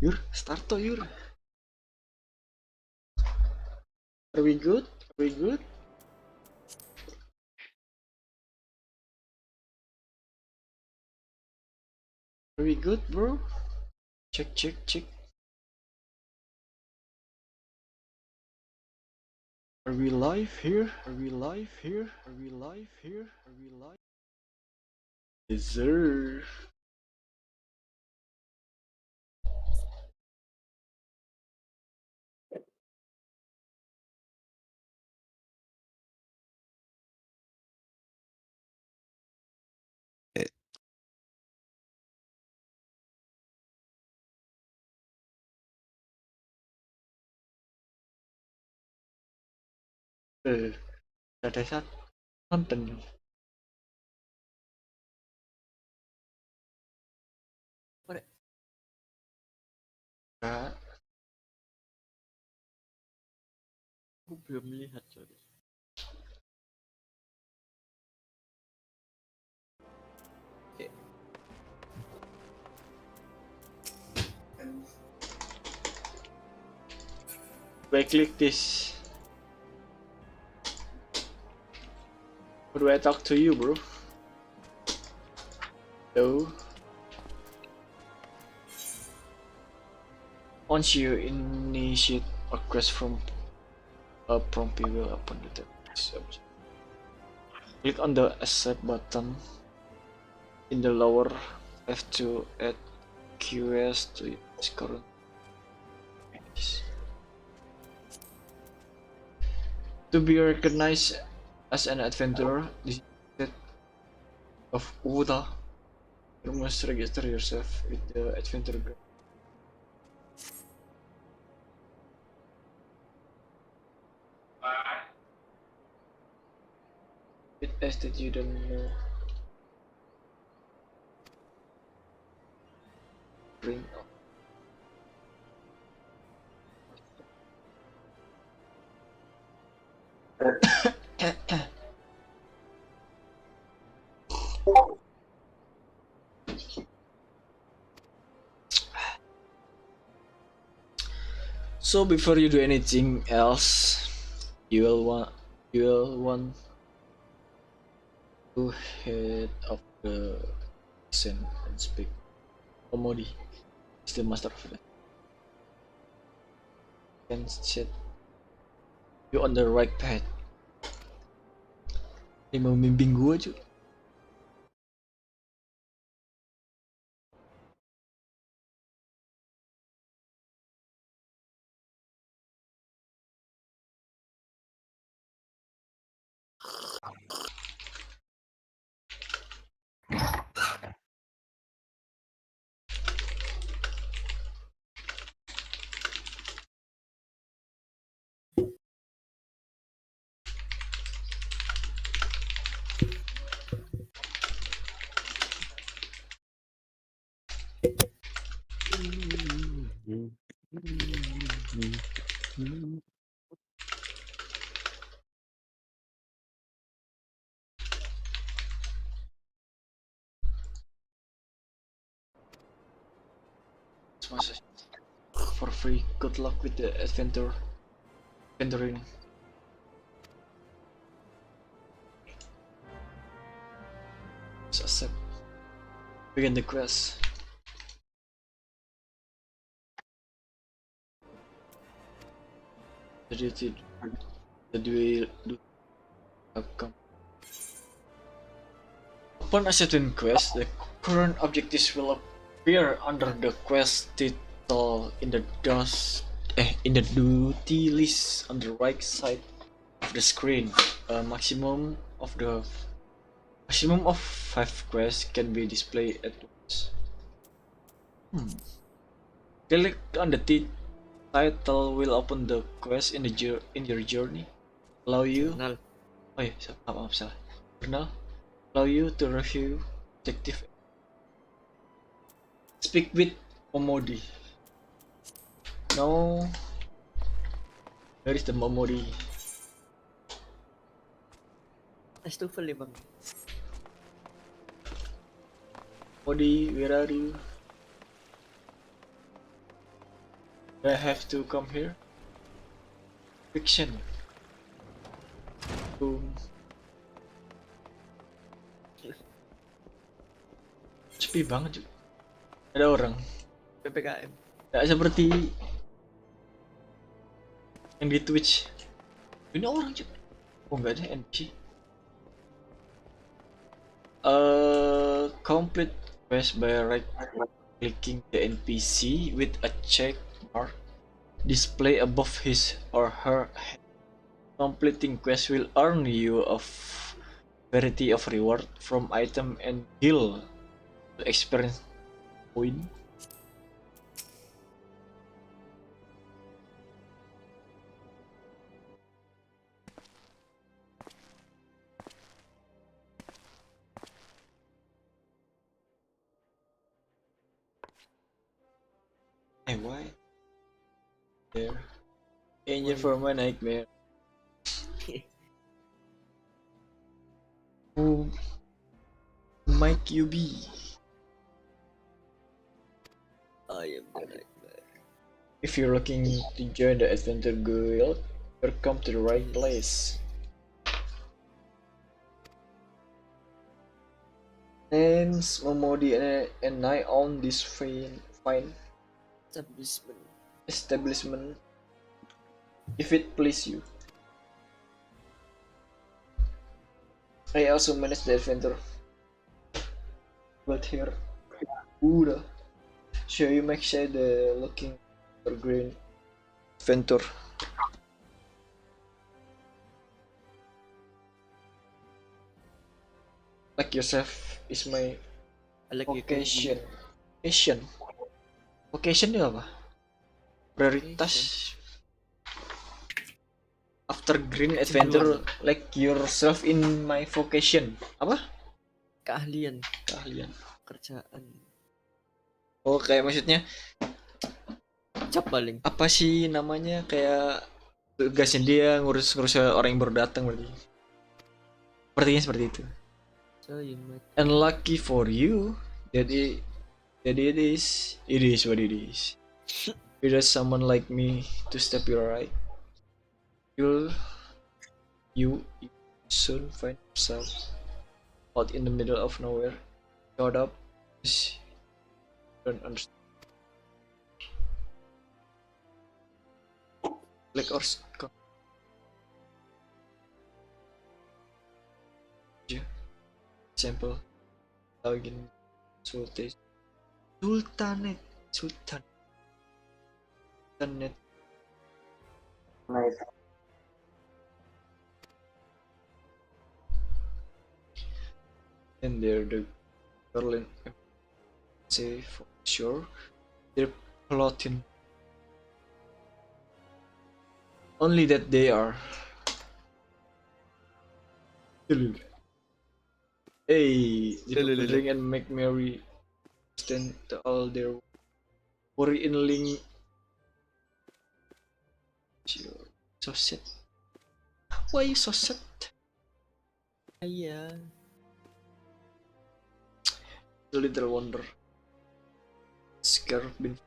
Yur, start to Yur. Are we good? Are we good? Are we good, bro? Check, check, check. Are we live here? Are we live here? Are we live here? Are we live? Yes, sir. Ada saat nonton. Kak, aku belum lihat sorry. Okay. I click this. How do I talk to you, bro? Hello. Once you initiate a request from a prompt, you will open the text object. Click on the accept button in the lower left to add QS to its current. To be recognized as an adventurer, this is set of Uda. You must register yourself with the adventure group. It asks that you don't know. Bring up. So before you do anything else, you will want to head of the send and speak. Komodi is the master of that. Can set you on the right path. Ini mau membimbing gua cuy. For free. Good luck with the adventuring. Just accept. Begin the quest. The duty do outcome. Upon accepting quest, the current objectives will appear under the quest title in the duty list on the right side of the screen. A maximum of 5 quests can be displayed at once. Click on the title will open the quest in your journey. Allow you. Journal. Oh ya, maaf salah. Journal. Allow you to review objective. Speak with Momodi. No. Where is the Momodi? Astufel ya bang. Momodi, where are you? I have to come here. Fiction. Boom. Sepi banget juga. Ada orang. PPKM. Gak seperti yang di Twitch. Ini orang juga. Oh enggak ada NPC. Complete quest by right clicking the NPC with a check mark display above his or her head. Completing quest will earn you a variety of reward from item and guild experience point. Hey, why? There. Angel for my nightmare. Who might you be? I am the nightmare. If you're looking to join the adventure guild, you've come to the right place. Names Momodi and I own this fine establishment. If it please you. I also manage the adventure. But here, Buddha. So you make sure the looking for green adventure. Like yourself is my I like vocation. Vocation itu apa? Prioritas. After green adventure, like yourself in my vocation. Apa? Keahlian. Kerjaan. Oh, kayak maksudnya Cap paling. apa sih namanya, kayak tugasnya dia ngurus orang yang baru datang berarti. Sepertinya seperti itu. So you might. And lucky for you that it is what it is. Without someone like me to step your right, you soon find yourself out in the middle of nowhere. Shut up. Don't understand. Like or example, login Sultanet. Nice. And they're the Berlin, say for sure. They're plotting. Only that they are. Hey, they drink and make merry. Stand all their worry in link. So sad. Why you so sad? Yeah. The little wonder. Scarf been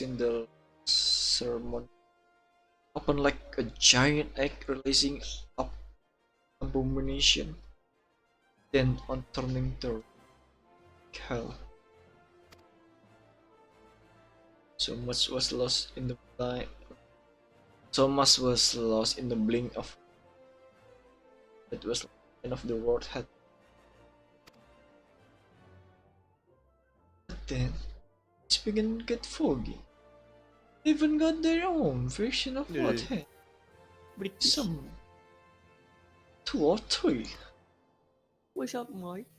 in the sermon. Open like a giant egg releasing up abomination. Then on turning to hell. So much was lost in the blind. So much was lost in the blink of. It was the end of the world had. But then it's began to get foggy. They even got their own version of what had. Some 2 or 3. What's up, Mike?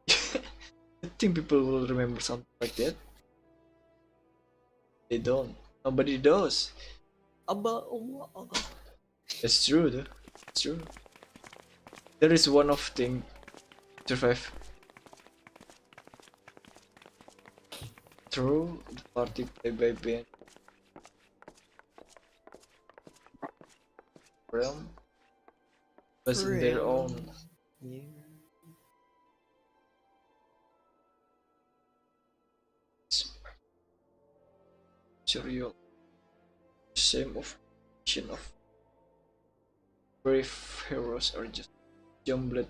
I think people will remember something like that. They don't. Nobody does. That's true though. It's true. There is one of thing survive through the party play by band realm was in their own. Yeah. serial same of mission of brave heroes are just jumbled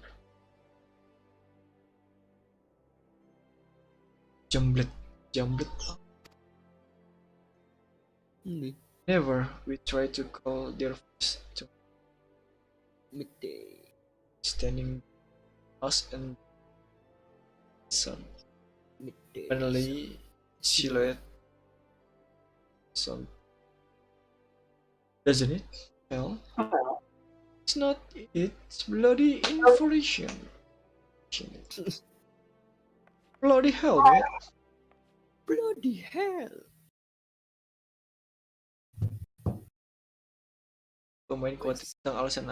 Hindi. never we try to call their face to Midday. standing us and sun Midday. finally silhouette sun doesn't it? Well, it's not, it's bloody inflation. Bloody hell, man. Bloody hell. Pemain kuat tentang alasan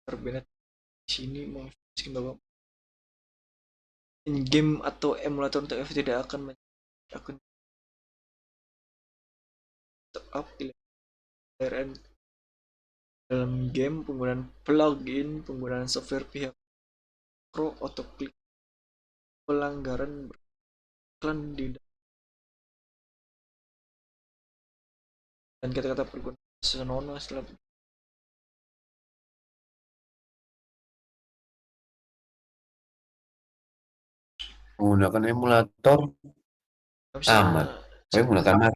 terbenet di sini menginformasikan bahwa in-game atau emulator untuk F tidak akan akun up layar dalam game. Penggunaan plugin, penggunaan software pihak pro, autoklik, pelanggaran beriklan di dan kata-kata perguna senonoh setelah Menggunakan emulator amat. Saya menggunakan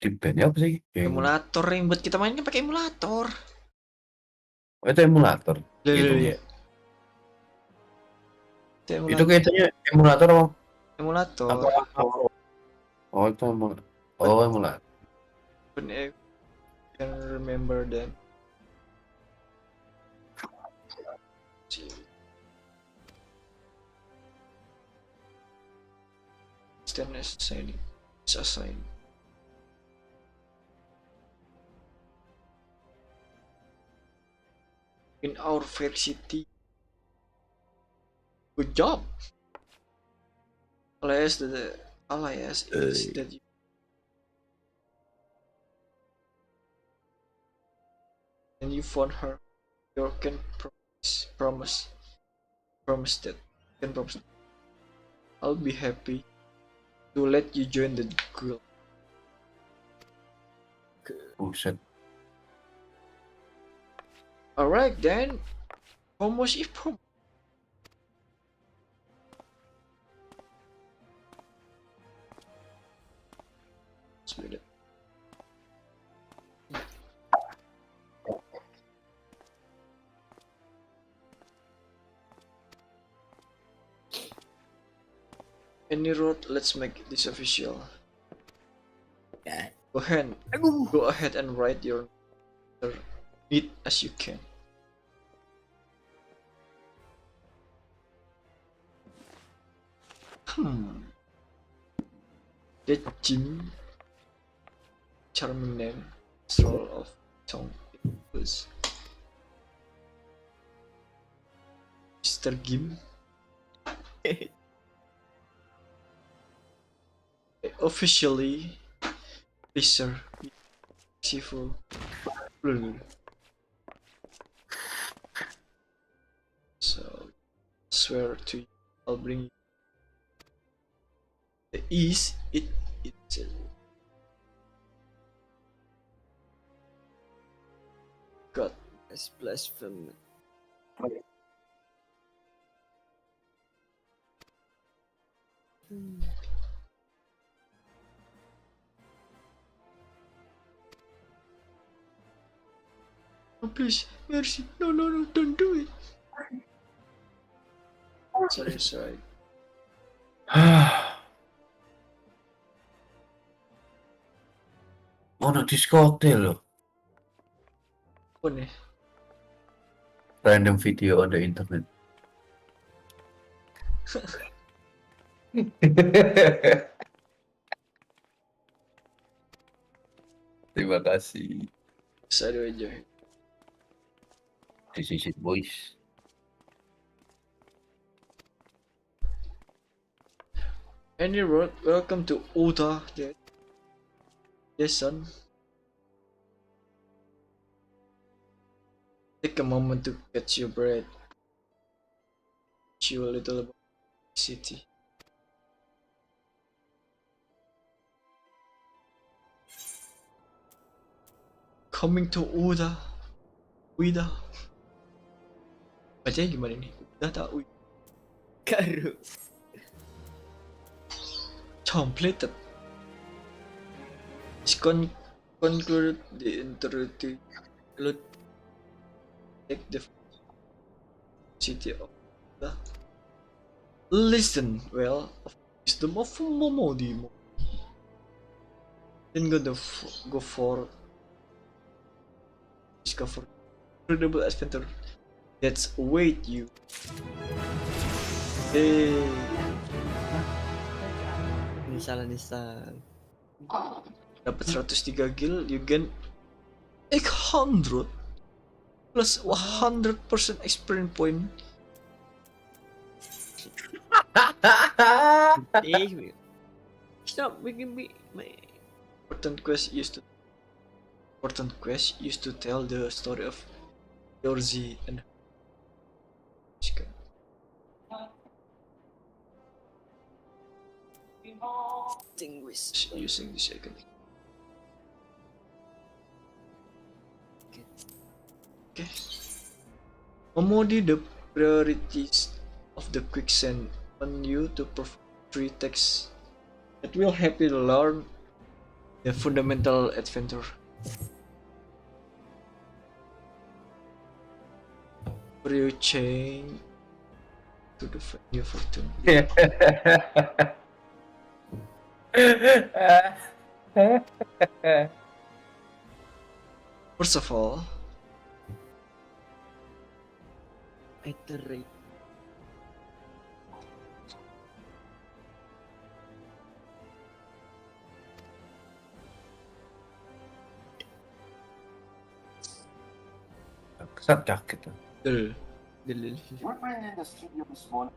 di band apa sih? emulator yang buat kita main kan pakai emulator. Oh, itu emulator. Gitu ya. Itu kayaknya emulator apa? Emulator. Oh, itu emulator. Oh, emulator. I can remember them. Stand as assigned. In our fair city. Good job. Alias is that you and you found her. You can promise that I'll be happy to let you join the guild. Buset. Alright then, almost if any road, let's make this official. Go ahead and write your neat as you can. That Jim, charming name, stroll of tongue was Mr. Gim. Officially, please sir, merciful. So, swear to you, I'll bring you the ease it's God. That's blasphemy. Oh please, mercy, no, don't do it. Sorry. Ono diskote loh. Apa nih? Random video on the internet. Terima kasih. Sadu aja. This is it, boys. Any road, welcome to Uta. Yes, son. Take a moment to catch your breath. Chew a little about the city. coming to Uida. Bacanya gimana nih? Uida tak Uida? Karu. Completed. Is concluded the interview. Take the city of Uida. Listen, well, of wisdom of Momodimo. Then go for discover incredible adventure that's await you. Hey, Nisal. dapat 103 gil, you gain 800 plus 100% experience point. Stop making me my Important quest used to tell the story of Yorzi and distinguish. using this icon. Okay. Momodi the priorities of the quicksand on you to perform 3 tasks that will help you learn the fundamental adventure. For you change to the new fortune. First of all, Iterate. Kesan kaget. the Delil. We bring in the studio this morning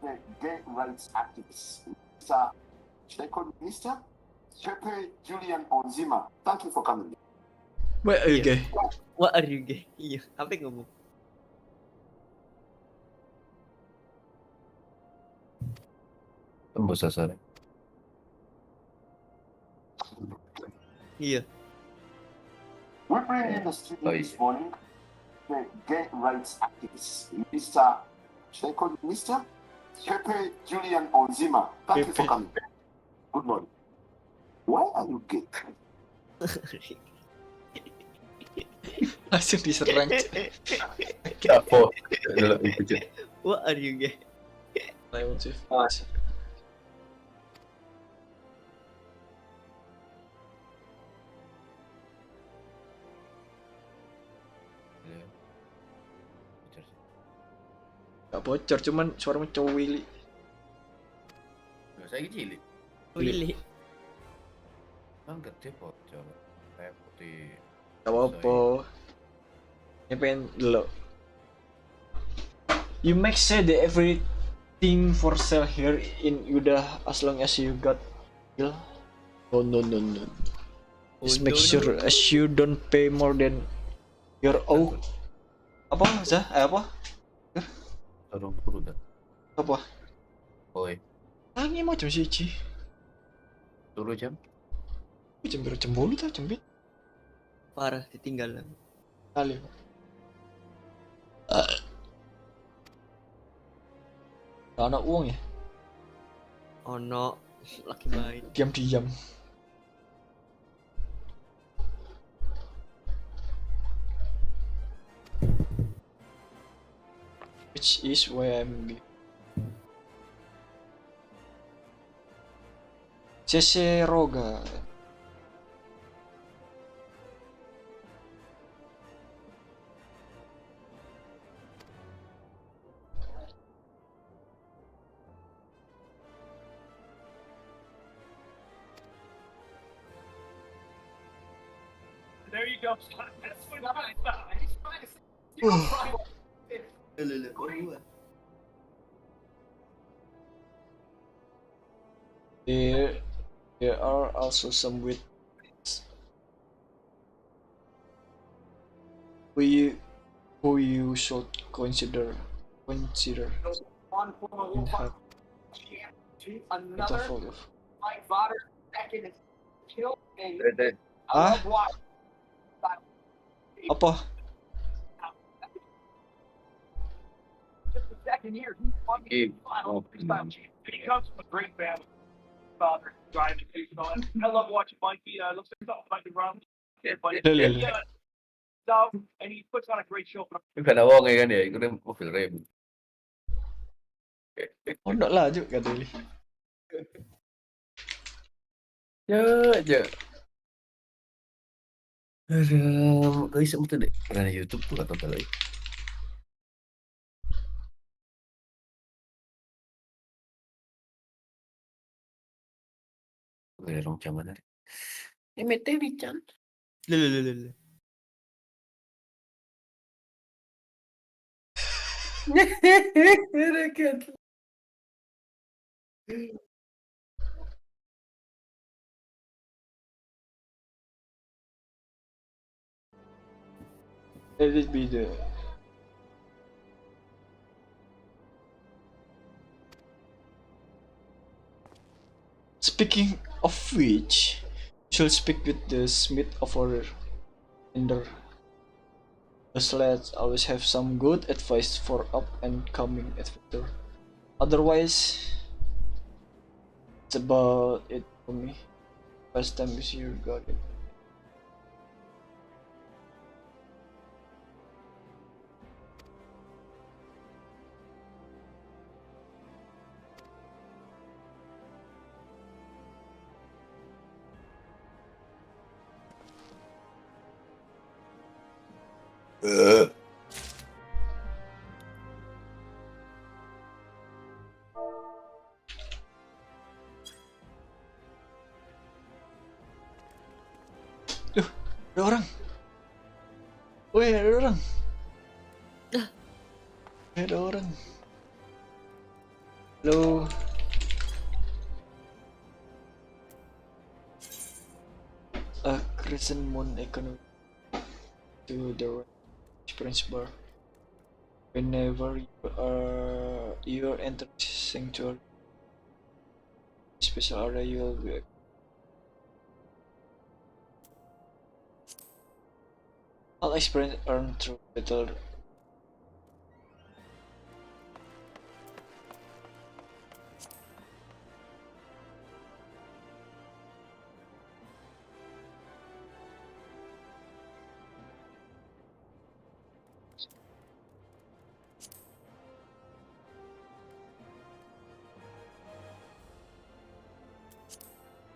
the gay rights activist, Mr. Mr. Chepe Julian Onzima. Thank you for coming. where are you Yeah. gay? What are you gay? Iya, apa yang ngomong? Tembus sasaran. Iya. We bring in the studio Oh, yeah. this morning the gay rights activist, Mr. Chepe Julian Onzima. Thank you for Pepe. coming. Good morning. Why are you gay? Langsung diserang. Apa? Adalah itu. What are you gay? I want to. Gak bocor, cuman suaramu cowok Willy. Saya cilik. Willy. Kan gede bocor. Kayak putih. Gak apa-apa. Ini pengen dulu. You make say that everything for sale here in Udah as long as you got deal. No. Just make sure as you don't pay more than your own. Apa Zah? Apa? Turun buru dah. Apa? Oi. Ini mau jam siji. Turu jam. Jam berapa? Jam 8 ta? Jam 7? Parah ditinggal. Kali. Gak ada uang ya? Oh no, laki baik. Diam-diam. Which is why I'm CC Roga. There you go. That's what I thought. He's trying to There are also some with who you should consider one in have another portfolio. like Vodder second is killed and Ah? watch. Apa? Just the second year, he's fucking Game. fun. Oh, He comes from a great family. Father driving too, so I love watching Mikey. Looks like something like around. But Lele. he so and he puts on a great show. Kenapa ngayon kan ya? Ikaw rin mobil rem. Oh, ndak lanjut kan Deli. Ya, aja. Aduh, guys, betul deh. Pernah YouTube tuh atau apa lagi? Rong jam mana? MTV-chan. Lele. Let it be the Speaking of which, you should speak with the smith over yonder. Those lads always have some good advice for up and coming adventure. Otherwise, it's about it for me. Last time is here, got it. Duh, ada orang. Woi, ada orang. Ada orang. Halo. A crescent moon economy to the experience bar. Whenever you enter sanctuary, special area you will be all experience earned through battle.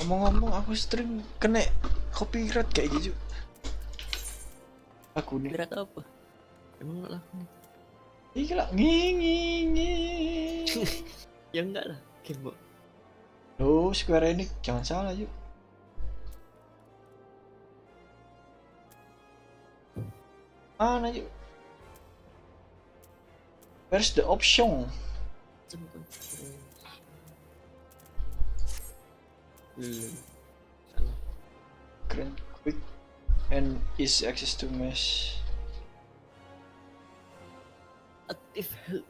Ngomong-ngomong, aku sering kena copyright kayak gitu. Aku nih. Berat apa? Emang nggak laku? Iya lah, ngingingi. Ya enggak lah, Kembo. Loh, Square Enix jangan salah yuk. Mana yuk? Where's the option? Salah. Grant quick and easy access to mesh. Active help.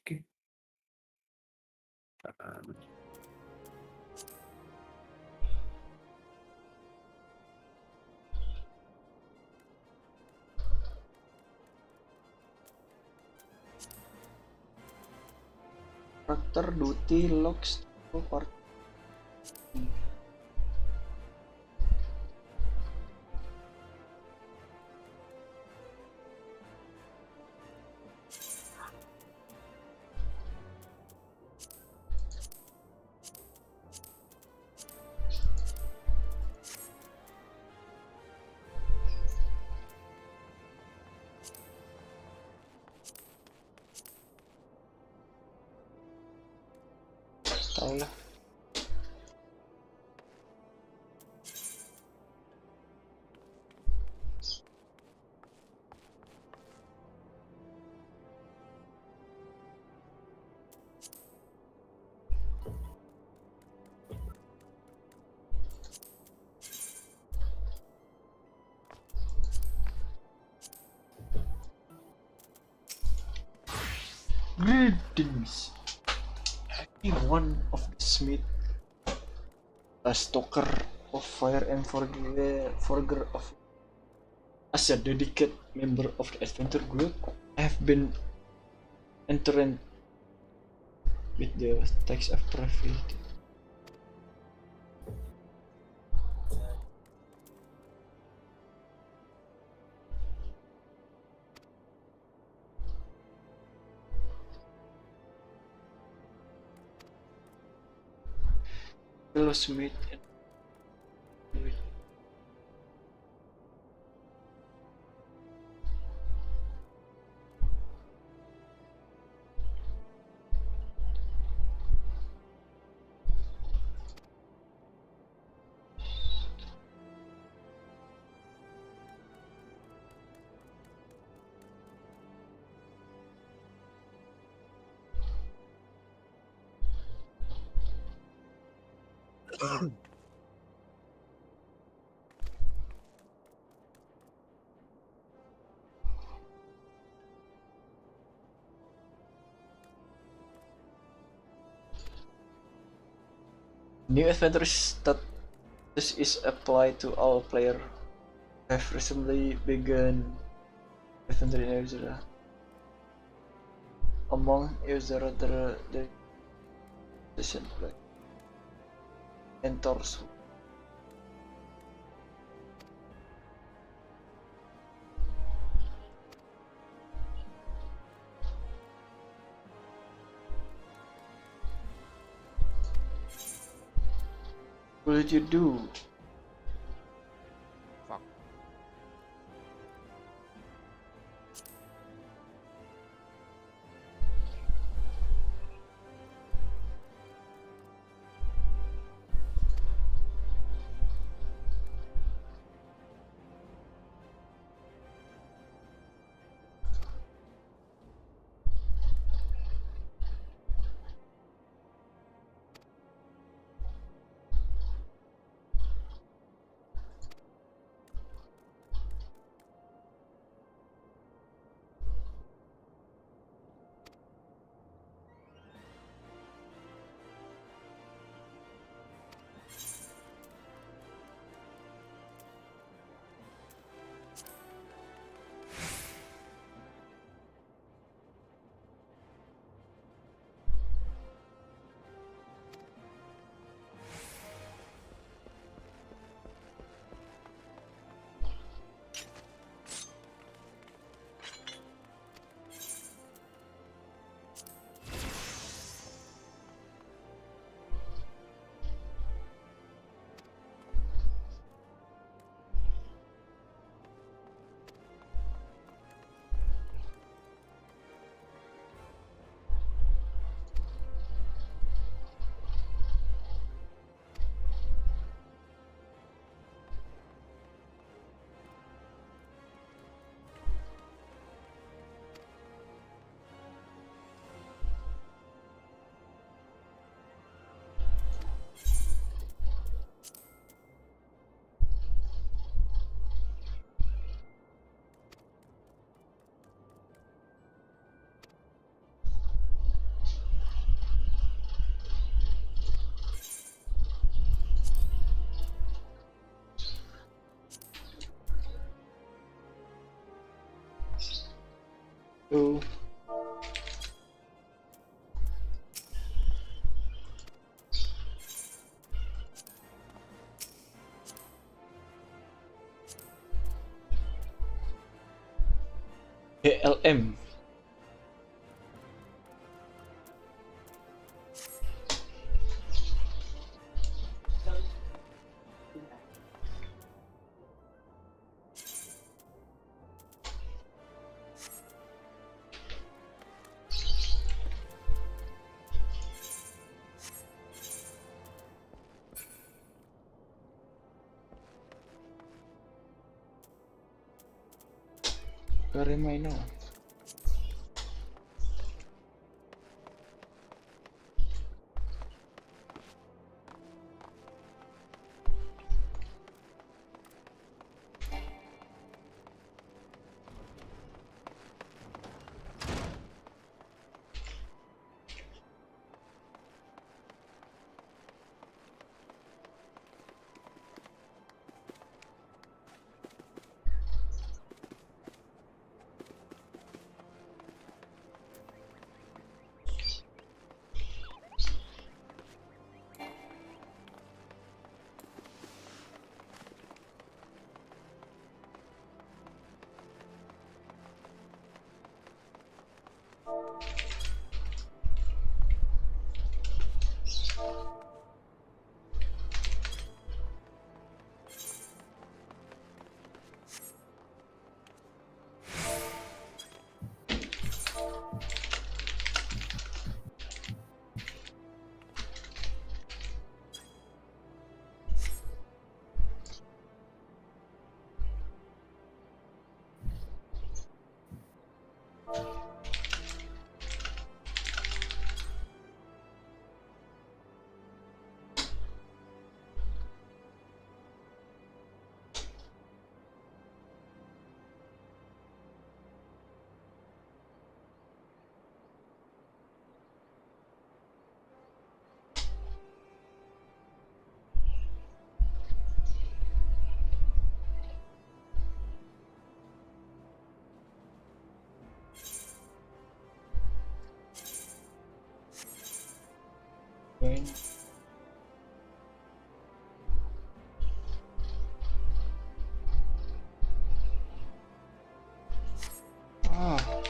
Oke. Karakter duty locks to part. Tahu lah. Greetings. Every one of the smith, a stoker of fire and forger of as a dedicated member of the adventure group, I have been entered with the text of privacy. Fellow Smith and new adventure status is applied to all players who have recently begun adventure in Arizona. Among users the session play mentors. What did you do? Fuck. Oh. BLM. Where am I now? Brain. Ah.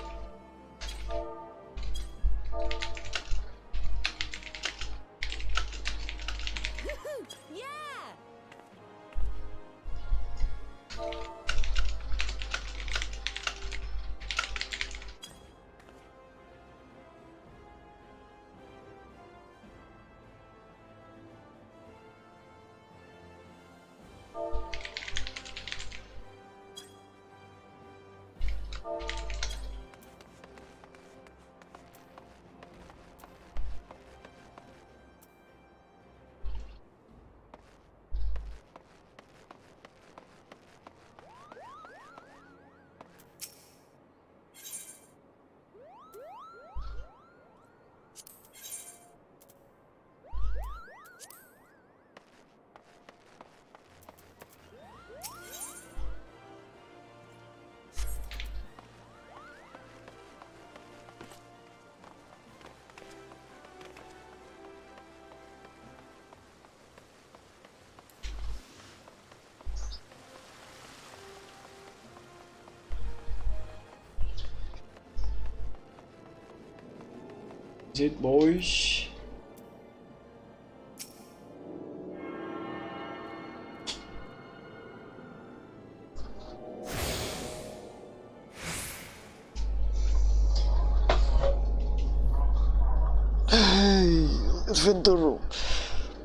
Is it, boys? Hey, adventurer,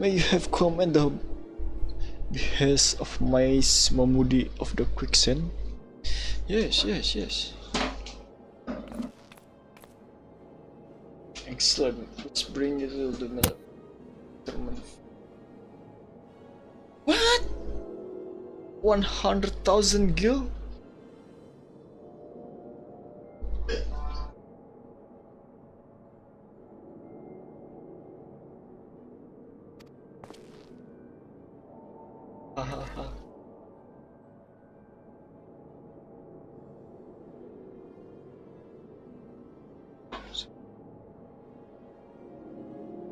may you have come at the behest of my Mamudi of the quicksand? Yes, yes, yes. Excellent. Let's bring you to the middle. What? 100,000 gil? Hahaha.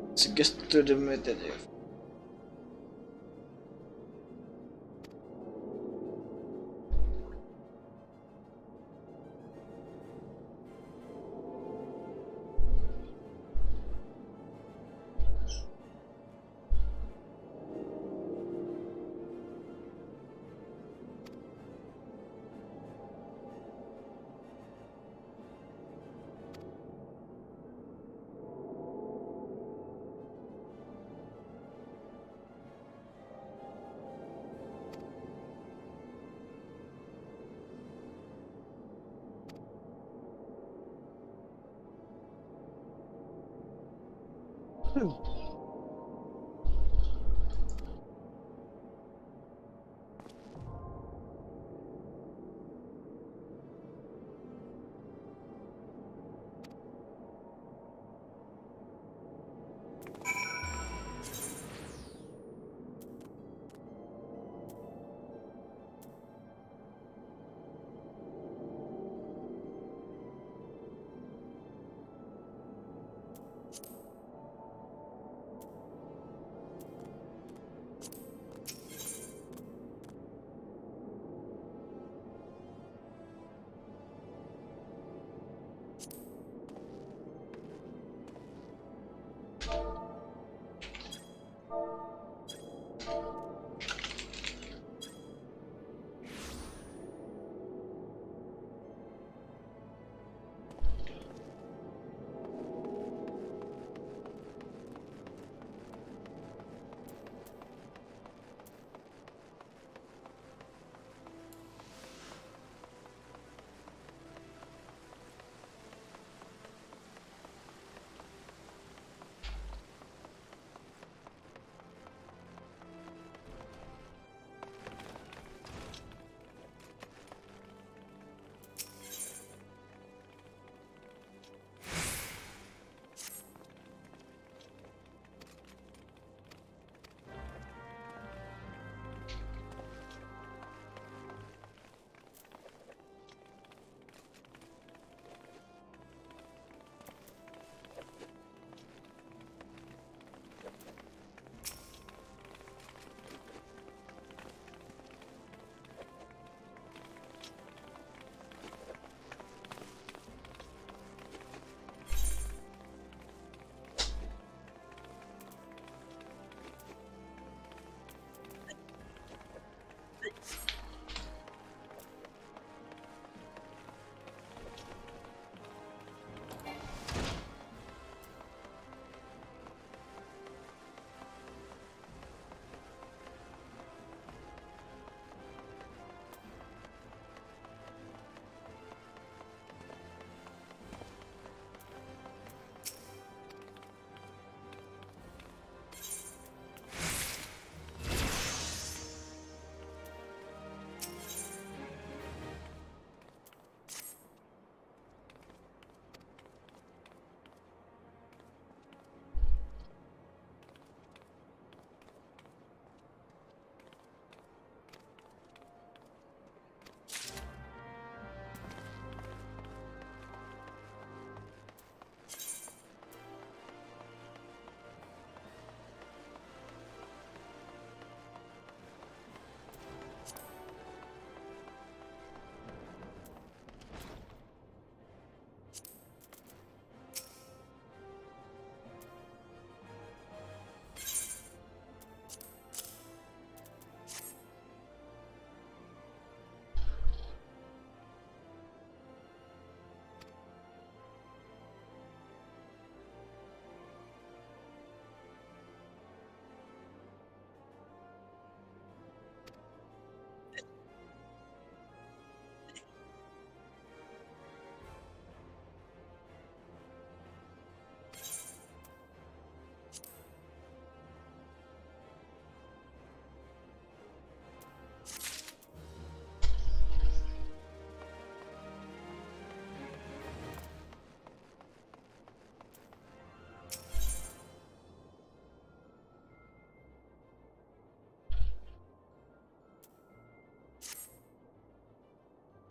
Let's get to the method.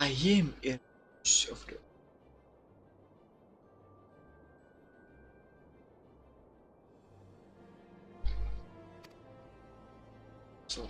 I am in of the so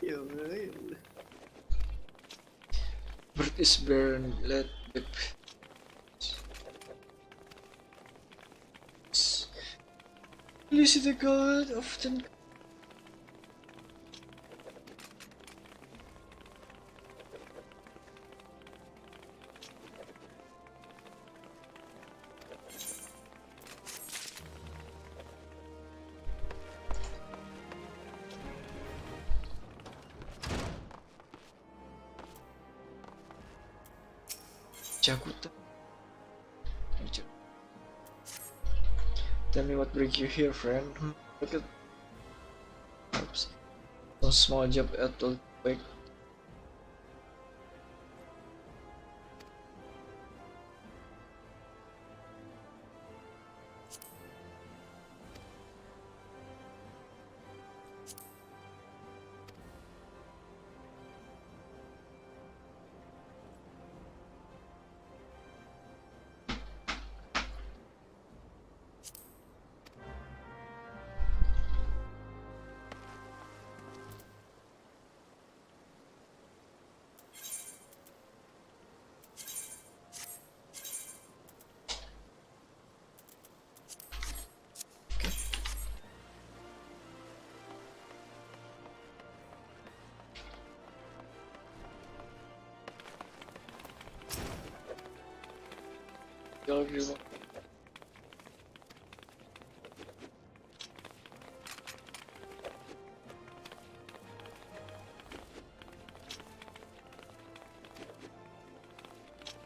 Ya Allah, ya Allah. bird is born let the Lucy the god often Jakuta. Tell me what brings you here, friend. Look at oops. Some small job at all quick. Y'all agree with-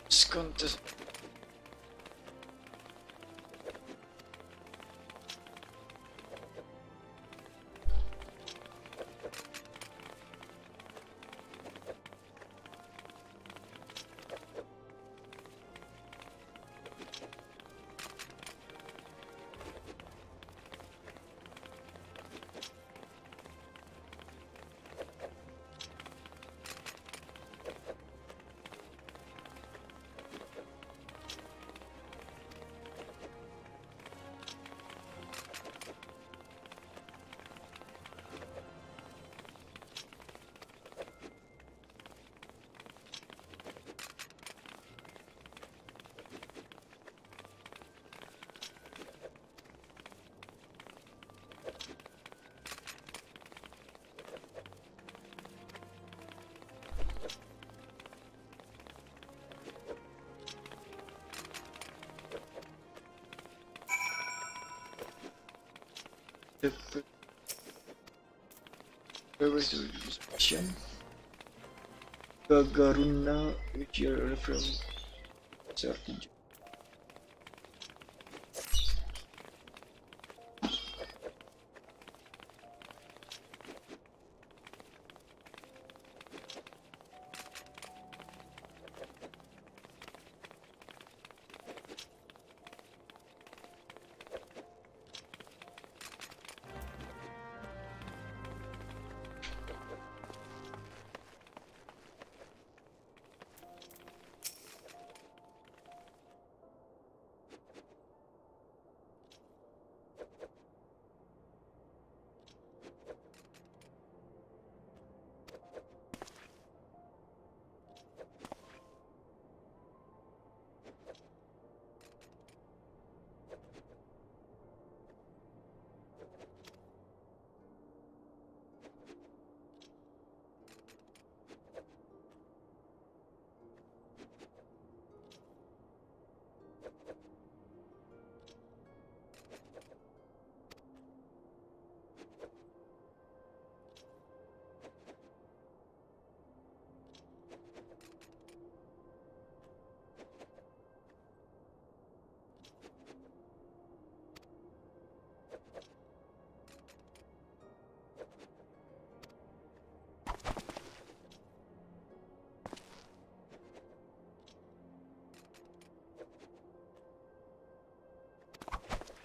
This contest. The preparatory mission. Gagaruna, which you are from certain.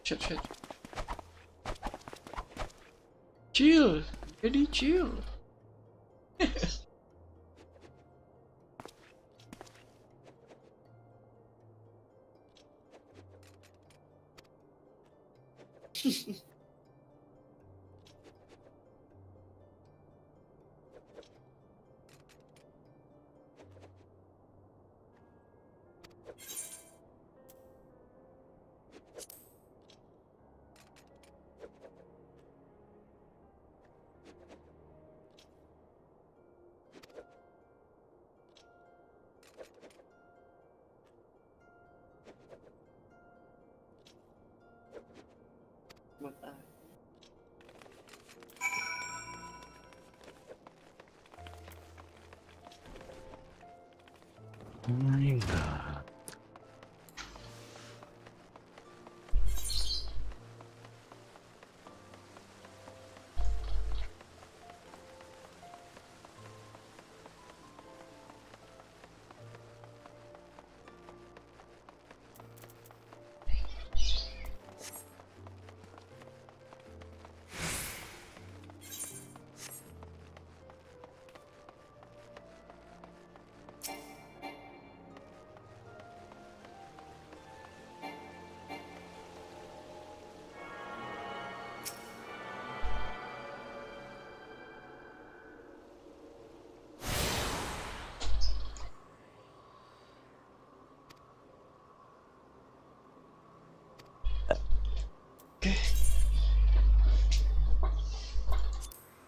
Shit. Chill, jadi chill. Buat ah. Oh my god.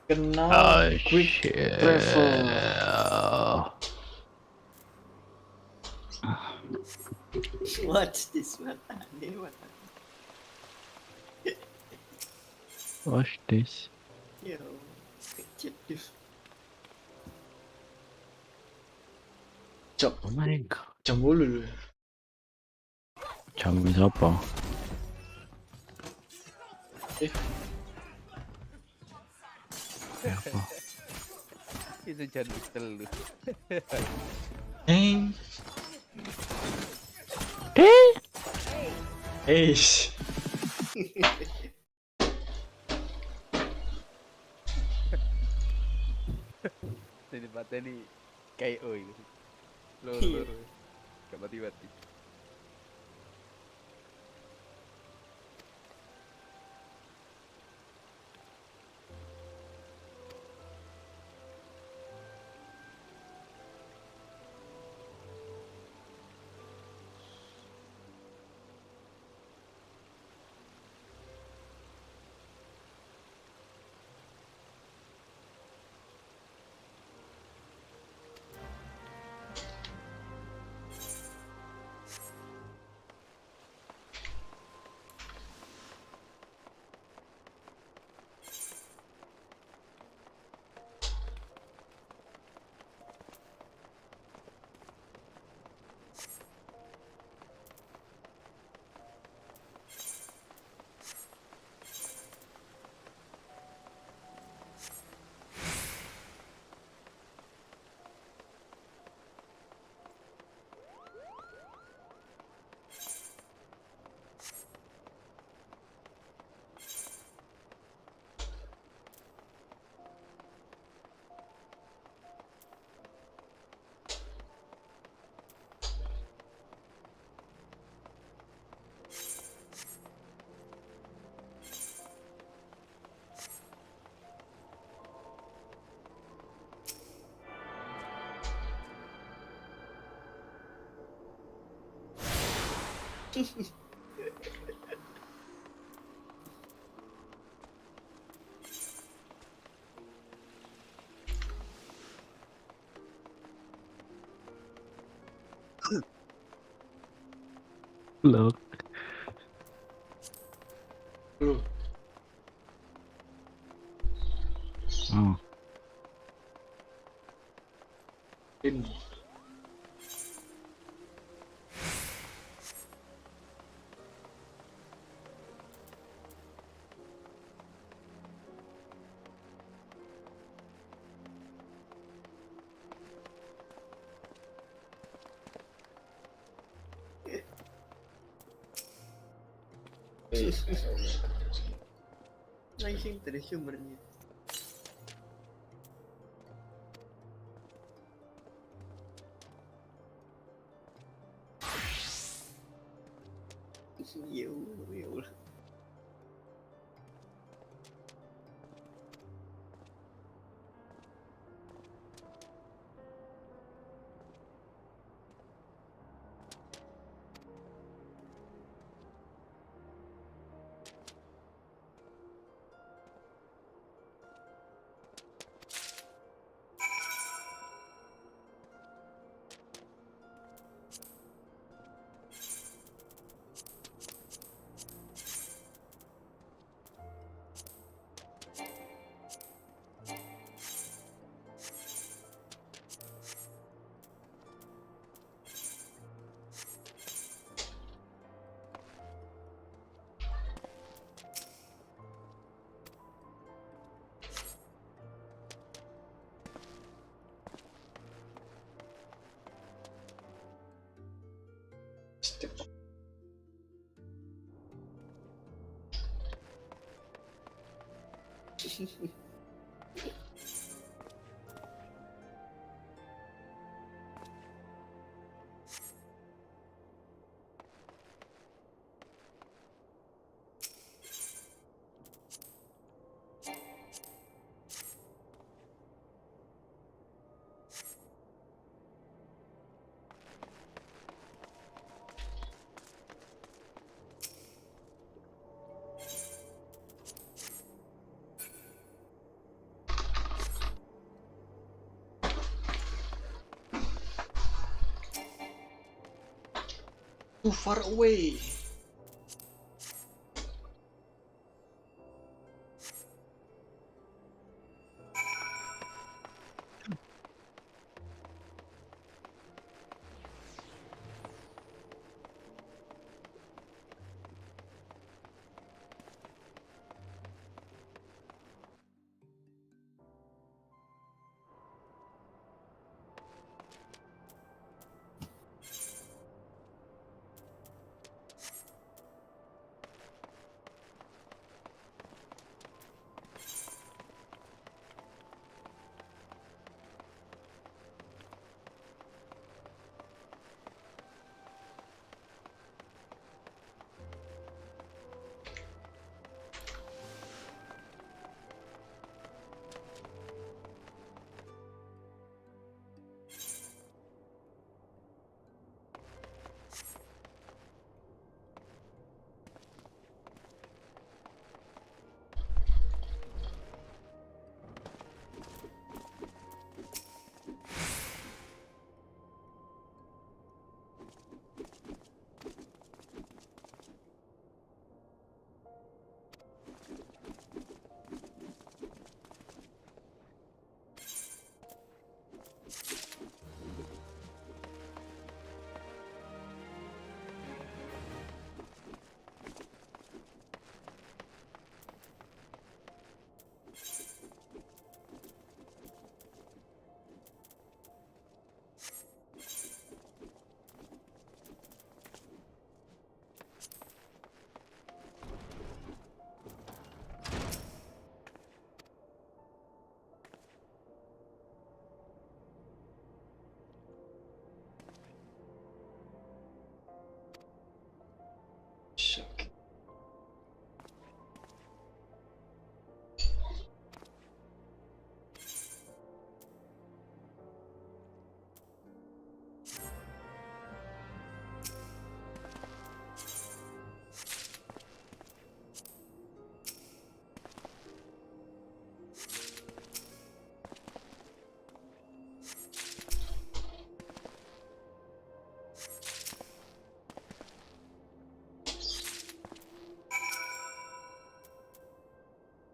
Kenal quick travel. What's this? Mata ini mata. What's this? Yo, kecil tuh. Cok, Oh my god. jam dulu lu. Jamin siapa? Siapa? Itu jadi telu. Eish. Ini pateni KO itu. Lur. Gak mati-mati. Look. Bro. Hmm. In. Langsung terus sumbernya. Ya Allah, ya Allah. Step. Too far away.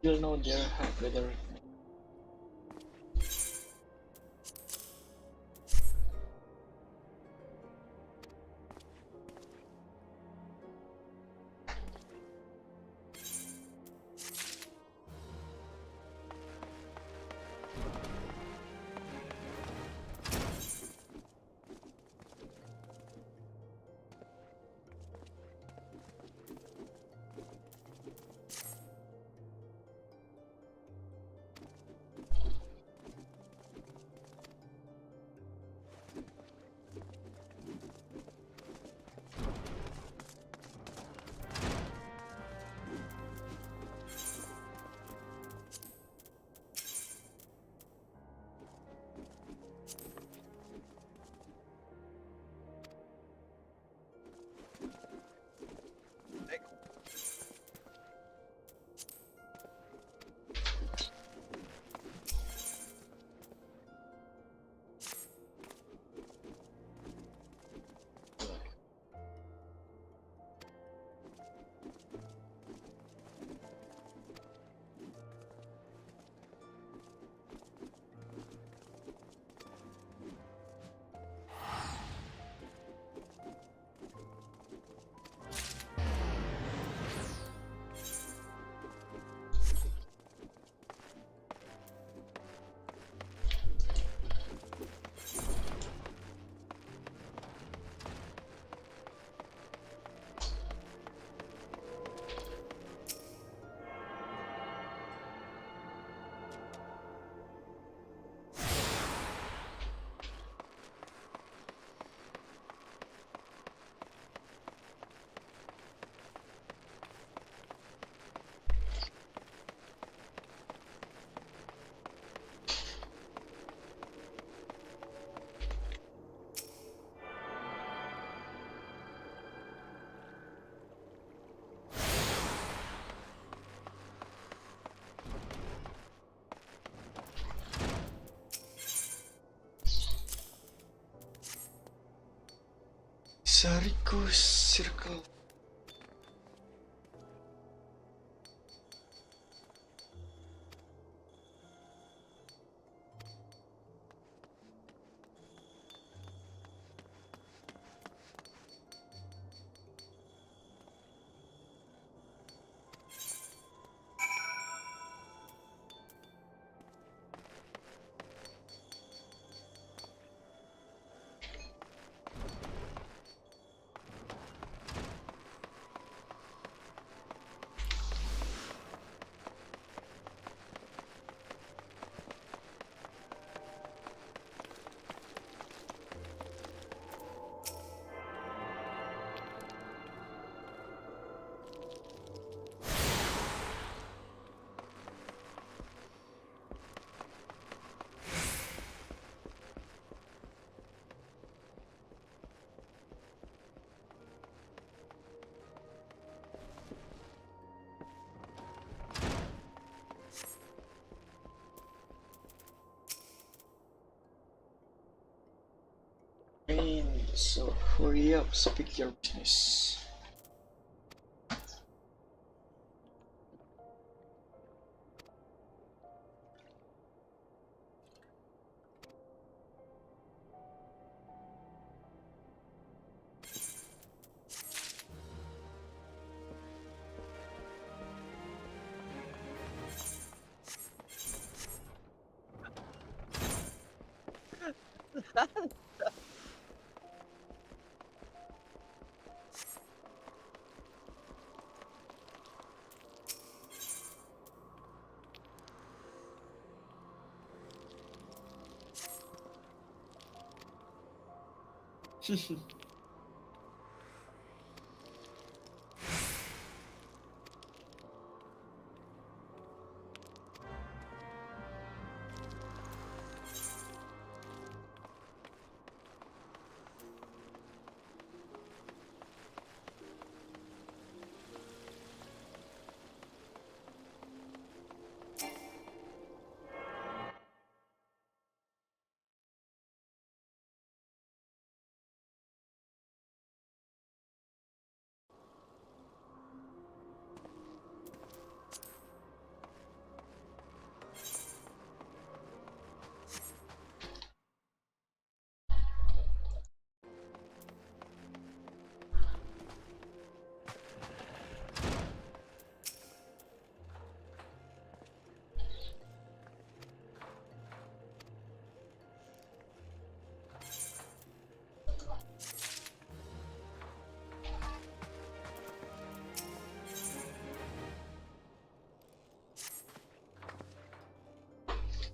You'll know their help better. Sariko Circle. So hurry up, speak your business.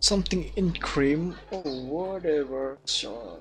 Something in cream or whatever. Sure.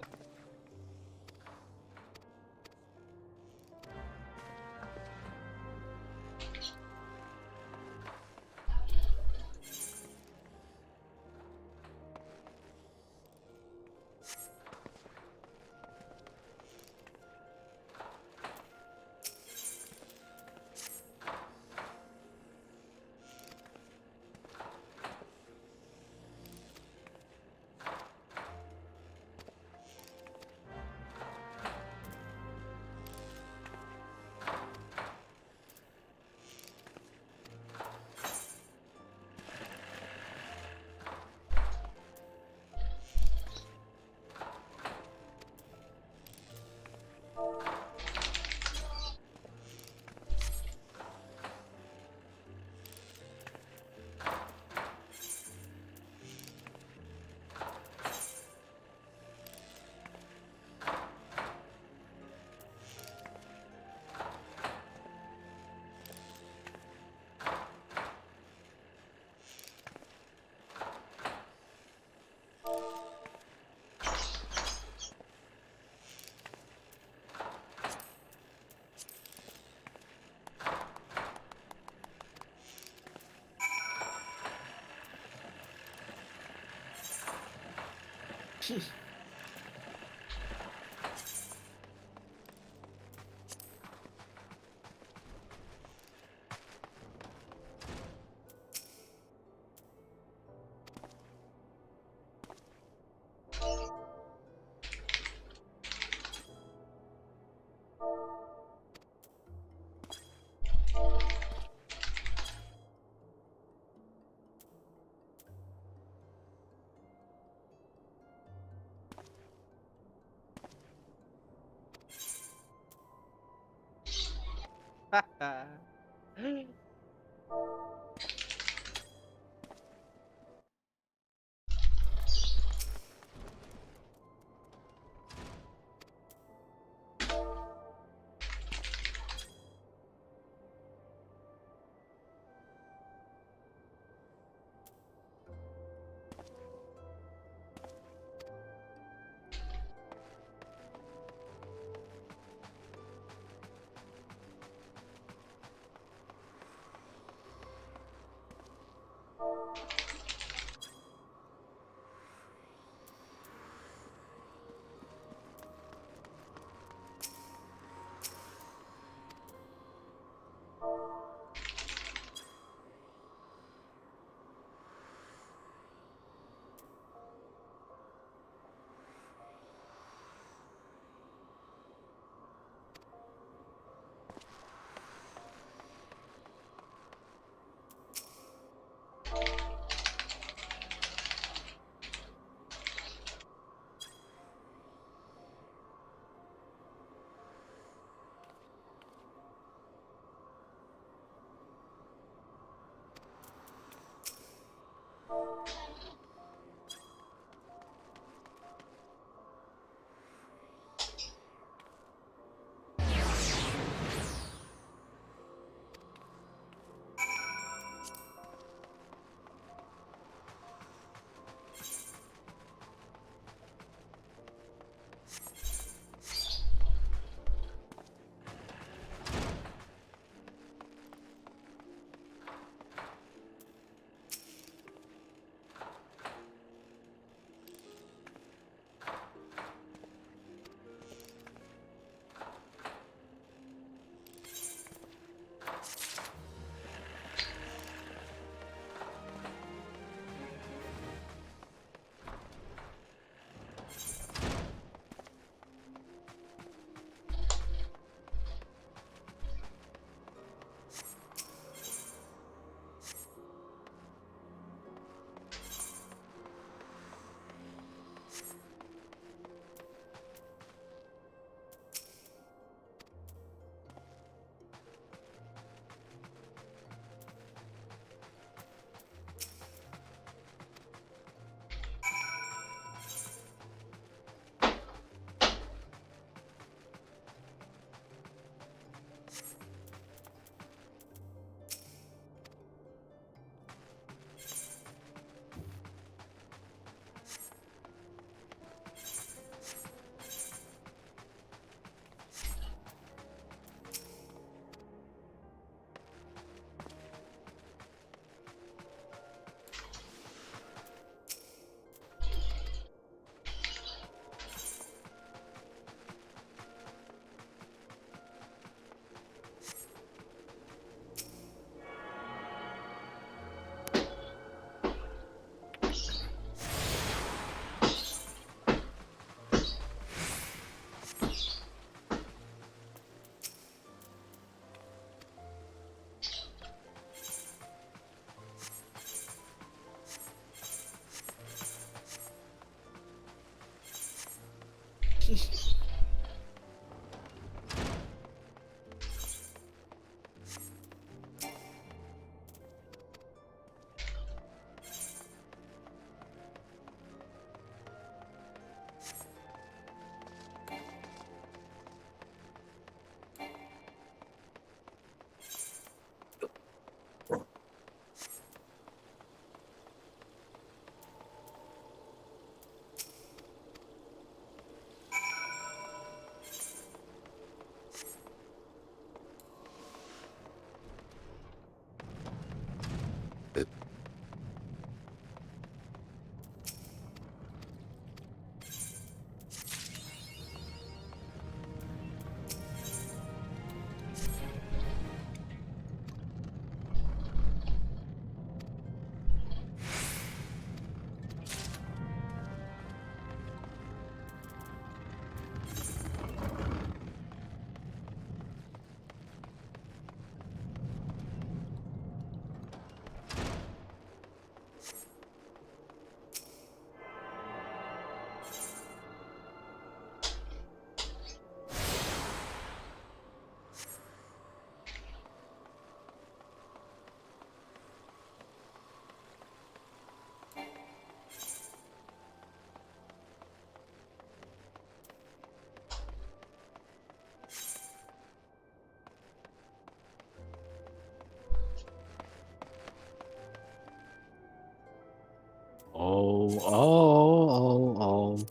Oh, oh, oh, oh.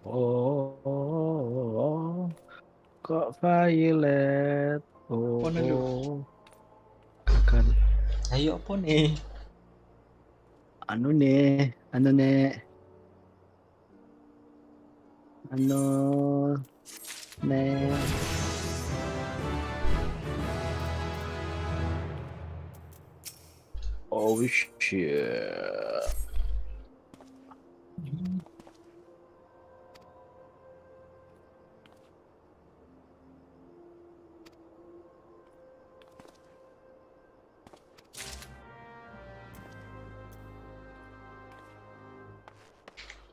Oh, oh, oh. Kok violet? Oh, Mana lu? oh. Kan Ayo apa nih? anu nih, anu nih, anu nih. Oh shit.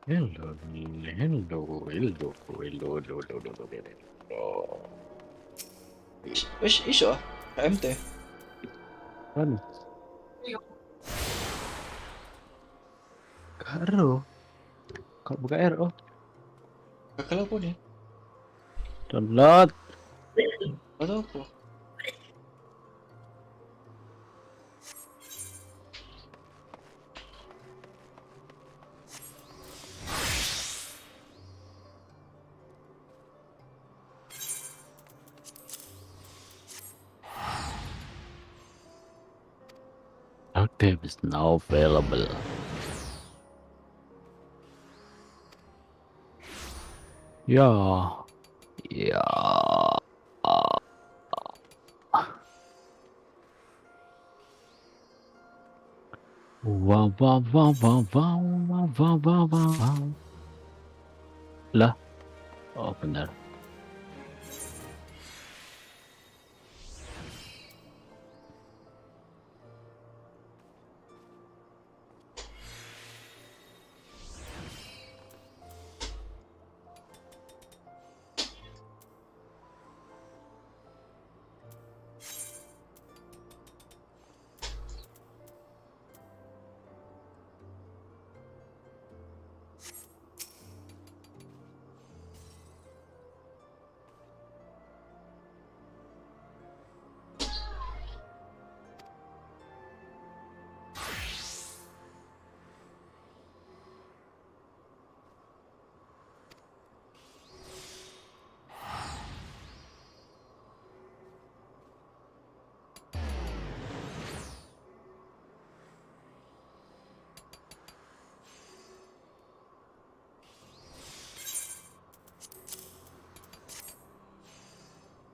Hello, hello, hello, hello, hello, hello. Wis iso ah. KMT. Anu, karo. Kok buka RO? Gagal apa nih? Download. Atau apa? Active is now available. Ya, ya. Wow, wow, wow, wow, wow, wow, wow, wow, wow. Lah, oh benar.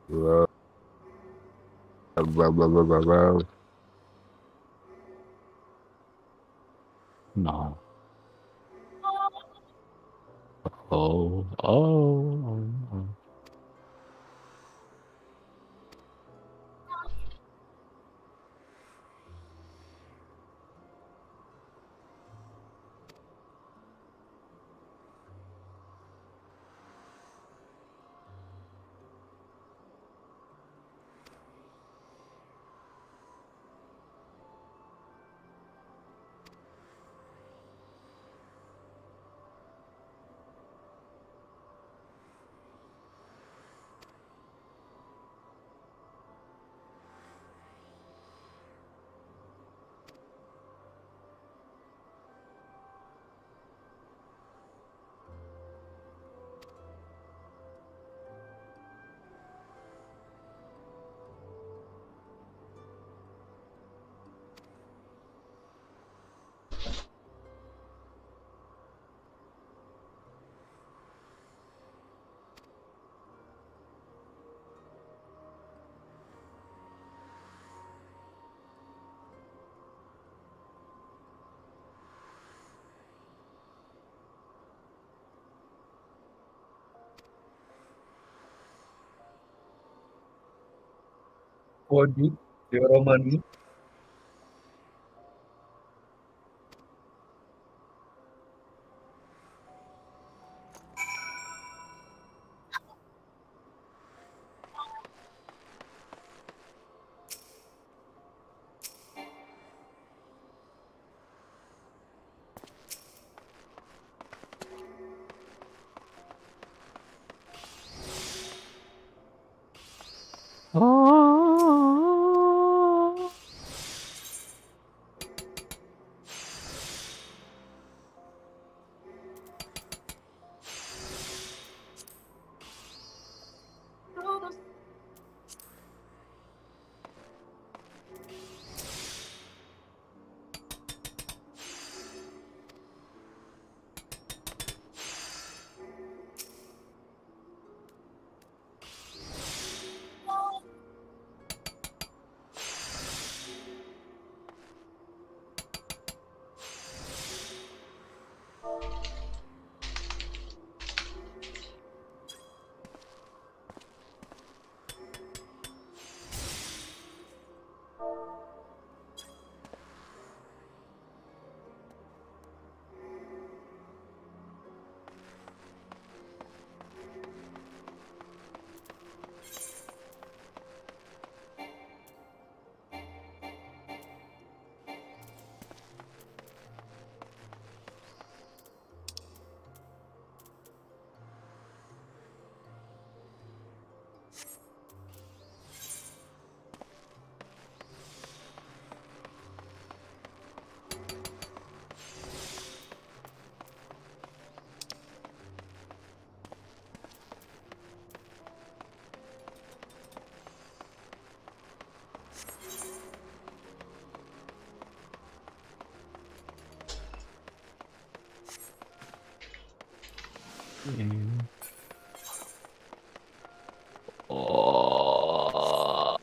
Wow. Wow, wow, wow, wow, wow. No. Oh, oh, oh. Waduh, Dewa Romani. Oh. Mm. Oh.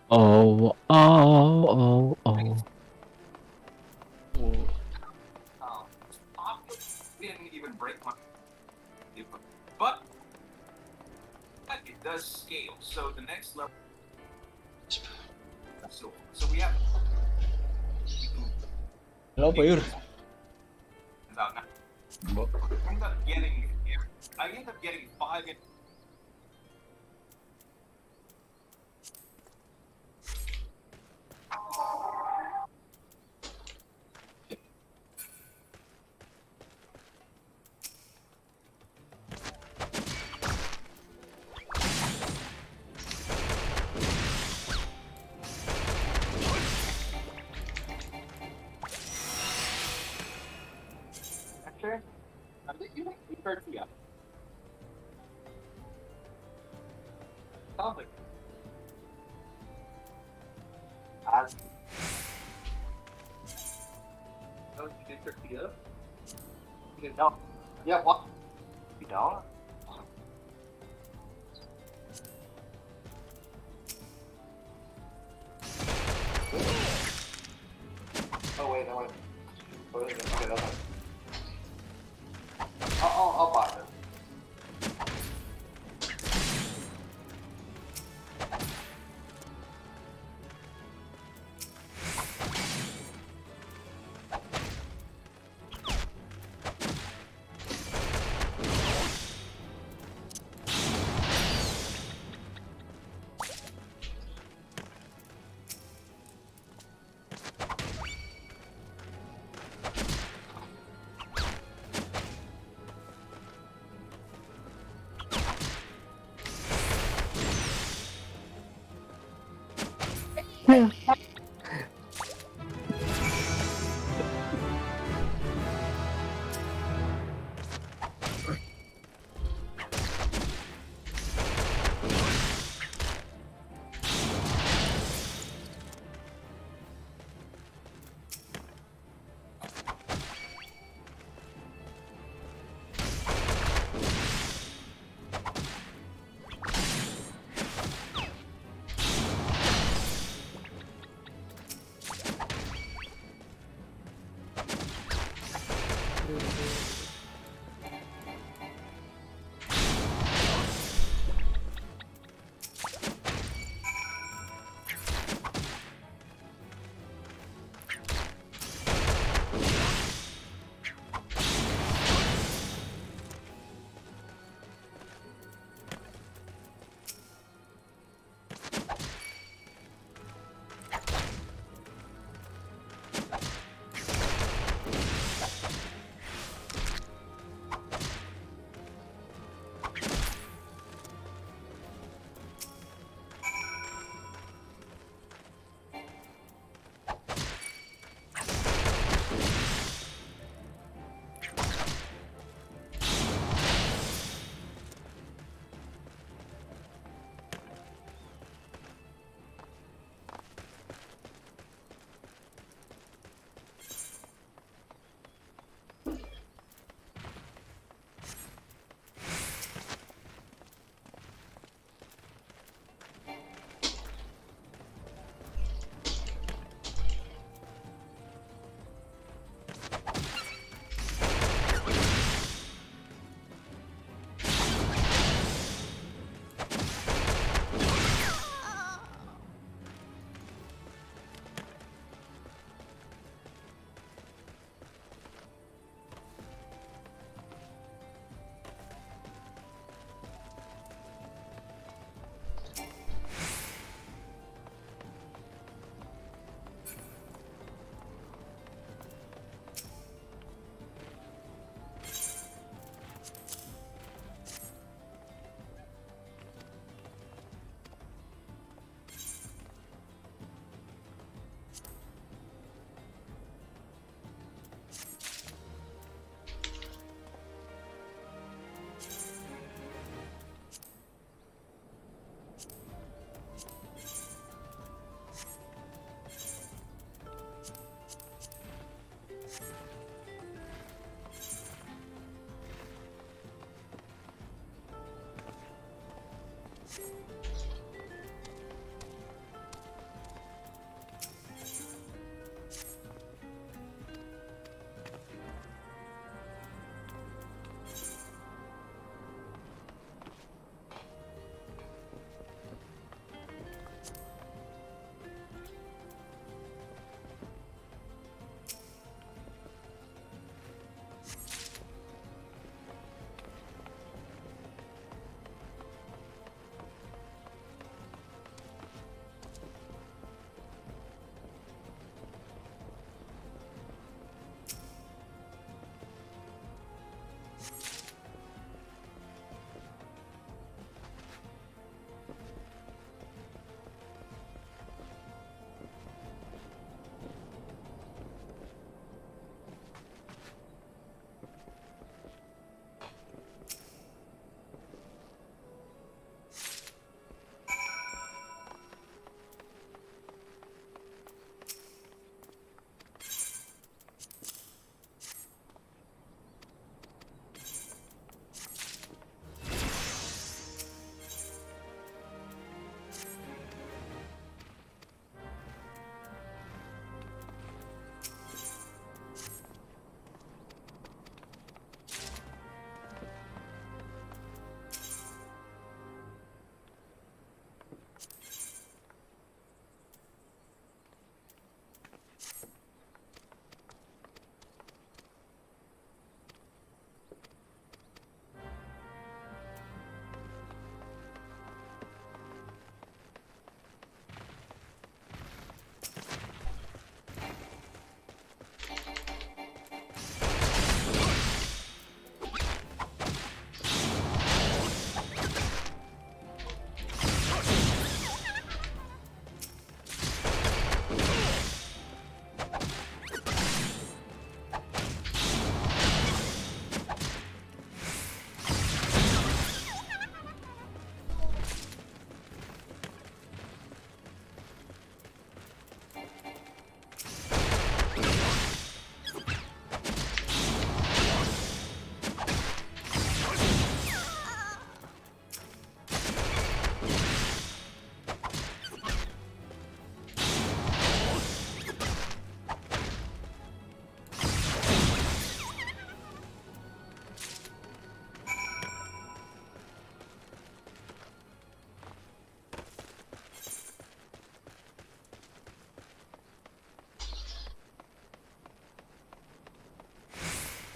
Oh, oh, oh, oh. Oh, Didn't even break my. But it does scale. So the next level. So we have. Halo apa Yur? I end up getting 5 in. Actually, I'm thinking pertama. Sounds like as oh, you did pertama? You didn't know? Yeah, what? You don't? Oh wait, no wait. Okay, that's fine. I'll buy it.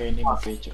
Kayak ini mah kecoh.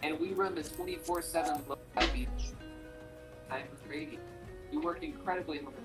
And we run the 24/7 low beat time for trading. You work incredibly hard.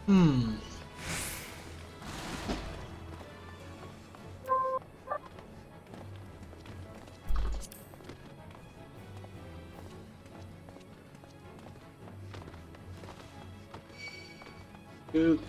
Hmm. Good.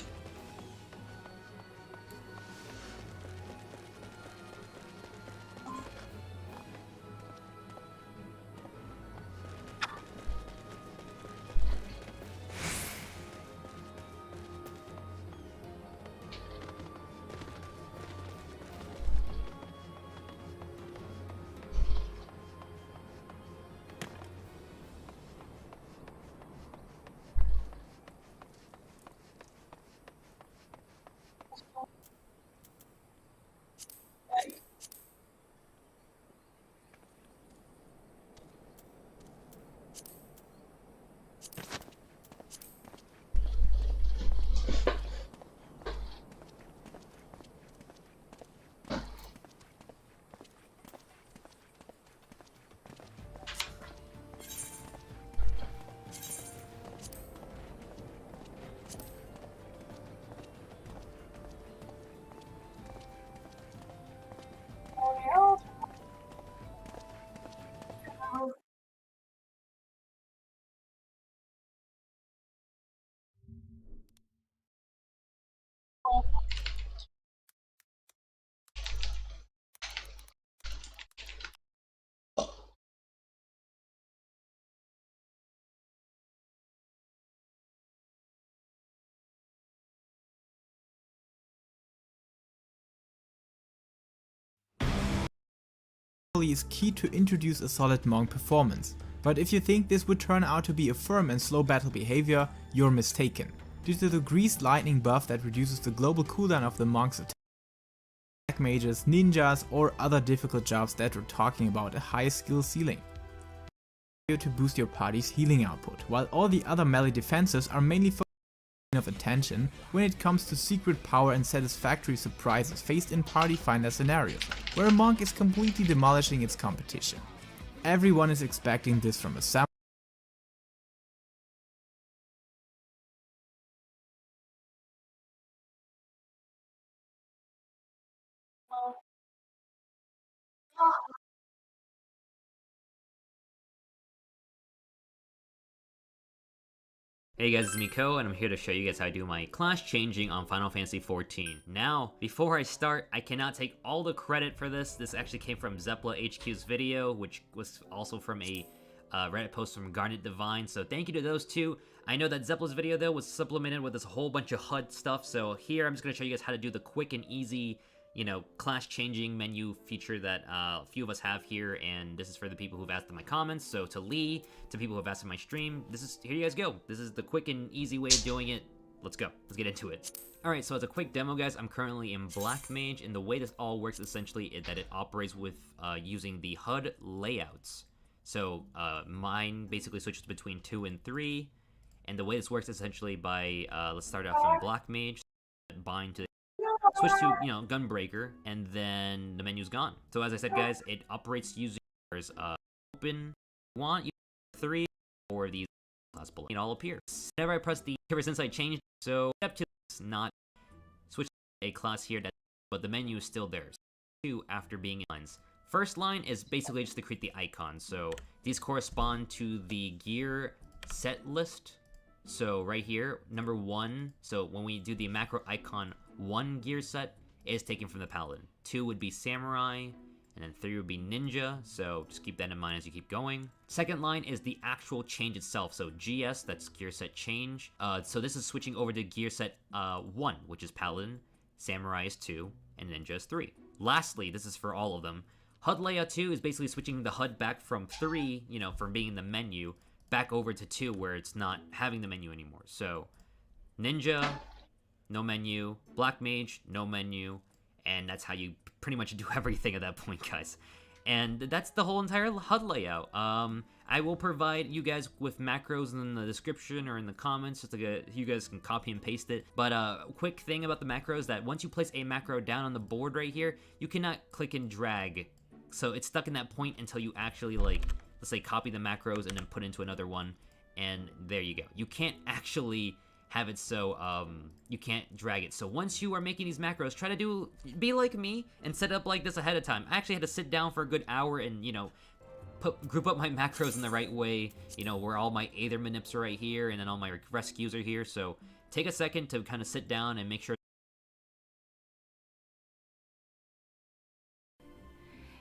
is key to introduce a solid monk performance, but if you think this would turn out to be a firm and slow battle behavior, you're mistaken. Due to the greased lightning buff that reduces the global cooldown of the monk's attack, mages, ninjas or other difficult jobs that we're talking about a high skill ceiling. To boost your party's healing output, while all the other melee defenses are mainly focused of attention when it comes to secret power and satisfactory surprises faced in party finder scenarios, where a monk is completely demolishing its competition. Everyone is expecting this from a samurai. Hey guys, it's Miko, and I'm here to show you guys how I do my class changing on Final Fantasy XIV. Now, before I start, I cannot take all the credit for this. This actually came from Zeppla HQ's video, which was also from a Reddit post from Garnet Divine, so thank you to those two. I know that Zeppla's video, though, was supplemented with this whole bunch of HUD stuff, so here I'm just going to show you guys how to do the quick and easy, you know, class changing menu feature that a few of us have here, and this is for the people who've asked in my comments. So to Lee, to people who've asked in my stream, here you guys go. This is the quick and easy way of doing it. Let's go. Let's get into it. Alright, so as a quick demo, guys, I'm currently in Black Mage, and the way this all works essentially is that it operates with using the HUD layouts. So mine basically switches between 2 and 3, and the way this works essentially by, let's start off in Black Mage, bind to switch to, you know, Gunbreaker, and then the menu's gone. So as I said, guys, it operates using open, you 3, or these class below. It all appears. Whenever I press the, ever since I changed, so step 2 is not switch to a class here, but the menu is still there. 2 after being in lines. First line is basically just to create the icons. So these correspond to the gear set list. So right here, number 1, so when we do the macro icon, 1 gear set is taken from the Paladin. 2 would be Samurai, and then 3 would be Ninja, so just keep that in mind as you keep going. Second line is the actual change itself, so GS, that's gear set change. So this is switching over to gear set 1, which is Paladin, Samurai is 2, and Ninja is 3. Lastly, this is for all of them, HUD layout 2 is basically switching the HUD back from 3, you know, from being in the menu, back over to 2 where it's not having the menu anymore. So Ninja, no menu, Black Mage, no menu, and that's how you pretty much do everything at that point, guys. And that's the whole entire HUD layout. I will provide you guys with macros in the description or in the comments, just to you guys can copy and paste it. But quick thing about the macros, that once you place a macro down on the board right here, you cannot click and drag. So it's stuck in that point until you actually, like, let's say copy the macros and then put into another one, and there you go. You can't actually have it so, you can't drag it. So once you are making these macros, try to be like me and set up like this ahead of time. I actually had to sit down for a good hour and, you know, group up my macros in the right way, you know, where all my Aether manips are right here, and then all my rescues are here, so take a second to kind of sit down and make sure.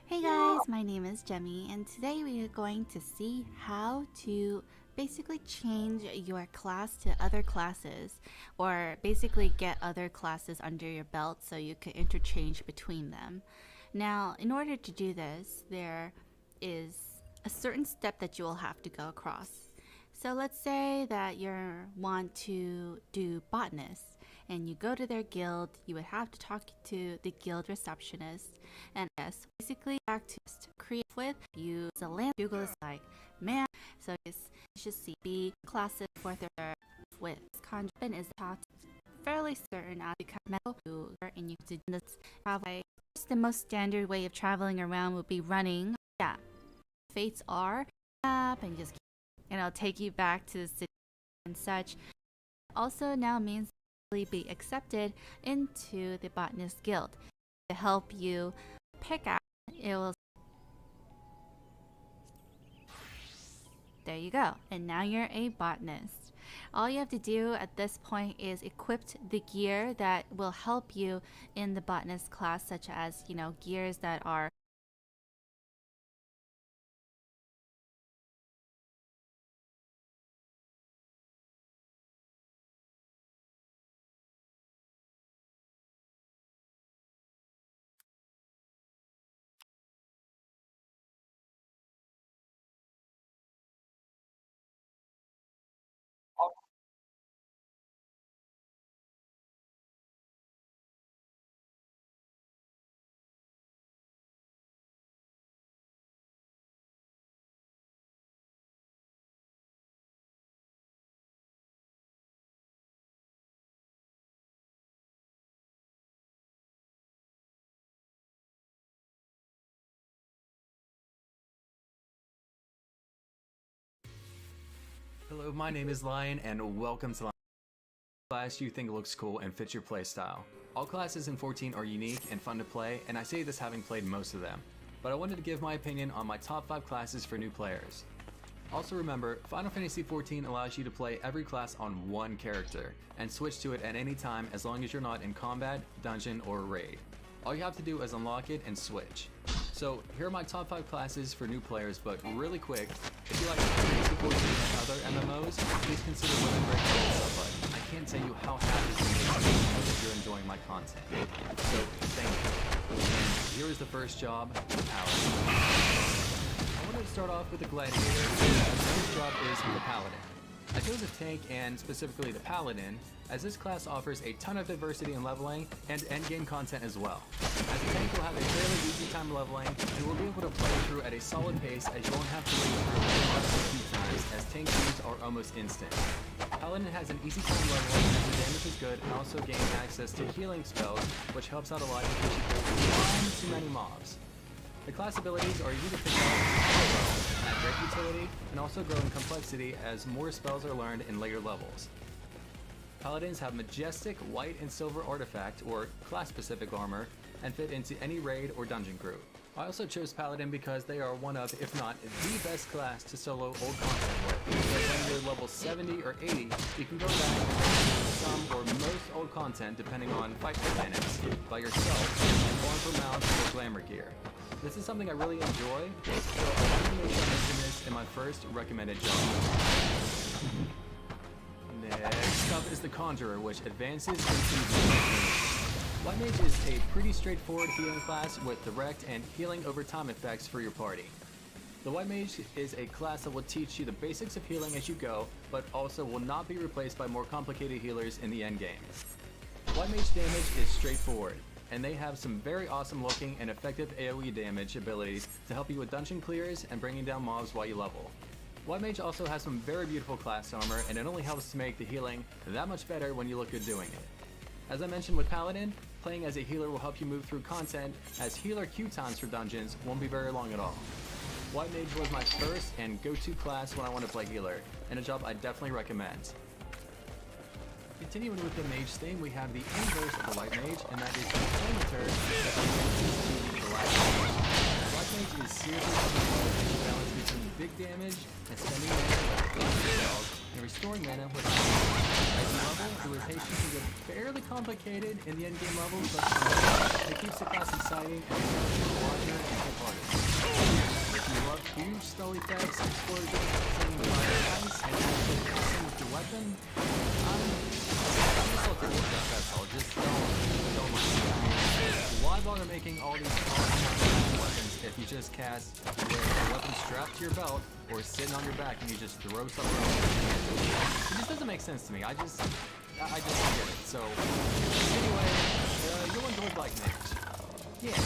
Hey guys, my name is Jemmy, and today we are going to see how to basically change your class to other classes, or basically get other classes under your belt so you can interchange between them. Now, in order to do this, there is a certain step that you will have to go across. So let's say that you want to do botanist, and you go to their guild. You would have to talk to the guild receptionist, and yes, basically back to create with use a land. Google is like, man, so you should see B classes for their with conjure is taught fairly certain as become metal and you do this travel. The most standard way of traveling around would be running. Yeah, fates are up and just, and it'll take you back to the city and such. Also now means be accepted into the botanist guild to help you pick out. It will. There you go, and now you're a botanist. All you have to do at this point is equip the gear that will help you in the botanist class, such as, you know, gears that are Hello, my name is Lion, and welcome to class you think looks cool and fits your playstyle. All classes in 14 are unique and fun to play, and I say this having played most of them. But I wanted to give my opinion on my top 5 classes for new players. Also remember, Final Fantasy XIV allows you to play every class on one character, and switch to it at any time as long as you're not in combat, dungeon, or raid. All you have to do is unlock it and switch. So here are my top 5 classes for new players, but really quick, if you like Final Fantasy XIV and other MMOs, please consider Women Break but I can't tell you how happy this makes me if you're enjoying my content. So thank you. And here is the first job, the Paladin. I wanted to start off with the Gladiator, and the first job is the Paladin. I chose the tank, and specifically the Paladin, as this class offers a ton of diversity in leveling and endgame content as well. As a tank, you'll have a fairly easy time leveling, and will be able to play through at a solid pace as you won't have to wait through a few times, as tank queues are almost instant. Paladin has an easy time leveling, as the damage is good, and also gain access to healing spells, which helps out a lot in case you kill too many mobs. The class abilities are easy to pick up, add great utility, and also grow in complexity as more spells are learned in later levels. Paladins have majestic white and silver artifact or class-specific armor and fit into any raid or dungeon group. I also chose Paladin because they are one of, if not the best class to solo old content with. Because when you're level 70 or 80, you can go back and some or most old content depending on fight mechanics by yourself and farm for mounts or glamour gear. This is something I really enjoy, so I wanted to make sure I mention this in my first recommended job. Next up is the Conjurer, which advances into the White Mage is a pretty straightforward healing class with direct and healing over time effects for your party. The White Mage is a class that will teach you the basics of healing as you go, but also will not be replaced by more complicated healers in the endgame. White Mage damage is straightforward, and they have some very awesome looking and effective AoE damage abilities to help you with dungeon clears and bringing down mobs while you level. White Mage also has some very beautiful class armor, and it only helps to make the healing that much better when you look good doing it. As I mentioned with Paladin, playing as a healer will help you move through content, as healer queue times for dungeons won't be very long at all. White Mage was my first and go-to class when I want to play healer, and a job I definitely recommend. Continuing with the Mage theme, we have the inverse of the White Mage, and that is the Flamethrower that advances to the Black Mage. Black Mage is seriously difficult to balance between big damage and spending mana with spells, and restoring mana with at the level, the rotation can get fairly complicated in the endgame levels, but it keeps the class exciting and larger and hit harder. If you love huge spell effects, explosions, sending fire ice, and actually casting with your weapon, I'm just let the work out, that's all. Just don't mind. Why bother making all these weapons if you just cast with a weapon strapped to your belt or sitting on your back and you just throw something else? It just doesn't make sense to me. I just don't get it. So anyway, you'll enjoy Black Mage. Yeah,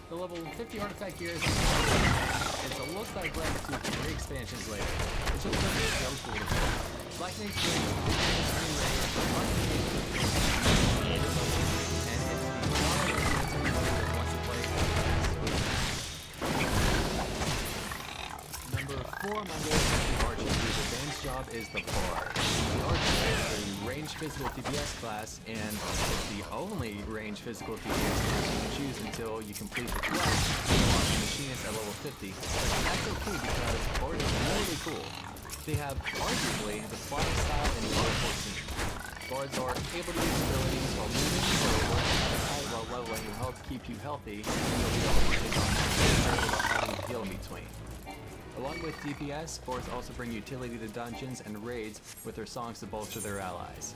the level 50 artifact gear is it's a look like Black Mage with 3 expansions later. It's just so cool to play. Black Mage brings big damage screen range, and it's Number 4 on my list is the Archer, whose advanced job is the Bard. The Archer is a ranged physical DPS class, and it's the only ranged physical DPS class you can choose until you complete the quest on the Machinist at level 50. But that's okay because Bard is really cool. They have arguably the flying style in the level 14. Bards are able to use abilities while moving, so height while leveling will help keep you healthy, and you'll be able to take on monsters without having to heal in between. Along with DPS, Bards also bring utility to dungeons and raids with their songs to bolster their allies.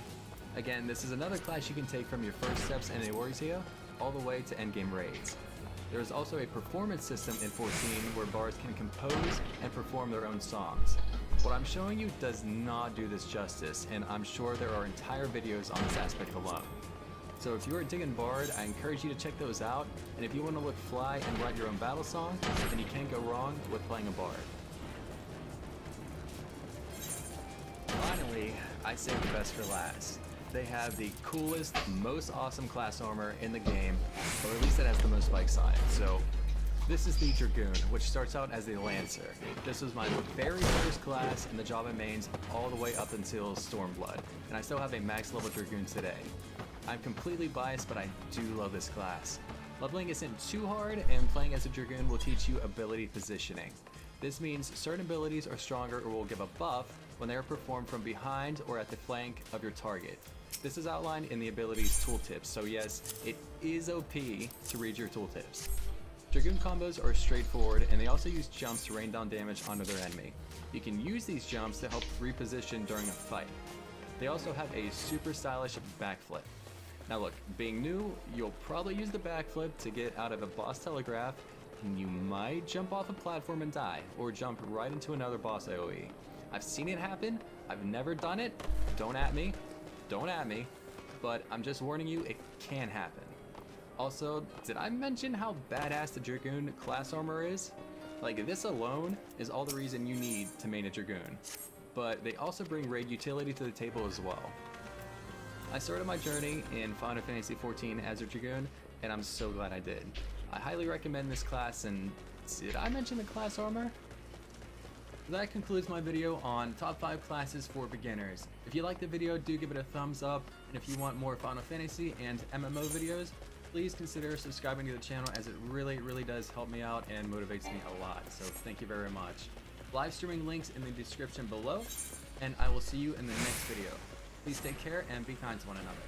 Again, this is another class you can take from your first steps in Eorzea all the way to endgame raids. There is also a performance system in 14 where Bards can compose and perform their own songs. What I'm showing you does not do this justice, and I'm sure there are entire videos on this aspect alone. So if you are digging Bard, I encourage you to check those out, and if you want to look fly and write your own battle song, then you can't go wrong with playing a Bard. Finally, I saved the best for last. They have the coolest, most awesome class armor in the game, or at least it has the most spikes on it. So this is the Dragoon, which starts out as the Lancer. This was my very first class in the Java mains all the way up until Stormblood, and I still have a max level Dragoon today. I'm completely biased, but I do love this class. Leveling isn't too hard, and playing as a Dragoon will teach you ability positioning. This means certain abilities are stronger or will give a buff when they are performed from behind or at the flank of your target. This is outlined in the abilities tooltips, so yes, it is OP to read your tooltips. Dragoon combos are straightforward, and they also use jumps to rain down damage onto their enemy. You can use these jumps to help reposition during a fight. They also have a super stylish backflip. Now look, being new, you'll probably use the backflip to get out of a boss telegraph, and you might jump off a platform and die, or jump right into another boss AoE. I've seen it happen, I've never done it, don't at me, but I'm just warning you, it can happen. Also, did I mention how badass the Dragoon class armor is? Like, this alone is all the reason you need to main a Dragoon. But they also bring raid utility to the table as well. I started my journey in Final Fantasy XIV as a Dragoon, and I'm so glad I did. I highly recommend this class, and did I mention the class armor? That concludes my video on top 5 classes for beginners. If you liked the video, do give it a thumbs up, and if you want more Final Fantasy and MMO videos, please consider subscribing to the channel, as it really does help me out and motivates me a lot, so thank you very much. Live streaming links in the description below, and I will see you in the next video. Please take care and be kind to one another.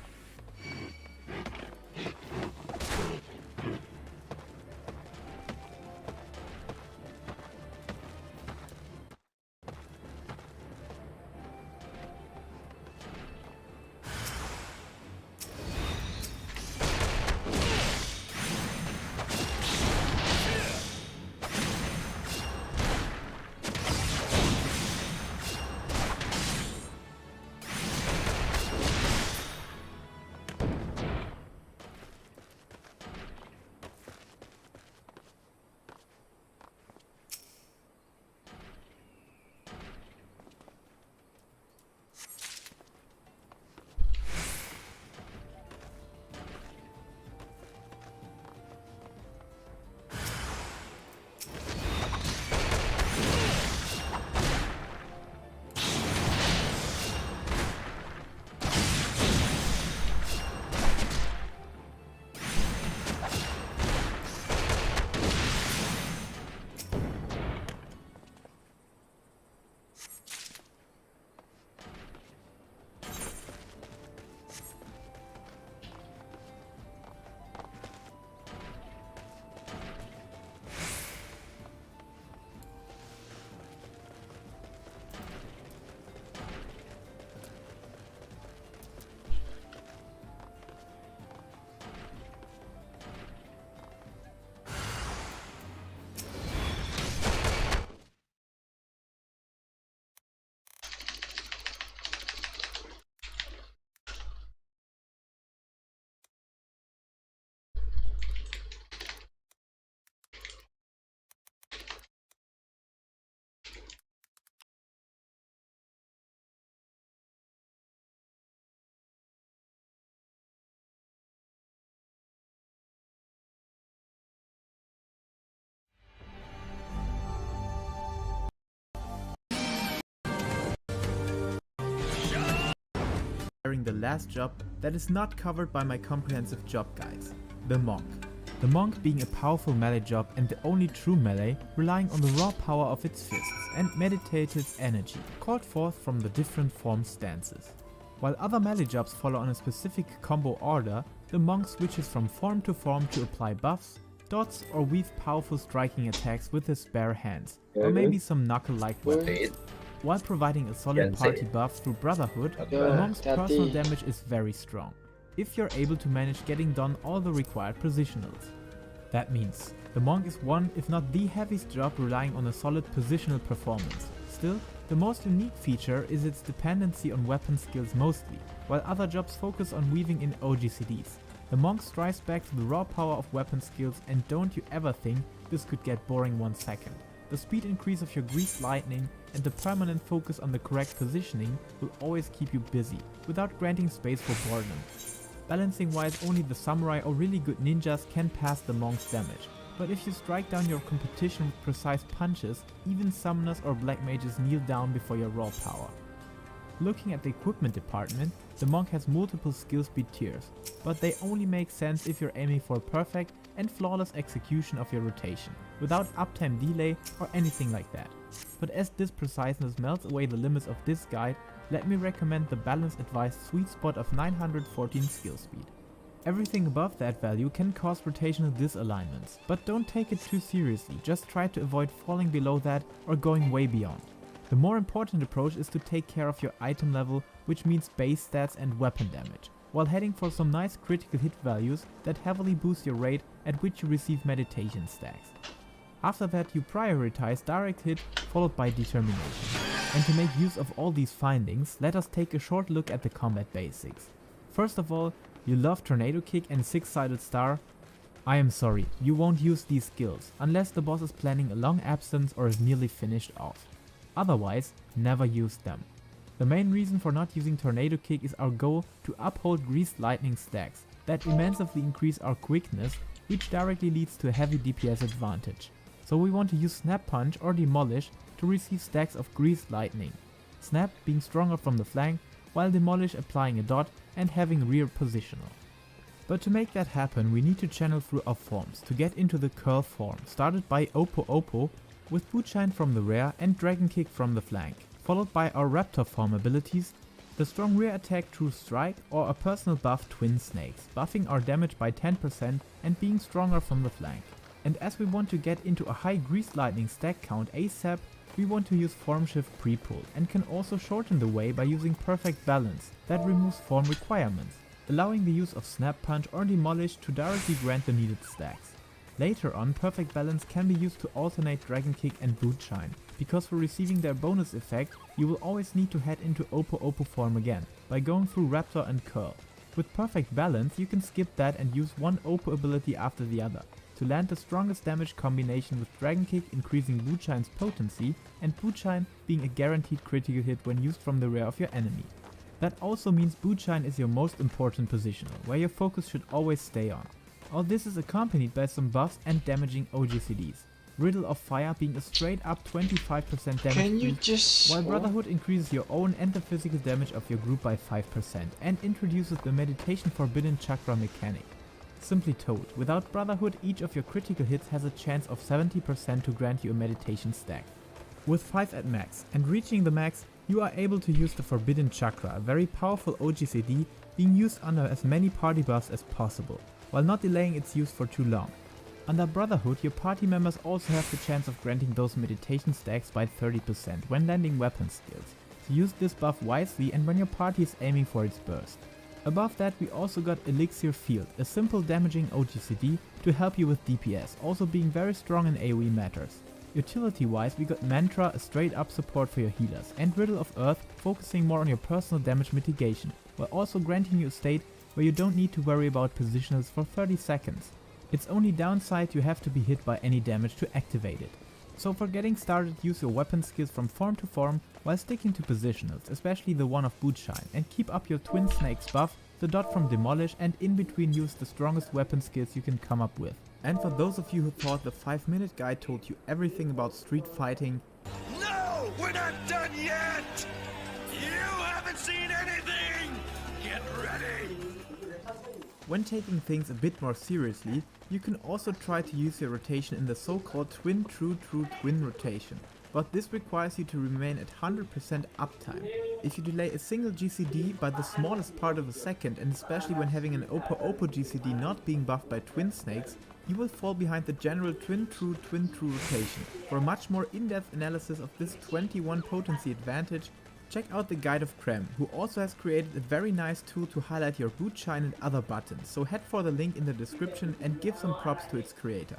the last job that is not covered by my comprehensive job guides, the Monk. The Monk being a powerful melee job and the only true melee, relying on the raw power of its fists and meditative energy, called forth from the different form stances. While other melee jobs follow on a specific combo order, the Monk switches from form to apply buffs, dots or weave powerful striking attacks with his bare hands, or maybe some knuckle-like weapons. While providing a solid party buff through Brotherhood, the Monk's personal damage is very strong, if you're able to manage getting done all the required positionals. That means, the Monk is one if not the heaviest job relying on a solid positional performance. Still, the most unique feature is its dependency on weapon skills mostly, while other jobs focus on weaving in OGCDs. The Monk strives back to the raw power of weapon skills, and don't you ever think this could get boring 1 second. The speed increase of your Greased Lightning and the permanent focus on the correct positioning will always keep you busy, without granting space for boredom. Balancing wise, only the samurai or really good ninjas can pass the Monk's damage, but if you strike down your competition with precise punches, even summoners or black mages kneel down before your raw power. Looking at the equipment department, the Monk has multiple skill speed tiers, but they only make sense if you're aiming for perfect and flawless execution of your rotation, without uptime delay or anything like that. But as this preciseness melts away the limits of this guide, let me recommend the balanced advised sweet spot of 914 skill speed. Everything above that value can cause rotational disalignments, but don't take it too seriously, just try to avoid falling below that or going way beyond. The more important approach is to take care of your item level, which means base stats and weapon damage, while heading for some nice critical hit values that heavily boost your rate at which you receive meditation stacks. After that you prioritize direct hit followed by determination. And to make use of all these findings, let us take a short look at the combat basics. First of all, you love Tornado Kick and Six-Sided Star? I am sorry, you won't use these skills, unless the boss is planning a long absence or is nearly finished off. Otherwise, never use them. The main reason for not using Tornado Kick is our goal to uphold Greased Lightning stacks that immensely increase our quickness, which directly leads to a heavy DPS advantage. So we want to use Snap Punch or Demolish to receive stacks of Greased Lightning. Snap being stronger from the flank, while Demolish applying a dot and having rear positional. But to make that happen, we need to channel through our forms to get into the curl form, started by Oppo Oppo with Bootshine from the rear and Dragon Kick from the flank, followed by our Raptor form abilities, the strong rear attack True Strike or a personal buff Twin Snakes, buffing our damage by 10% and being stronger from the flank. And as we want to get into a high Greased Lightning stack count ASAP, we want to use Form Shift Pre-Pull and can also shorten the way by using Perfect Balance that removes form requirements, allowing the use of Snap Punch or Demolish to directly grant the needed stacks. Later on, Perfect Balance can be used to alternate Dragon Kick and Bootshine, because for receiving their bonus effect, you will always need to head into Oppo Oppo form again, by going through Raptor and Curl. With Perfect Balance, you can skip that and use one Oppo ability after the other, to land the strongest damage combination with Dragon Kick increasing Bootshine's potency and Bootshine being a guaranteed critical hit when used from the rear of your enemy. That also means Bootshine is your most important positional, where your focus should always stay on. All this is accompanied by some buffs and damaging OGCDs. Riddle of Fire being a straight up 25% damage boost, while Brotherhood increases your own and the physical damage of your group by 5% and introduces the Meditation Forbidden Chakra mechanic. Simply told, without Brotherhood, each of your critical hits has a chance of 70% to grant you a meditation stack. With 5 at max and reaching the max, you are able to use the Forbidden Chakra, a very powerful OGCD being used under as many party buffs as possible, while not delaying its use for too long. Under Brotherhood, your party members also have the chance of granting those meditation stacks by 30% when landing weapon skills, so use this buff wisely and when your party is aiming for its burst. Above that, we also got Elixir Field, a simple damaging OGCD to help you with DPS, also being very strong in AoE matters. Utility wise, we got Mantra, a straight up support for your healers, and Riddle of Earth, focusing more on your personal damage mitigation, while also granting you a state where you don't need to worry about positionals for 30 seconds. Its only downside, you have to be hit by any damage to activate it. So for getting started, use your weapon skills from form to form while sticking to positionals, especially the one of Bootshine, and keep up your Twin Snakes buff, the dot from Demolish, and in between use the strongest weapon skills you can come up with. And for those of you who thought the 5-minute guide told you everything about street fighting, no, we're not done yet! You haven't seen anything! When taking things a bit more seriously, you can also try to use your rotation in the so-called twin true twin rotation, but this requires you to remain at 100% uptime. If you delay a single GCD by the smallest part of a second, and especially when having an Oppo GCD not being buffed by twin snakes, you will fall behind the general twin true rotation. For a much more in-depth analysis of this 21 potency advantage, check out the Guide of Krem, who also has created a very nice tool to highlight your boot shine and other buttons, so head for the link in the description and give some props to its creator.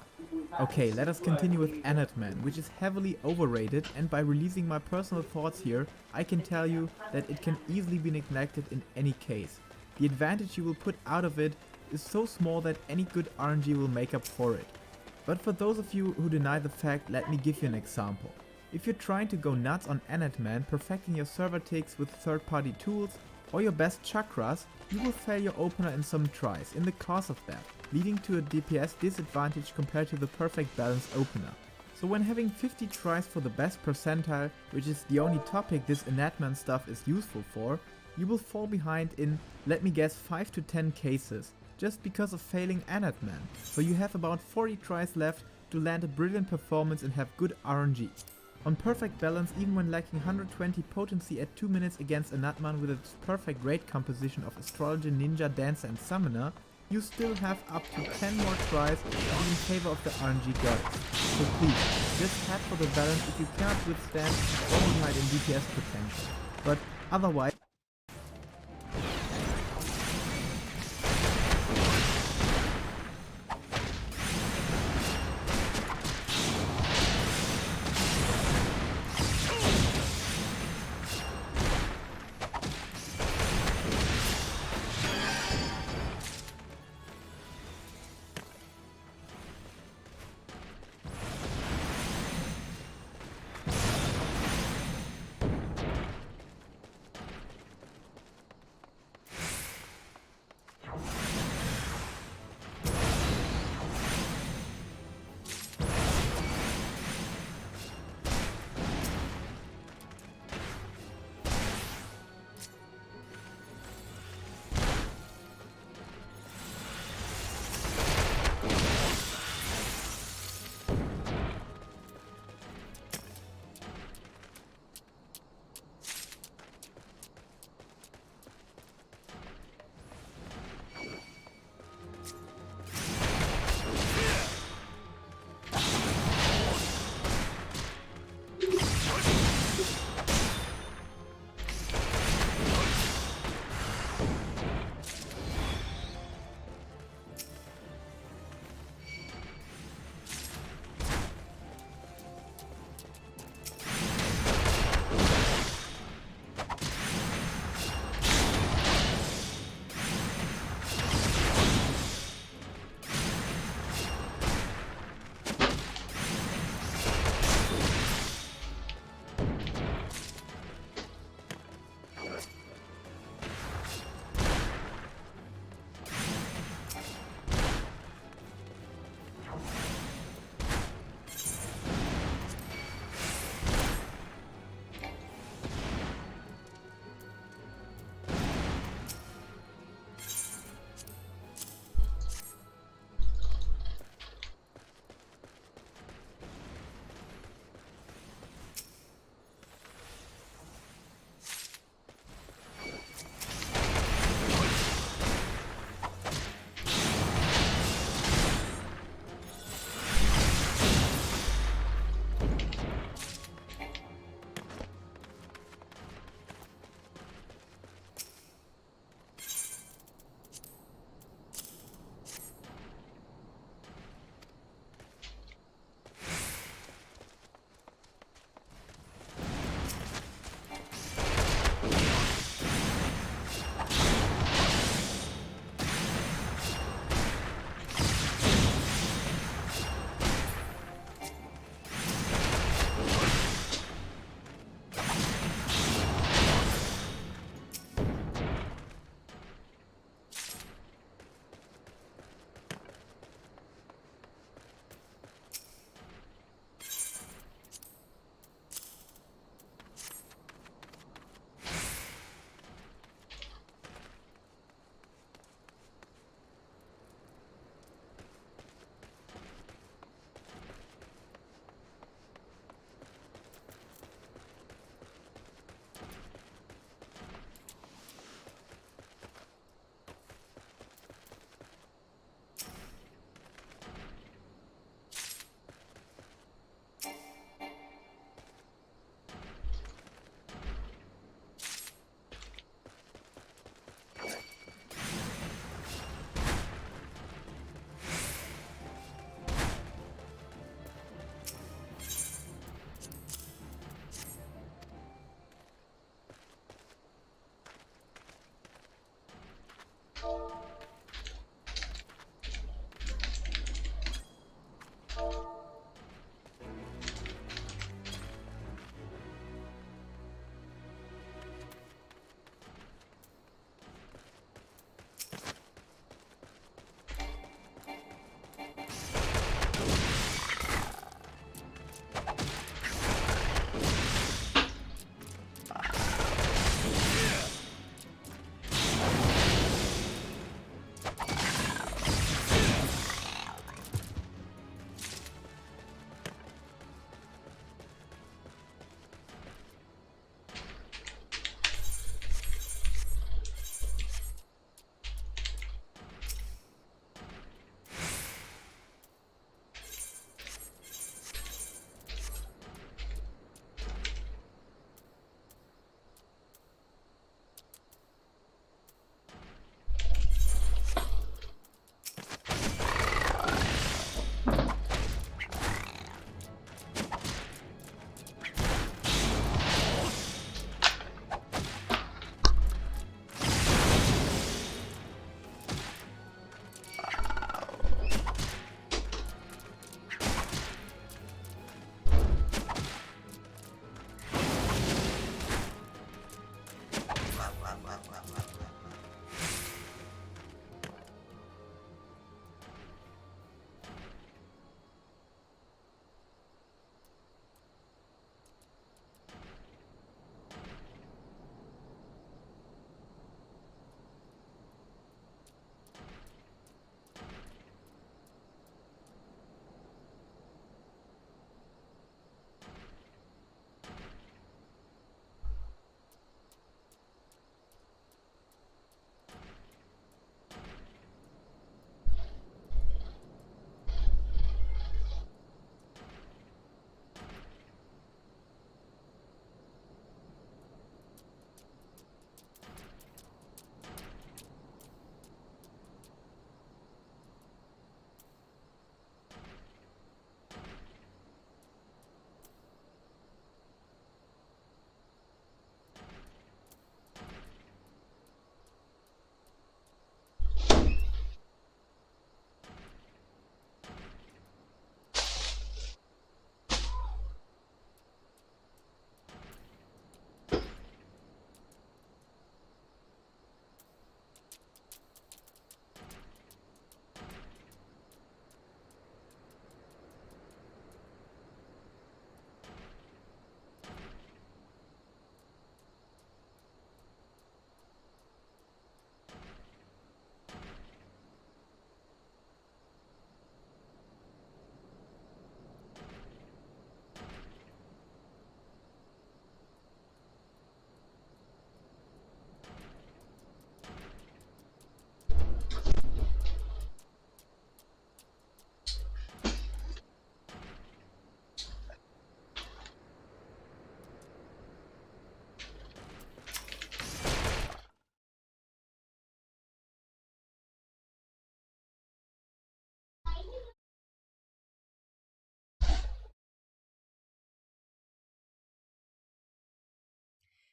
Okay, let us continue with Anatman, which is heavily overrated, and by releasing my personal thoughts here, I can tell you that it can easily be neglected in any case. The advantage you will put out of it is so small that any good RNG will make up for it. But for those of you who deny the fact, let me give you an example. If you're trying to go nuts on Anatman, perfecting your server ticks with third-party tools, or your best chakras, you will fail your opener in some tries in the cause of that, leading to a DPS disadvantage compared to the perfect balanced opener. So when having 50 tries for the best percentile, which is the only topic this Anatman stuff is useful for, you will fall behind in, let me guess, 5 to 10 cases, just because of failing Anatman, so you have about 40 tries left to land a brilliant performance and have good RNG. On perfect balance, even when lacking 120 potency at 2 minutes against Anatman with its perfect raid composition of Astrologer, Ninja, Dancer and Summoner, you still have up to 10 more tries to be in favor of the RNG gods. So please, just head for the balance if you cannot withstand overnight in DPS potential. But otherwise,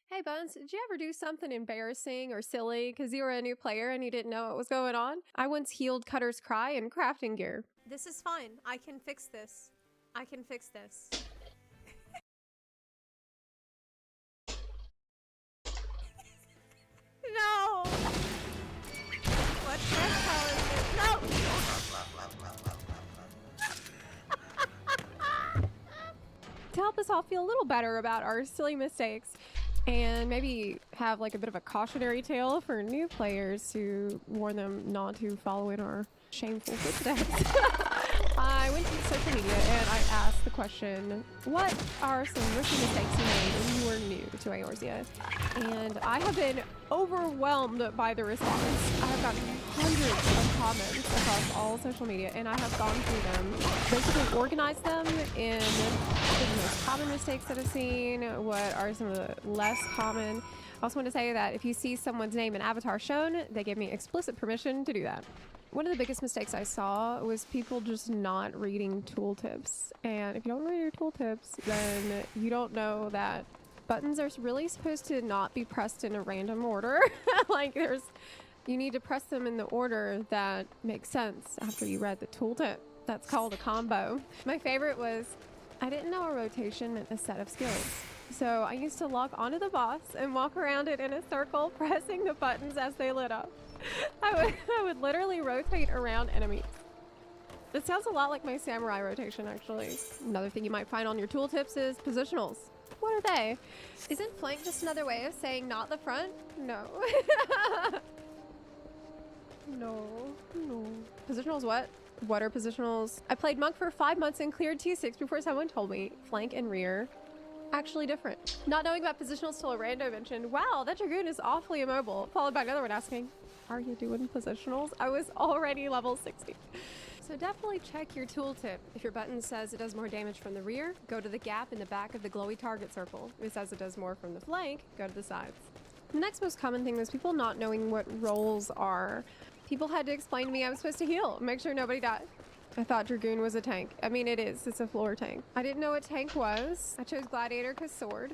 Hey Bones, did you ever do something embarrassing or silly because you were a new player and you didn't know what was going on? I once healed Cutter's Cry in crafting gear. This is fine. I can fix this. I can fix this. No! What's that color? No! To help us all feel a little better about our silly mistakes, and maybe have like a bit of a cautionary tale for new players to warn them not to follow in our shameful footsteps. I went to social media and I asked the question, what are some rookie mistakes you made when you were new to Eorzea? And I have been overwhelmed by the response. I have gotten hundreds of comments across all social media, and I have gone through them, basically organized them in the most common mistakes that I've seen, what are some of the less common. I also want to say that if you see someone's name and avatar shown, they gave me explicit permission to do that. One of the biggest mistakes I saw was people just not reading tooltips. And if you don't read your tooltips, then you don't know that buttons are really supposed to not be pressed in a random order. Like you need to press them in the order that makes sense after you read the tooltip. That's called a combo. My favorite was, I didn't know a rotation meant a set of skills. So I used to lock onto the boss and walk around it in a circle, pressing the buttons as they lit up. I would literally rotate around enemies. It sounds a lot like my samurai rotation, actually. Another thing you might find on your tooltips is positionals. What are they? Isn't flank just another way of saying not the front? No. No. Positionals what? What are positionals? I played monk for 5 months and cleared T6 before someone told me flank and rear actually different. Not knowing about positionals till a rando mentioned, wow, that Dragoon is awfully immobile, followed by another one asking, are you doing positionals? I was already level 60. So definitely check your tooltip. If your button says it does more damage from the rear, go to the gap in the back of the glowy target circle. If it says it does more from the flank, go to the sides. The next most common thing was people not knowing what roles are. People had to explain to me I was supposed to heal, make sure nobody died. I thought Dragoon was a tank. I mean, it is. It's a floor tank. I didn't know what tank was. I chose Gladiator because sword.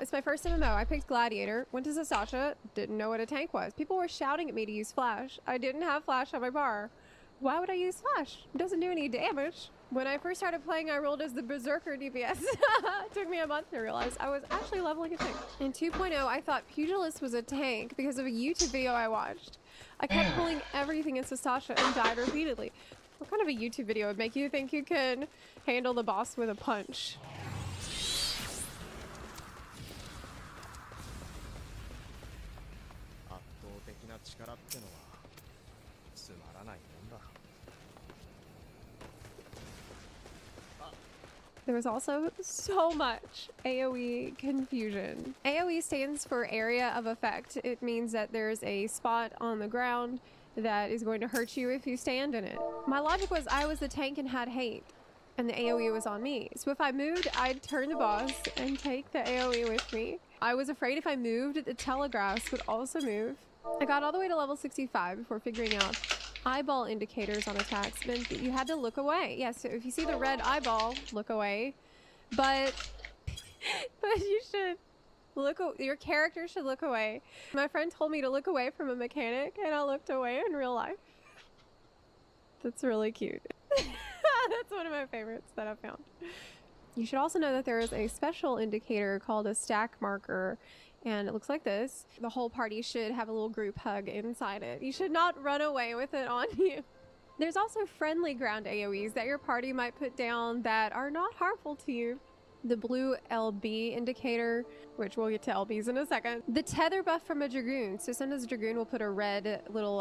It's my first MMO. I picked Gladiator, went to Sasha, didn't know what a tank was. People were shouting at me to use Flash. I didn't have Flash on my bar. Why would I use Flash? It doesn't do any damage. When I first started playing, I rolled as the Berserker DPS. It took me a month to realize I was actually leveling a tank. In 2.0, I thought Pugilist was a tank because of a YouTube video I watched. I kept pulling everything into Sasha and died repeatedly. What kind of a YouTube video would make you think you can handle the boss with a punch? There was also so much AoE confusion. AoE stands for area of effect. It means that there's a spot on the ground that is going to hurt you if you stand in it. My logic was I was the tank and had hate, and the AoE was on me. So if I moved, I'd turn the boss and take the AoE with me. I was afraid if I moved, the telegraphs would also move. I got all the way to level 65 before figuring out eyeball indicators on attacks meant that you had to look away. Yeah, so if you see the red eyeball, look away. But you should look, your character should look away. My friend told me to look away from a mechanic, and I looked away in real life. That's really cute. That's one of my favorites that I've found. You should also know that there is a special indicator called a stack marker, and it looks like this. The whole party should have a little group hug inside it. You should not run away with it on you. There's also friendly ground AoEs that your party might put down that are not harmful to you. The blue LB indicator, which we'll get to LBs in a second. The tether buff from a Dragoon. So sometimes a Dragoon will put a red little,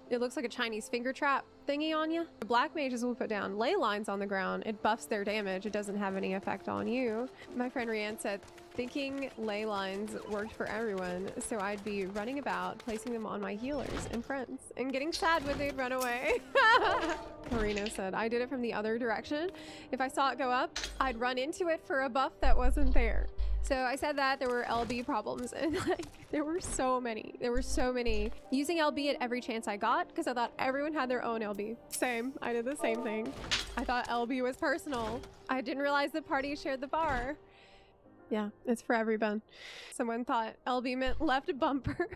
it looks like a Chinese finger trap thingy on you. The black mages will put down ley lines on the ground. It buffs their damage. It doesn't have any effect on you. My friend Rianne said, thinking ley lines worked for everyone, so I'd be running about, placing them on my healers and friends, and getting sad when they'd run away. Marina said, I did it from the other direction. If I saw it go up, I'd run into it for a buff that wasn't there. So I said that there were LB problems, and like there were so many. There were so many. Using LB at every chance I got, because I thought everyone had their own LB. Same. I did the same thing. I thought LB was personal. I didn't realize the party shared the bar. Yeah, it's for everyone. Someone thought LB meant left bumper.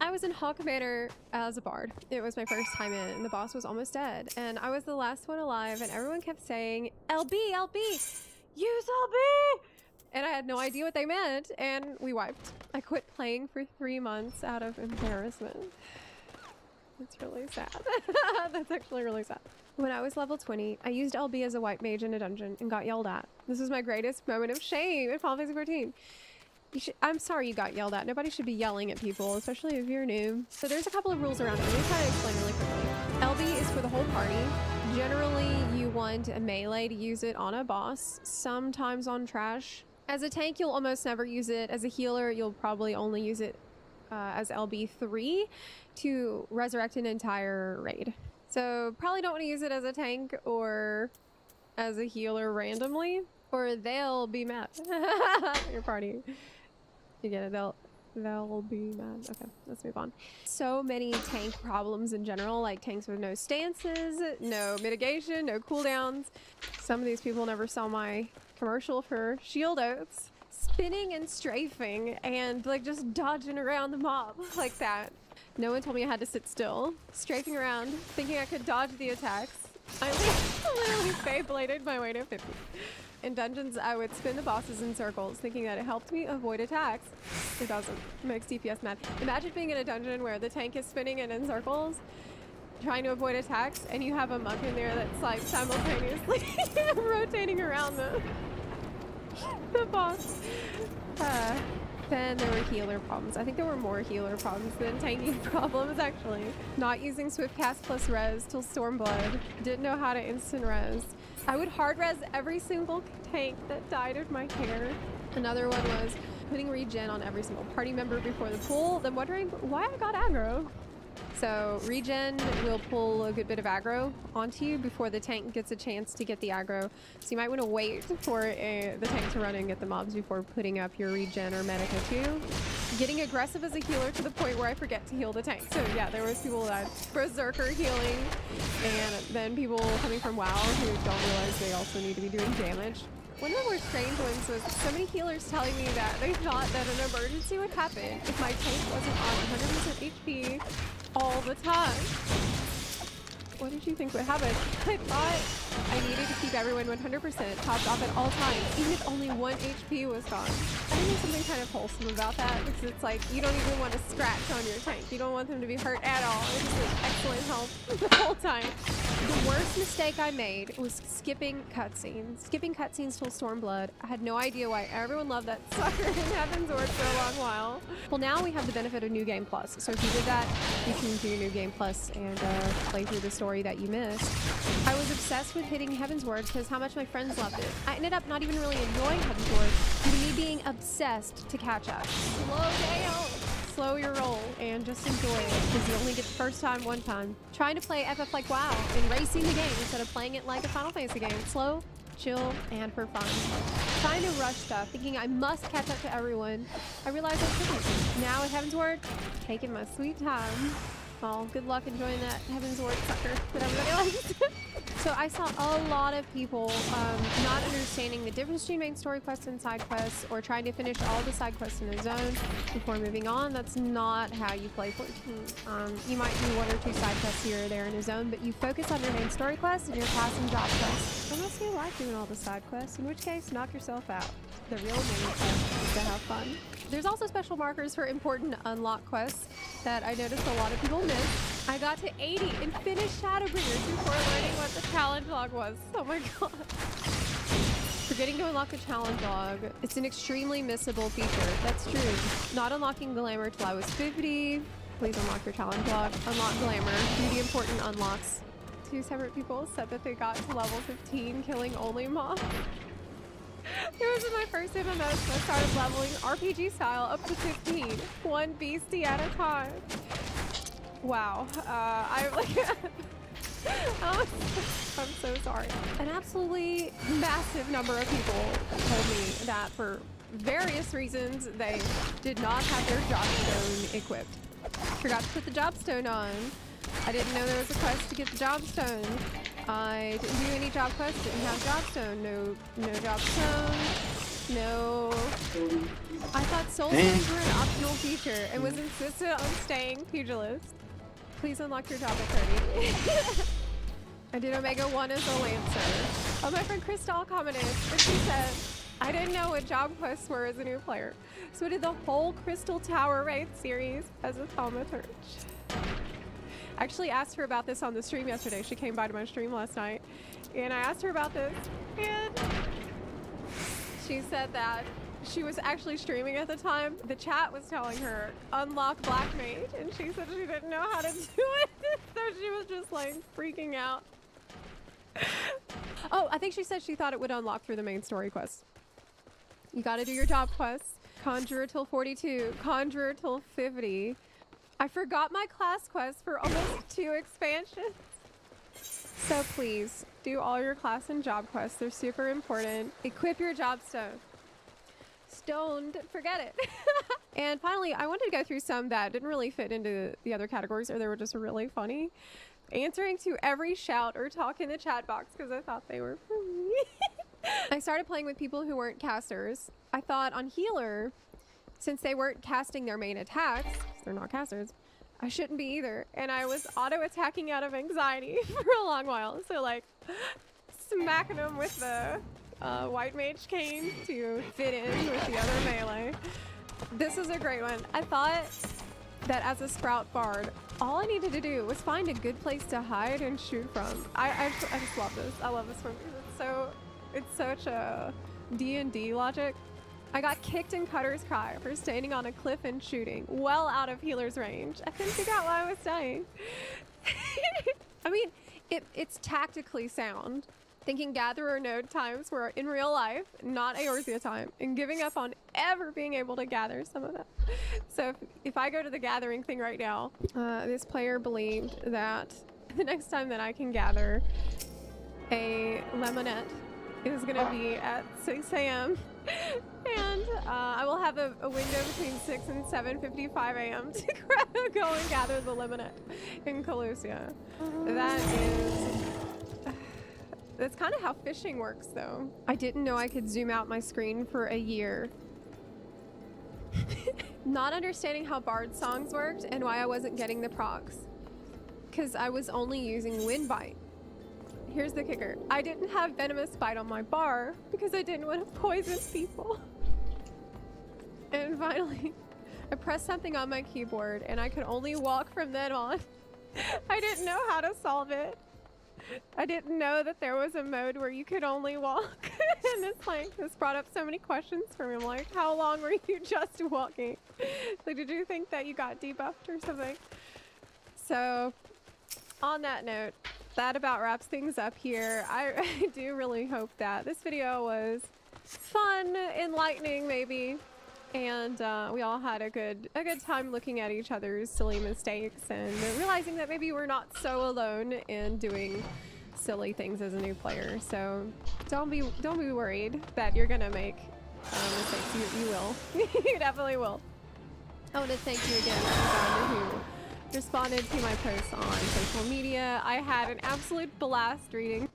I was in Hawk Manor as a bard. It was my first time in, and the boss was almost dead. And I was the last one alive, and everyone kept saying, LB, LB, use LB! And I had no idea what they meant, and we wiped. I quit playing for 3 months out of embarrassment. It's really sad. That's actually really sad. When I was level 20, I used LB as a white mage in a dungeon and got yelled at. This was my greatest moment of shame in Final Fantasy 14. I'm sorry you got yelled at. Nobody should be yelling at people, especially if you're new. So there's a couple of rules around it. Let me try to explain really quickly. LB is for the whole party. Generally, you want a melee to use it on a boss, sometimes on trash. As a tank, you'll almost never use it. As a healer, you'll probably only use it as LB3 to resurrect an entire raid. So probably don't want to use it as a tank or as a healer randomly, or they'll be mad. Your party. You get it? They'll be mad. Okay, let's move on. So many tank problems in general, like tanks with no stances, no mitigation, no cooldowns. Some of these people never saw my commercial for shield oats. Spinning and strafing and like just dodging around the mob like that. No one told me I had to sit still. Strafing around, thinking I could dodge the attacks. I literally Beybladed my way to 50. In dungeons, I would spin the bosses in circles, thinking that it helped me avoid attacks. It doesn't. It makes DPS mad. Imagine being in a dungeon where the tank is spinning and in circles, trying to avoid attacks, and you have a monk in there that's like simultaneously rotating around the boss. Then there were healer problems. I think there were more healer problems than tanking problems, actually. Not using swift cast plus res till Stormblood. Didn't know how to instant res. I would hard res every single tank that died of my care. Another one was putting regen on every single party member before the pull, then wondering why I got aggro. So regen will pull a good bit of aggro onto you before the tank gets a chance to get the aggro. So you might want to wait for the tank to run and get the mobs before putting up your regen or medica too. Getting aggressive as a healer to the point where I forget to heal the tank. So yeah, there was people that berserker healing, and then people coming from WoW who don't realize they also need to be doing damage. One of the more strange ones was so many healers telling me that they thought that an emergency would happen if my tank wasn't on 100% HP all the time. What did you think would happen? I thought I needed to keep everyone 100% topped off at all times, even if only 1 HP was gone. I think there's something kind of wholesome about that, because it's like you don't even want to scratch on your tank. You don't want them to be hurt at all. It's just like excellent health the whole time. The worst mistake I made was skipping cutscenes. Skipping cutscenes till Stormblood. I had no idea why everyone loved that sucker in Heaven's Word for a long while. Well, now we have the benefit of New Game Plus. So if you did that, you can do New Game Plus and play through the story that you missed. I was obsessed with hitting Heaven's Word because how much my friends loved it. I ended up not even really enjoying Heaven's Word due to me being obsessed to catch up. Slow down. Slow your roll and just enjoy it because you only get the first time one time. Trying to play FF like WoW and racing the game instead of playing it like a Final Fantasy game. Slow, chill, and for fun. Trying to rush stuff, thinking I must catch up to everyone. I realized I couldn't. Now with Heaven's Word, taking my sweet time. Well, good luck enjoying that Heaven's Word sucker that everybody likes. So I saw a lot of people not understanding the difference between main story quests and side quests, or trying to finish all the side quests in a zone before moving on. That's not how you play 14. You might do 1 or 2 side quests here or there in a zone, but you focus on your main story quests and your passing job quests. Unless you like doing all the side quests, in which case, knock yourself out. The real main quest is to have fun. There's also special markers for important unlock quests that I noticed a lot of people miss. I got to 80 and finished Shadowbringers before learning what the challenge log was. Oh my god. Forgetting to unlock the challenge log. It's an extremely missable feature. That's true. Not unlocking Glamour till I was 50. Please unlock your challenge log. Unlock Glamour. Do the important unlocks. 2 separate people said that they got to level 15 killing only mobs. It was my first MMO, so I started leveling RPG style up to 15, 1 beastie at a time. Wow, I'm so sorry. An absolutely massive number of people told me that for various reasons they did not have their jobstone equipped. Forgot to put the jobstone on. I didn't know there was a quest to get the jobstone. I didn't do any job quests, didn't have jobstone, no jobstone. No. I thought soul stones were an optional feature and was insistent on staying pugilist. Please unlock your job at 30. I did Omega 1 as a Lancer. Oh, my friend Crystal commented, and she said, I didn't know what job quests were as a new player. So I did the whole Crystal Tower raid series as a thaumaturge. I actually asked her about this on the stream yesterday. She came by to my stream last night, and I asked her about this, and she said that she was actually streaming at the time. The chat was telling her, unlock Black Mage, and she said she didn't know how to do it, so she was just like freaking out. Oh, I think she said she thought it would unlock through the main story quest. You gotta do your job quests. Conjurer till 42, Conjurer till 50. I forgot my class quest for almost 2 expansions. So please, do all your class and job quests. They're super important. Equip your job stone. Stoned, forget it. And finally, I wanted to go through some that didn't really fit into the other categories, or they were just really funny. Answering to every shout or talk in the chat box because I thought they were for me. I started playing with people who weren't casters. I thought on healer, since they weren't casting their main attacks, 'cause they're not casters, I shouldn't be either. And I was auto-attacking out of anxiety for a long while. So like, smacking them with the white mage cane to fit in with the other melee. This is a great one. I thought that as a Sprout Bard, all I needed to do was find a good place to hide and shoot from. I just love this. I love this one because it's such a D&D logic. I got kicked in Cutter's Cry for standing on a cliff and shooting, well out of healer's range. I couldn't figure out why I was dying. I mean, it's tactically sound. Thinking Gatherer node times were in real life, not Eorzea time, and giving up on ever being able to gather some of that. So if I go to the gathering thing right now, this player believed that the next time that I can gather a lemonette is gonna be at 6 a.m. and I will have a window between 6 and 7:55 a.m. to go and gather the lemonette in Colusia. That's kind of how fishing works, though. I didn't know I could zoom out my screen for a year. Not understanding how Bard songs worked and why I wasn't getting the procs. Because I was only using Wind Bite. Here's the kicker. I didn't have Venomous Bite on my bar because I didn't want to poison people. And finally, I pressed something on my keyboard and I could only walk from then on. I didn't know how to solve it. I didn't know that there was a mode where you could only walk. And this brought up so many questions for me. I'm like, how long were you just walking? Like, did you think that you got debuffed or something? So, on that note, that about wraps things up here. I do really hope that this video was fun, enlightening maybe, and we all had a good time looking at each other's silly mistakes and realizing that maybe we're not so alone in doing silly things as a new player. So don't be worried that you're gonna make mistakes. You will. You definitely will. I want to thank you again everyone who responded to my posts on social media. I had an absolute blast reading.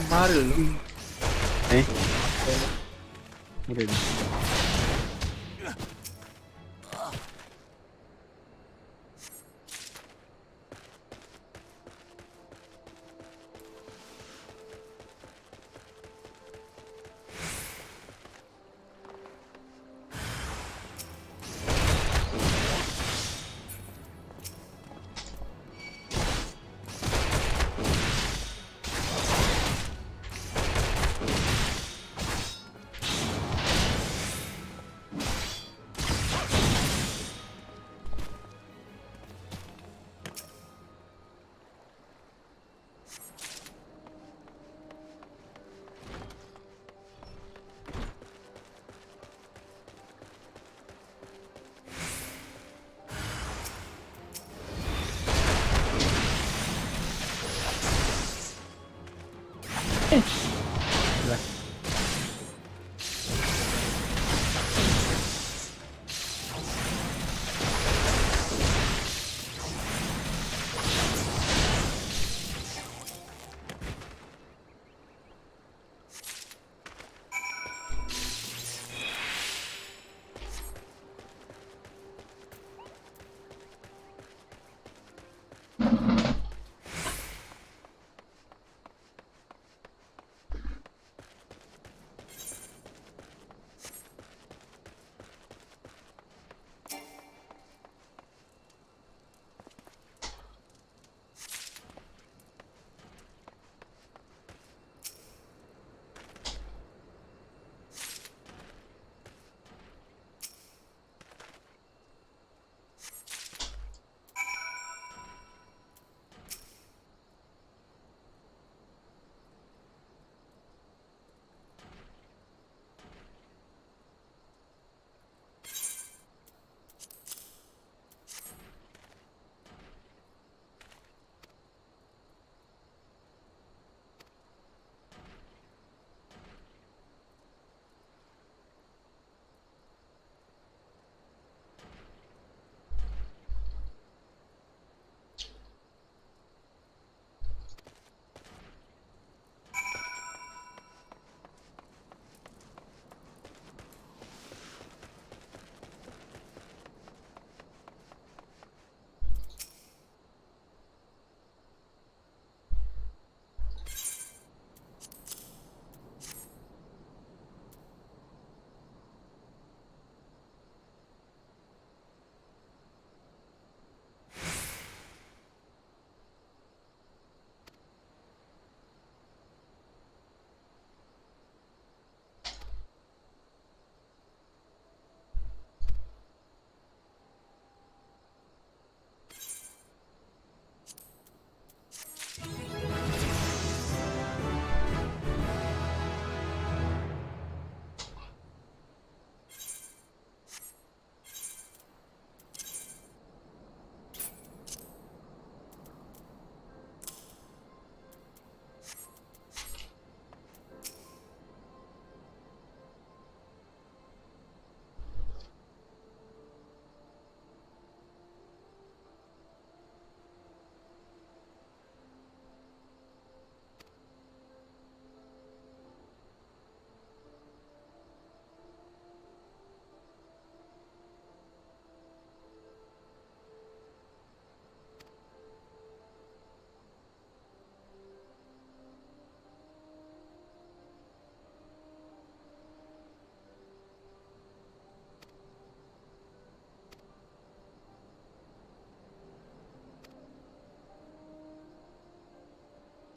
Mari lu. Udah nih.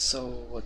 So what?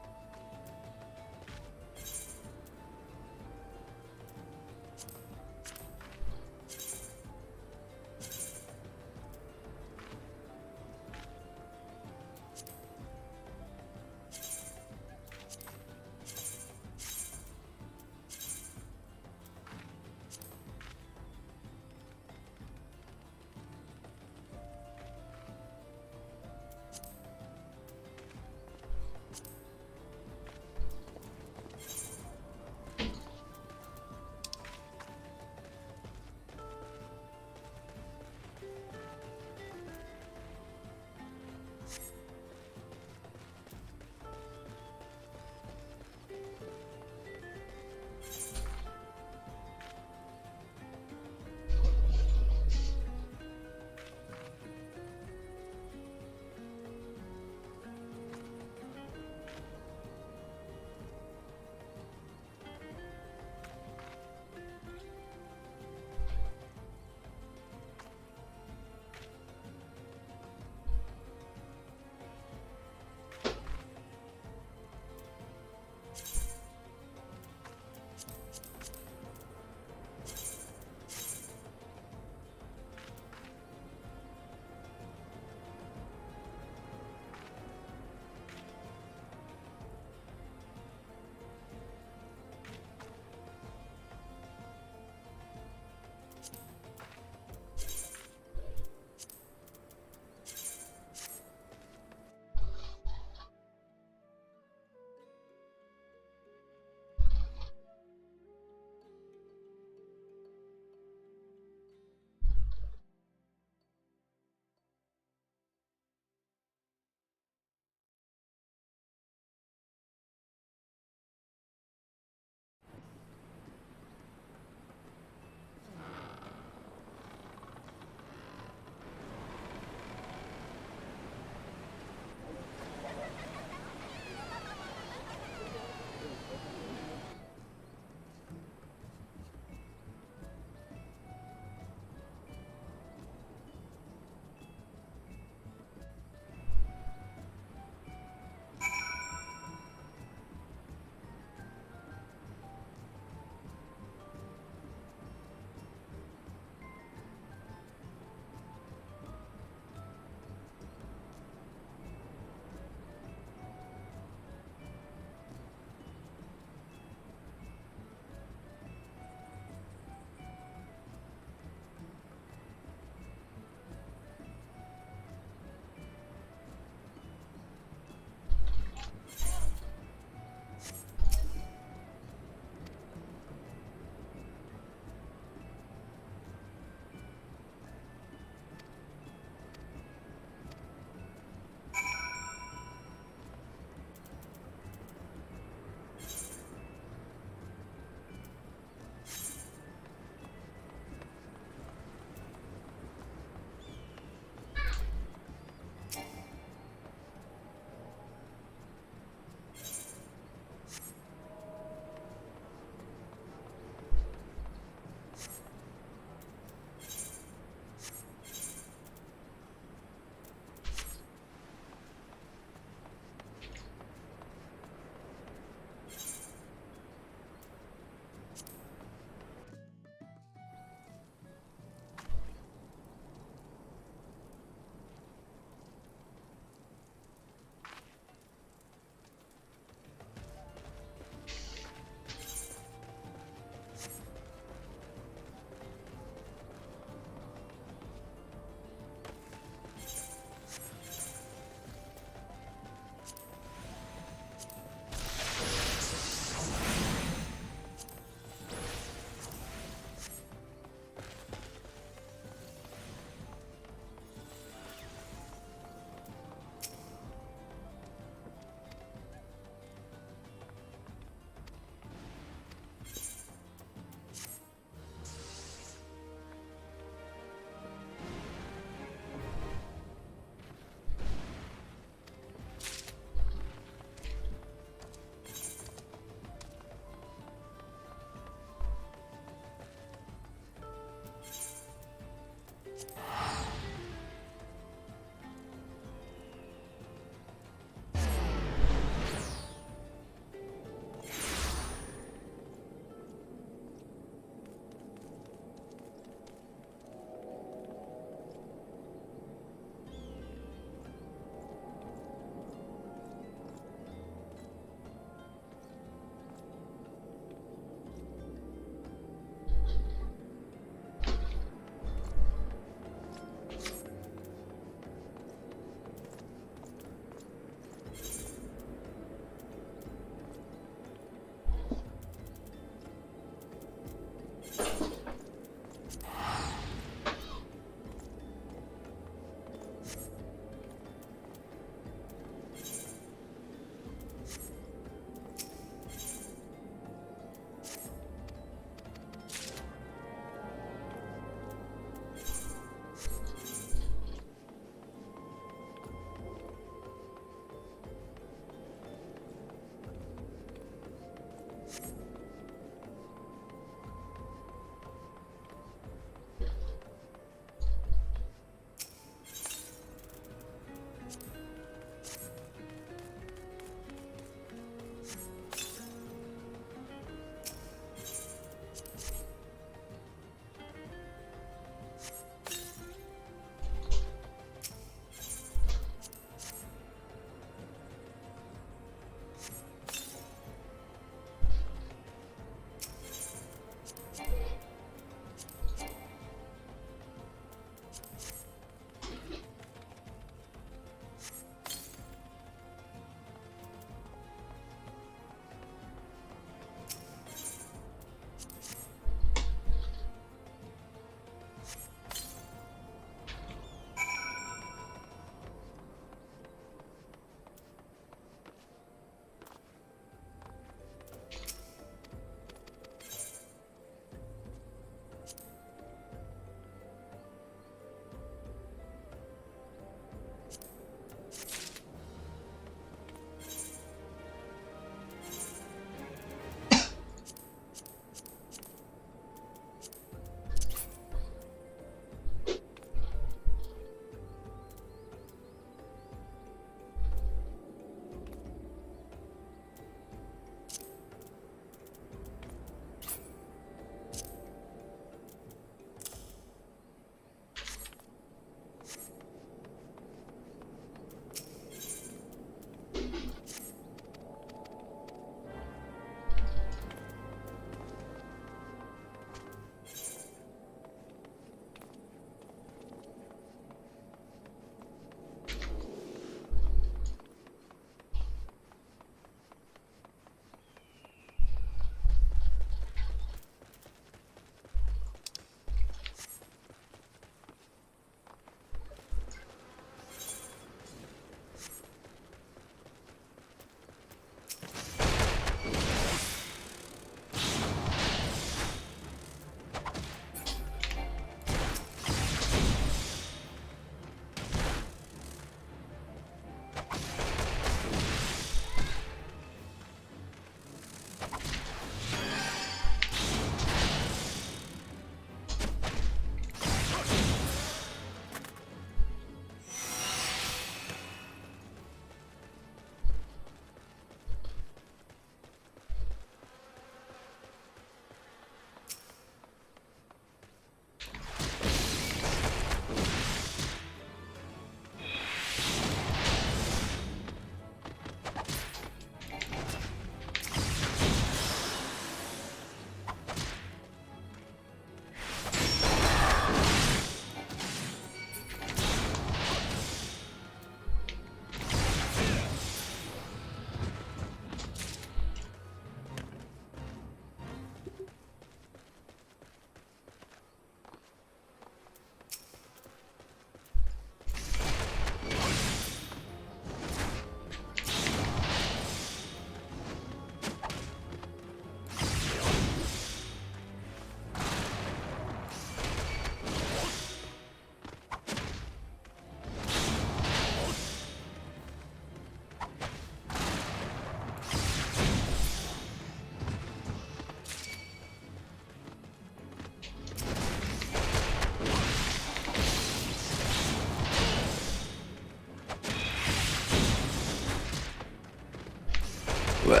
Wah.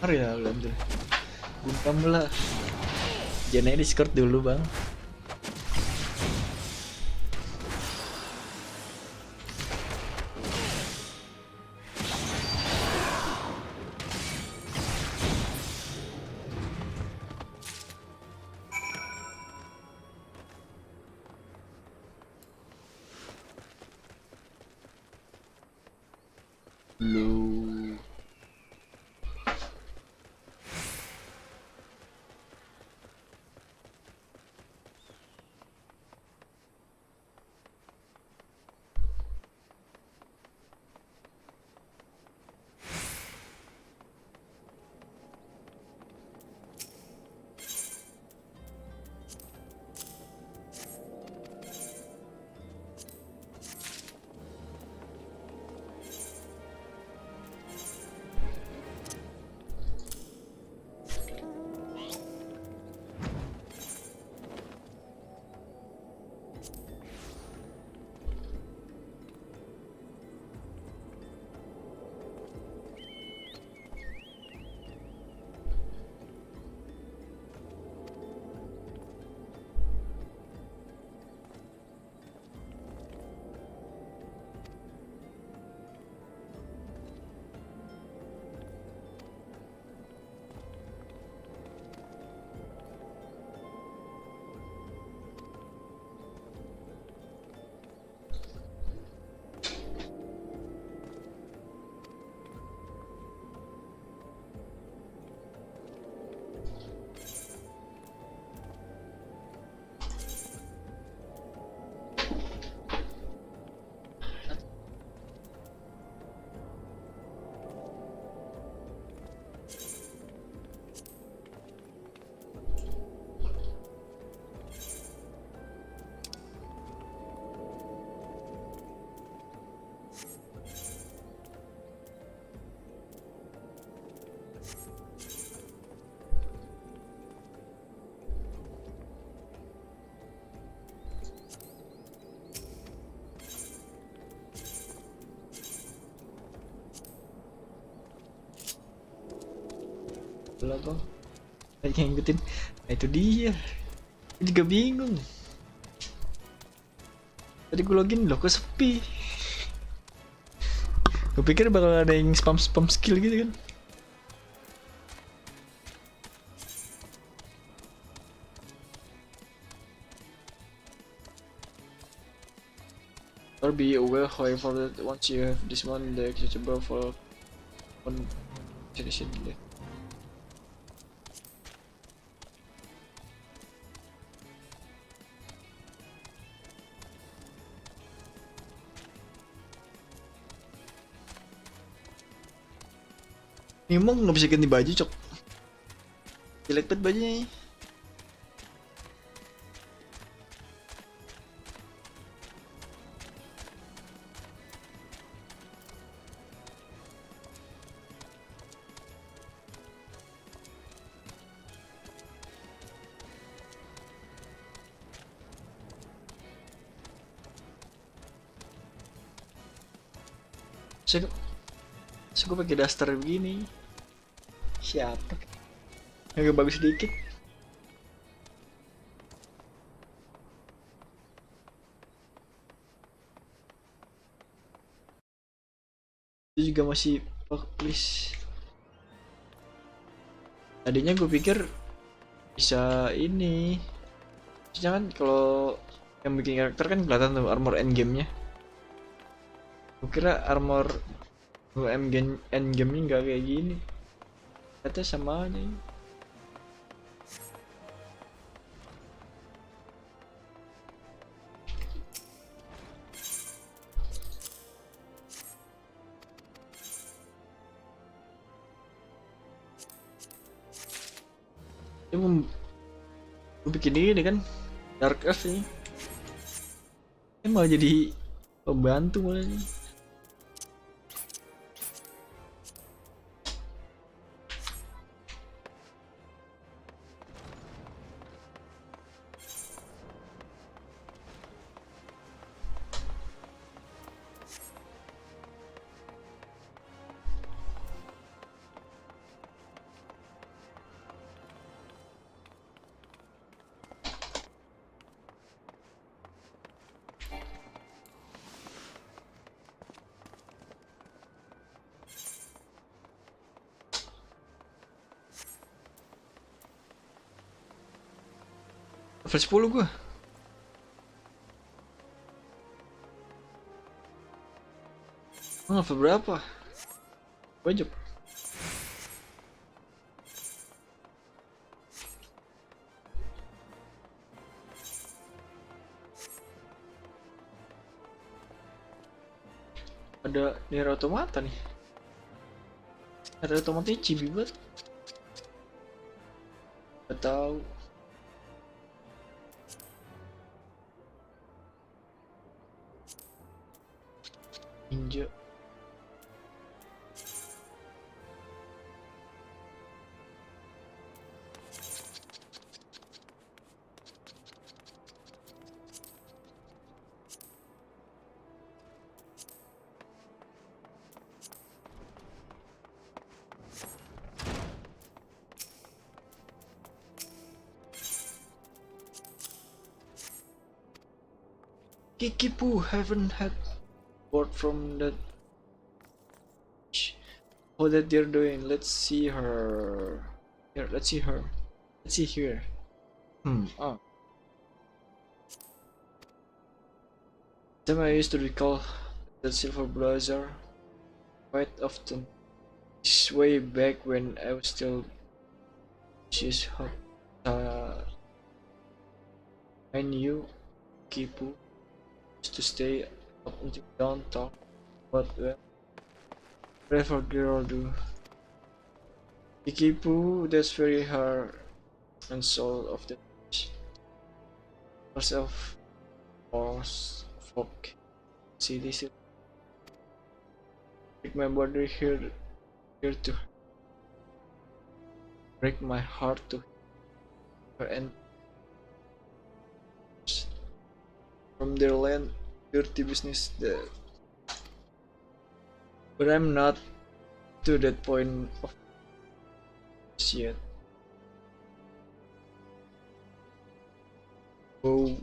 Mari ya lanjut. Bungkam lah. Jangan Discord dulu bang. Lu. Lah bang, lagi ngikutin. Nah itu dia. Ini juga bingung. Tadi gue login loh kok sepi. Gue pikir bakal ada yang spam skill gitu kan. Or be aware, however, that once you have this one, the accessible for one generation. Ini emang nggak bisa ganti baju cok. Jelek banget bajunya. Saya gue pakai daster begini. Siapa? Agak bagus sedikit. Itu juga masih please. Tadinya gue pikir bisa ini. Maksudnya kan kalau yang bikin karakter kan kelihatan tuh armor endgame-nya. Gue kira armor endgame-nya nggak kayak gini. Katanya sama aja. Dia mau bikin ini kan Dark Elf ini. Malah jadi pembantu malah nih. Level 10 gua. Level berapa? Wajib. Ada Nier Automata nih. Ada otomatis cibi banget. Gak tahu. Ninja. Kikipu haven't had word from that. How that they're doing. Let's see her. Here, let's see her. Let's see here. Oh. Time I used to recall that silver blazer quite often. It's way back when I was still. She's hot. I knew Kipu used to stay up until dawn talk, but whatever girl do. Kipu, that's very hard and soul of the herself or folk. See this break my body here to break my heart to her and from their land dirty business that but I'm not to that point of yet. Go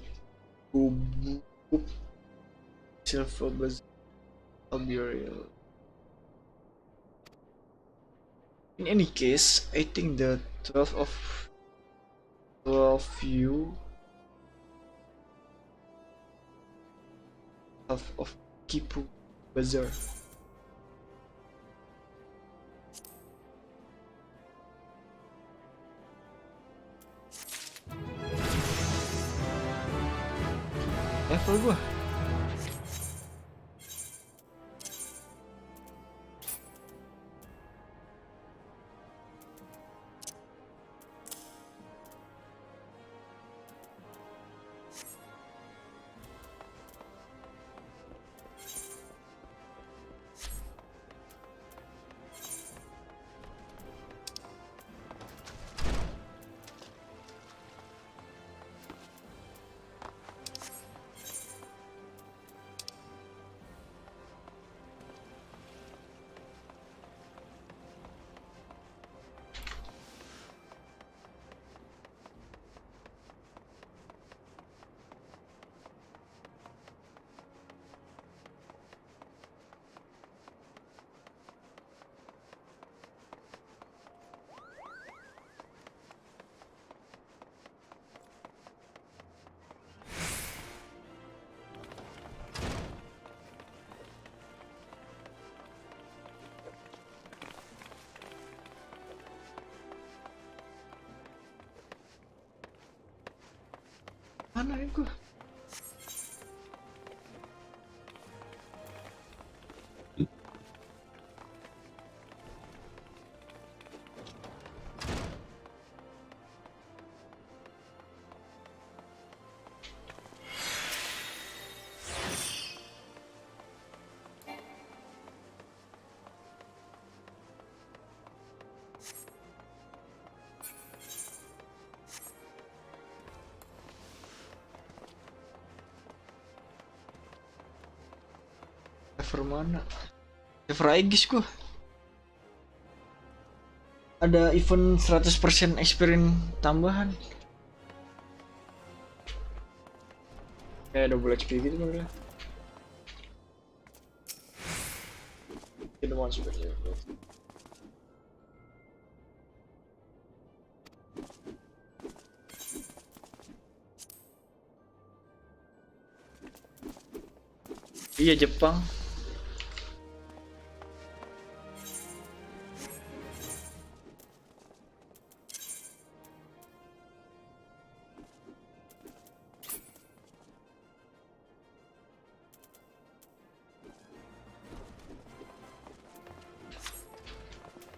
silver buzz I'll be real. In any case, I think the 12 you of Kipu Bazaar. Level gua. Mana ya gua? Server mana? Server Aegis gua. Ada event 100% experience tambahan. Kayak double XP gitu kan. Kita mau masuk aja. Iya Jepang.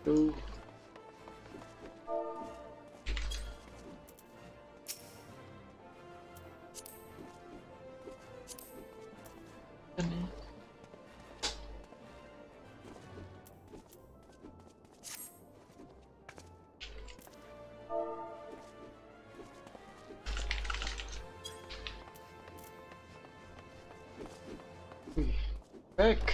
Tuh. Back.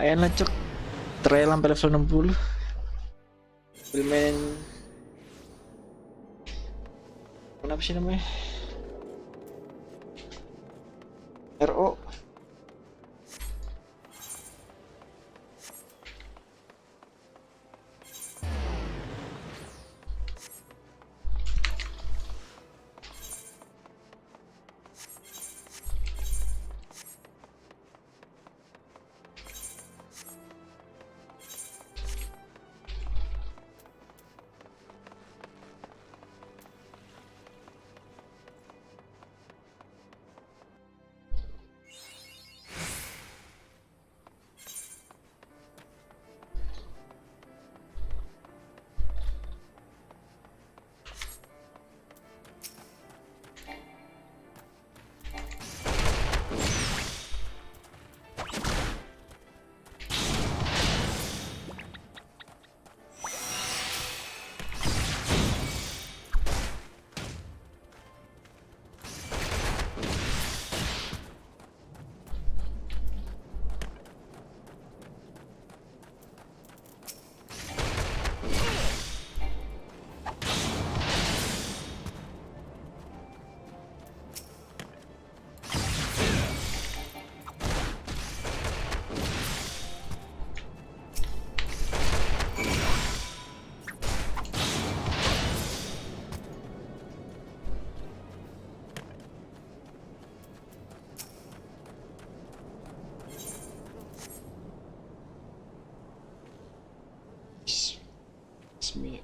Ayan lah cok, trial sampai level 60. Main kenapa sih namanya? RO. Me.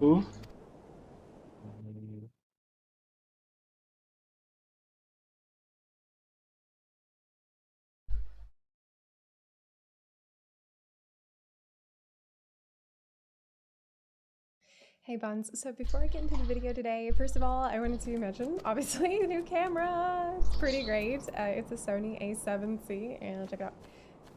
Who? Hey Buns, so before I get into the video today, first of all, I wanted to mention, obviously, the new camera. It's pretty great. It's a Sony A7C, and check it out.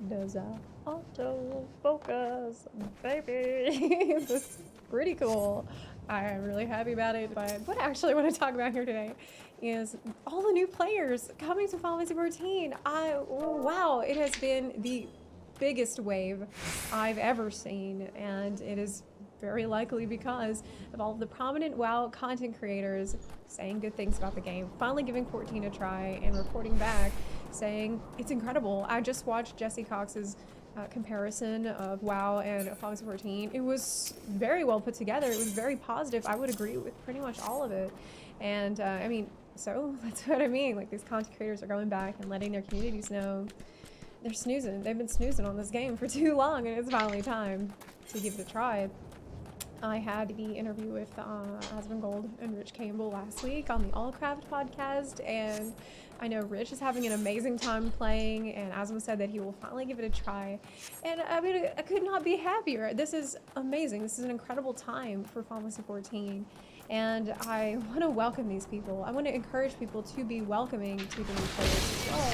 Does auto focus, baby? This is pretty cool. I'm really happy about it, but what I actually want to talk about here today is all the new players coming to Final Fantasy 14. Wow, it has been the biggest wave I've ever seen, and it is very likely because of all of the prominent WoW content creators saying good things about the game, finally giving 14 a try and reporting back saying it's incredible. I just watched Jesse Cox's comparison of WoW and Final Fantasy 14. It was very well put together. It was very positive. I would agree with pretty much all of it. And I mean, so that's what I mean. Like, these content creators are going back and letting their communities know they're snoozing. They've been snoozing on this game for too long, and it's finally time to give it a try. I had the interview with Asmongold and Rich Campbell last week on the Allcraft podcast, and I know Rich is having an amazing time playing, and Asmon said that he will finally give it a try. And I mean, I could not be happier. This is amazing. This is an incredible time for Final Fantasy 14. And I want to welcome these people. I want to encourage people to be welcoming to the new players as well,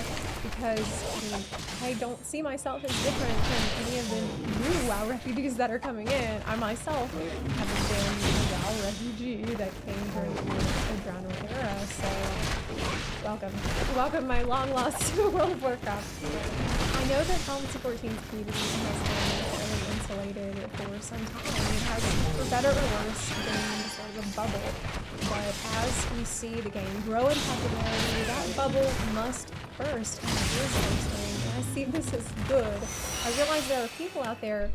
because I don't see myself as different from any of the new WoW refugees that are coming in. I myself haven't been a WoW refugee that came during the Adrenaline era, so welcome. Welcome, my long lost World of Warcraft. I know that Final Fantasy 14's community has been fairly insulated for some time. It has, for better or worse, been sort of a bubble. But as we see the game grow in popularity, that bubble must burst, and it is bursting. And I see this as good. I realize there are people out there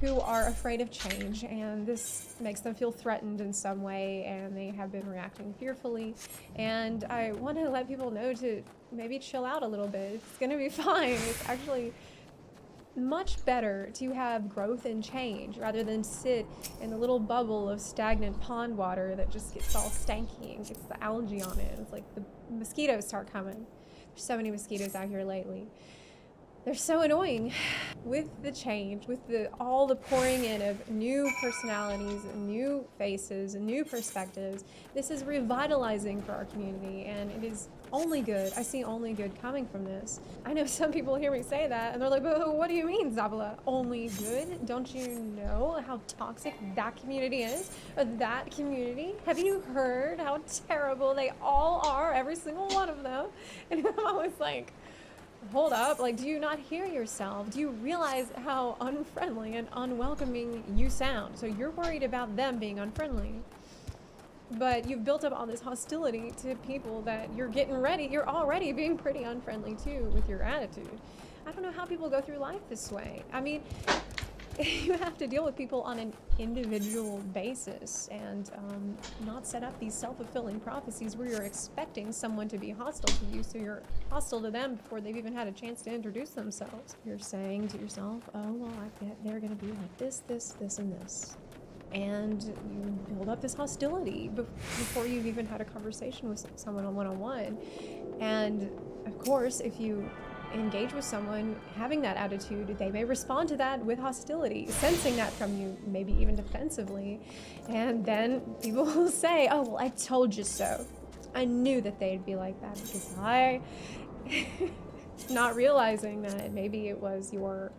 who are afraid of change, and this makes them feel threatened in some way, and they have been reacting fearfully. And I want to let people know to maybe chill out a little bit. It's gonna be fine. It's actually much better to have growth and change rather than sit in a little bubble of stagnant pond water that just gets all stanky and gets the algae on it. It's like the mosquitoes start coming. There's so many mosquitoes out here lately. They're so annoying. With the change, with all the pouring in of new personalities, new faces, and new perspectives, this is revitalizing for our community, and it is only good. I see only good coming from this. I know some people hear me say that, and they're like, but what do you mean, Zabala? Only good? Don't you know how toxic that community is? Or that community? Have you heard how terrible they all are, every single one of them? And I'm always like, hold up, like, do you not hear yourself? Do you realize how unfriendly and unwelcoming you sound? So you're worried about them being unfriendly, but you've built up all this hostility to people that you're getting ready. You're already being pretty unfriendly too with your attitude. I don't know how people go through life this way. I mean, you have to deal with people on an individual basis and not set up these self-fulfilling prophecies where you're expecting someone to be hostile to you, so you're hostile to them before they've even had a chance to introduce themselves. You're saying to yourself, oh, well, I bet they're gonna be like this, and this. And you build up this hostility before you've even had a conversation with someone on one-on-one. And of course, if you engage with someone having that attitude, they may respond to that with hostility, sensing that from you, maybe even defensively. And then people will say, oh, well, I told you so. I knew that they'd be like that, because I not realizing that maybe it was your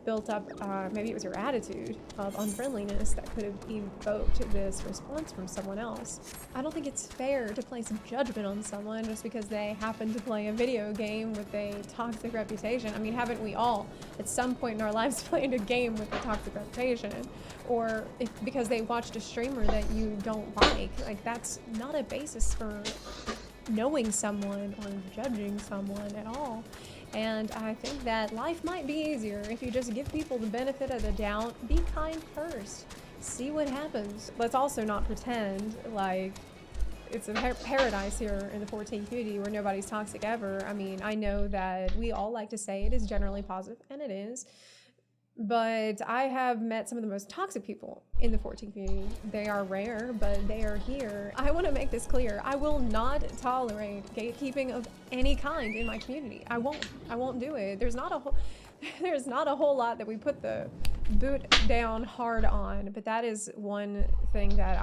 built up, maybe it was your attitude of unfriendliness that could have evoked this response from someone else. I don't think it's fair to place judgment on someone just because they happen to play a video game with a toxic reputation. I mean, haven't we all at some point in our lives played a game with a toxic reputation? Or because they watched a streamer that you don't like that's not a basis for knowing someone or judging someone at all. And I think that life might be easier if you just give people the benefit of the doubt. Be kind first. See what happens. Let's also not pretend like it's a paradise here in the 14 community where nobody's toxic ever. I mean, I know that we all like to say it is generally positive, and it is. But I have met some of the most toxic people in the 14 community. They are rare, but they are here. I want to make this clear. I will not tolerate gatekeeping of any kind in my community. I won't do it. There's not a whole lot that we put the boot down hard on, but that is one thing that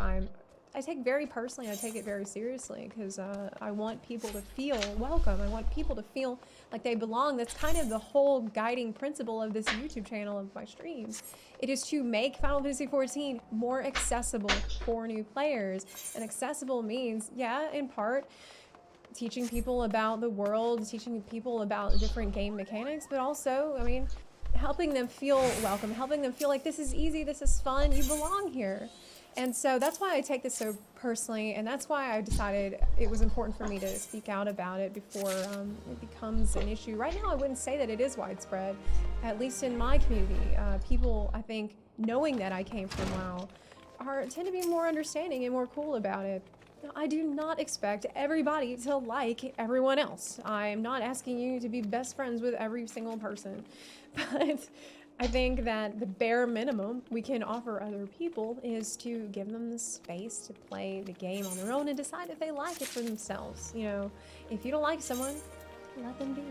I take very personally. I take it very seriously because I want people to feel welcome. I want people to feel like they belong. That's kind of the whole guiding principle of this YouTube channel, of my streams. It is to make Final Fantasy XIV more accessible for new players. And accessible means, yeah, in part, teaching people about the world, teaching people about different game mechanics, but also, I mean, helping them feel welcome, helping them feel like this is easy, this is fun, you belong here. And so that's why I take this so personally, and that's why I decided it was important for me to speak out about it before it becomes an issue. Right now, I wouldn't say that it is widespread, at least in my community. People, I think, knowing that I came from WoW, tend to be more understanding and more cool about it. I do not expect everybody to like everyone else. I'm not asking you to be best friends with every single person, but I think that the bare minimum we can offer other people is to give them the space to play the game on their own and decide if they like it for themselves. You know, if you don't like someone, let them be.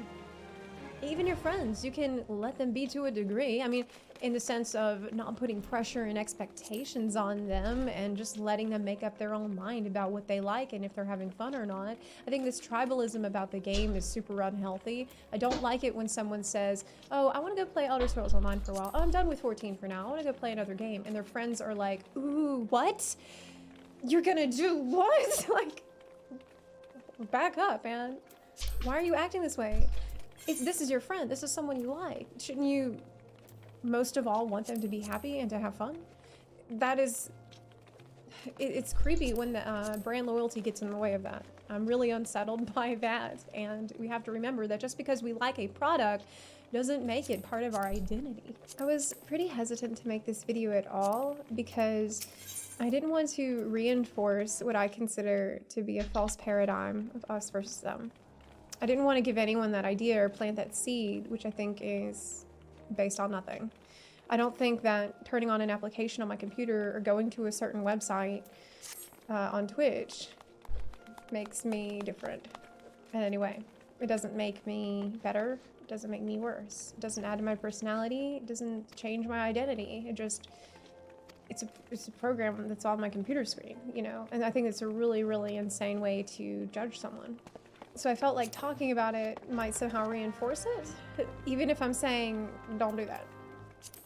Even your friends, you can let them be to a degree. I mean, in the sense of not putting pressure and expectations on them and just letting them make up their own mind about what they like and if they're having fun or not. I think this tribalism about the game is super unhealthy. I don't like it when someone says, oh, I want to go play Elder Scrolls Online for a while. Oh, I'm done with 14 for now. I want to go play another game. And their friends are like, ooh, what? You're gonna do what? Like, back up, man. Why are you acting this way? This is your friend. This is someone you like. Shouldn't you most of all want them to be happy and to have fun? That is, it's creepy when the brand loyalty gets in the way of that. I'm really unsettled by that, and we have to remember that just because we like a product doesn't make it part of our identity. I was pretty hesitant to make this video at all because I didn't want to reinforce what I consider to be a false paradigm of us versus them. I didn't want to give anyone that idea or plant that seed, which I think is based on nothing. I don't think that turning on an application on my computer or going to a certain website on Twitch makes me different in any way. It doesn't make me better. It doesn't make me worse. It doesn't add to my personality. It doesn't change my identity. It's a program that's on my computer screen, you know? And I think it's a really, really insane way to judge someone. So I felt like talking about it might somehow reinforce it, even if I'm saying, don't do that,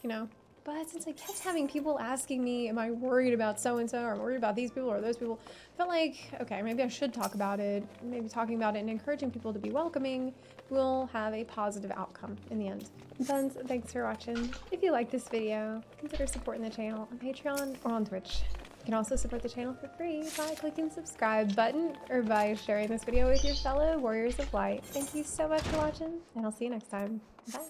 you know? But since I kept having people asking me, am I worried about so-and-so, or I'm worried about these people or those people, I felt like, okay, maybe I should talk about it. Maybe talking about it and encouraging people to be welcoming will have a positive outcome in the end. Thanks for watching. If you like this video, consider supporting the channel on Patreon or on Twitch. You can also support the channel for free by clicking the subscribe button or by sharing this video with your fellow warriors of light. Thank you so much for watching, and I'll see you next time. Bye.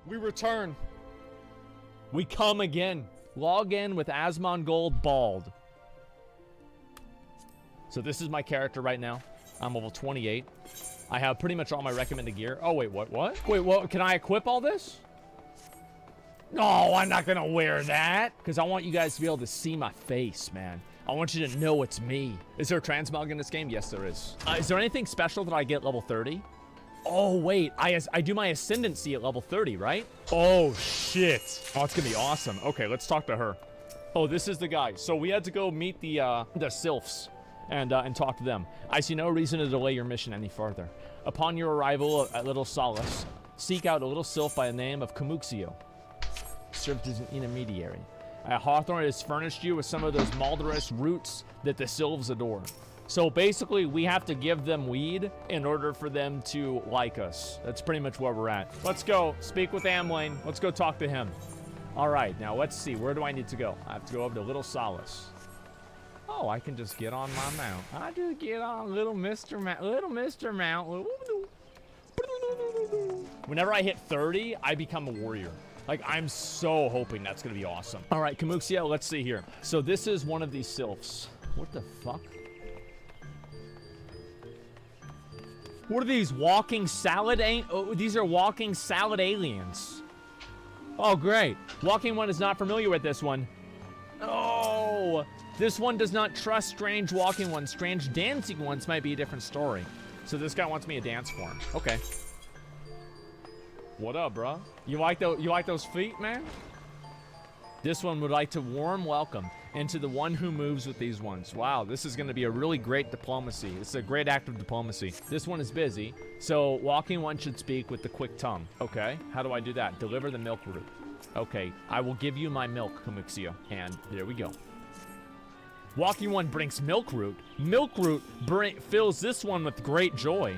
We return. We come again. Log in with Asmongold Bald. So this is my character right now. I'm level 28. I have pretty much all my recommended gear. Oh, wait, what? Wait, what? Can I equip all this? No, I'm not gonna wear that. Because I want you guys to be able to see my face, man. I want you to know it's me. Is there a transmog in this game? Yes, there is. Is there anything special that I get level 30? Oh, wait, I do my ascendancy at level 30, right? Oh, shit. Oh, it's gonna be awesome. Okay, let's talk to her. Oh, this is the guy. So we had to go meet the sylphs and talk to them. I see no reason to delay your mission any further. Upon your arrival at Little Solace, seek out a little sylph by the name of Kamuxio. served as an intermediary. Hawthorne has furnished you with some of those malodorous roots that the sylphs adore. So basically, we have to give them weed in order for them to like us. That's pretty much where we're at. Let's go speak with Amlane. Let's go talk to him. All right, now let's see. Where do I need to go? I have to go over to Little Solace. Oh, I can just get on my mount. I just get on little Mr. Mount. Whenever I hit 30, I become a warrior. Like, I'm so hoping that's going to be awesome. All right, Kamuxia, let's see here. So this is one of these sylphs. What the fuck? What are these, walking salad? Oh, these are walking salad aliens. Oh, great. Walking one is not familiar with this one. Oh, this one does not trust strange walking ones. Strange dancing ones might be a different story. So this guy wants me to dance for him. Okay. What up, bro? You like those feet, man? This one would like to warm welcome into the one who moves with these ones. Wow, this is going to be a really great diplomacy. It's a great act of diplomacy. This one is busy, so walking one should speak with the quick tongue. Okay, how do I do that? Deliver the milk root. Okay, I will give you my milk, Kamuxia. And there we go. Walking one brings milk root. Milk root fills this one with great joy.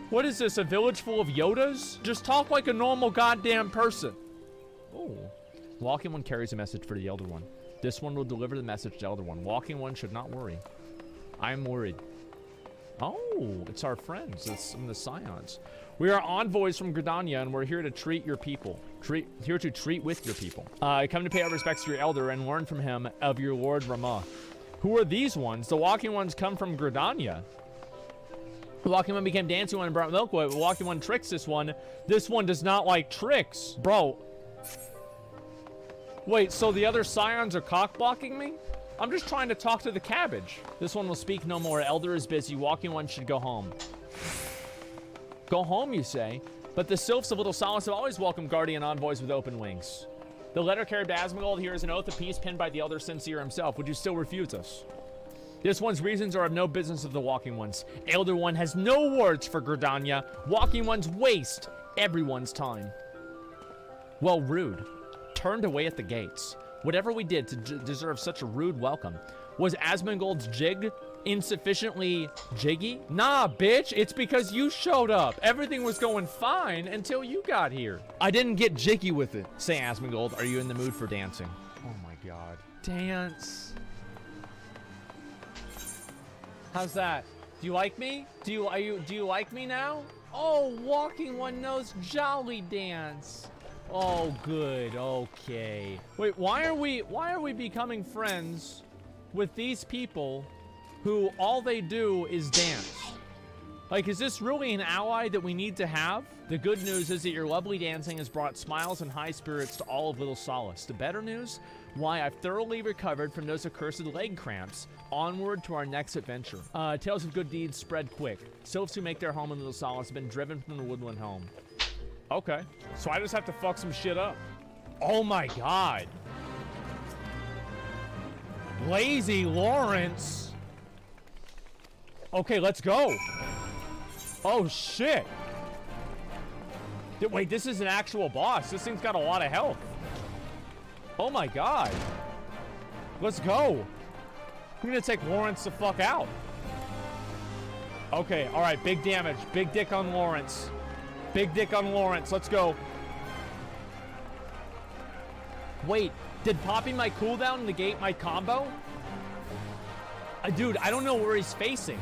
What is this, a village full of Yodas? Just talk like a normal goddamn person. Oh. Walking one carries a message for the Elder One. This one will deliver the message to Elder One. Walking one should not worry. I am worried. Oh, it's our friends. It's some of the Scions. We are envoys from Gridania, and we're here to treat your people. Here to treat with your people. Come to pay our respects to your Elder and learn from him of your Lord Ramah. Who are these ones? The Walking Ones come from Gridania. The Walking One became Dancing One and brought milk away. The Walking One tricks this one. This one does not like tricks. Bro. Wait, so the other Scions are cock-blocking me? I'm just trying to talk to the cabbage. This one will speak no more. Elder is busy. Walking one should go home. Go home, you say? But the sylphs of Little Solace have always welcomed guardian envoys with open wings. The letter carried to Asmongold here is an oath of peace penned by the Elder Sincere himself. Would you still refuse us? This one's reasons are of no business of the Walking Ones. Elder One has no words for Gridania. Walking Ones waste everyone's time. Well, rude. Turned away at the gates. Whatever we did to deserve such a rude welcome. Was Asmongold's jig insufficiently jiggy? Nah, bitch, it's because you showed up. Everything was going fine until you got here. I didn't get jiggy with it. Say, Asmongold, are you in the mood for dancing? Oh my god. Dance. How's that? Do you like me? Do you like me now? Oh, Walking One knows jolly dance. Oh, good. Okay. Wait, why are we becoming friends with these people who all they do is dance? Like, is this really an ally that we need to have? The good news is that your lovely dancing has brought smiles and high spirits to all of Little Solace. The better news? Why, I've thoroughly recovered from those accursed leg cramps. Onward to our next adventure. Tales of good deeds spread quick. Sylphs who make their home in Little Solace have been driven from the woodland home. Okay, so I just have to fuck some shit up. Oh my god. Lazy Lawrence. Okay, let's go. Oh shit. Wait, this is an actual boss. This thing's got a lot of health. Oh my god. Let's go. I'm gonna take Lawrence the fuck out. Okay, alright, big damage. Big dick on Lawrence. Big dick on Lawrence. Let's go. Wait, did popping my cooldown negate my combo? Dude, I don't know where he's facing.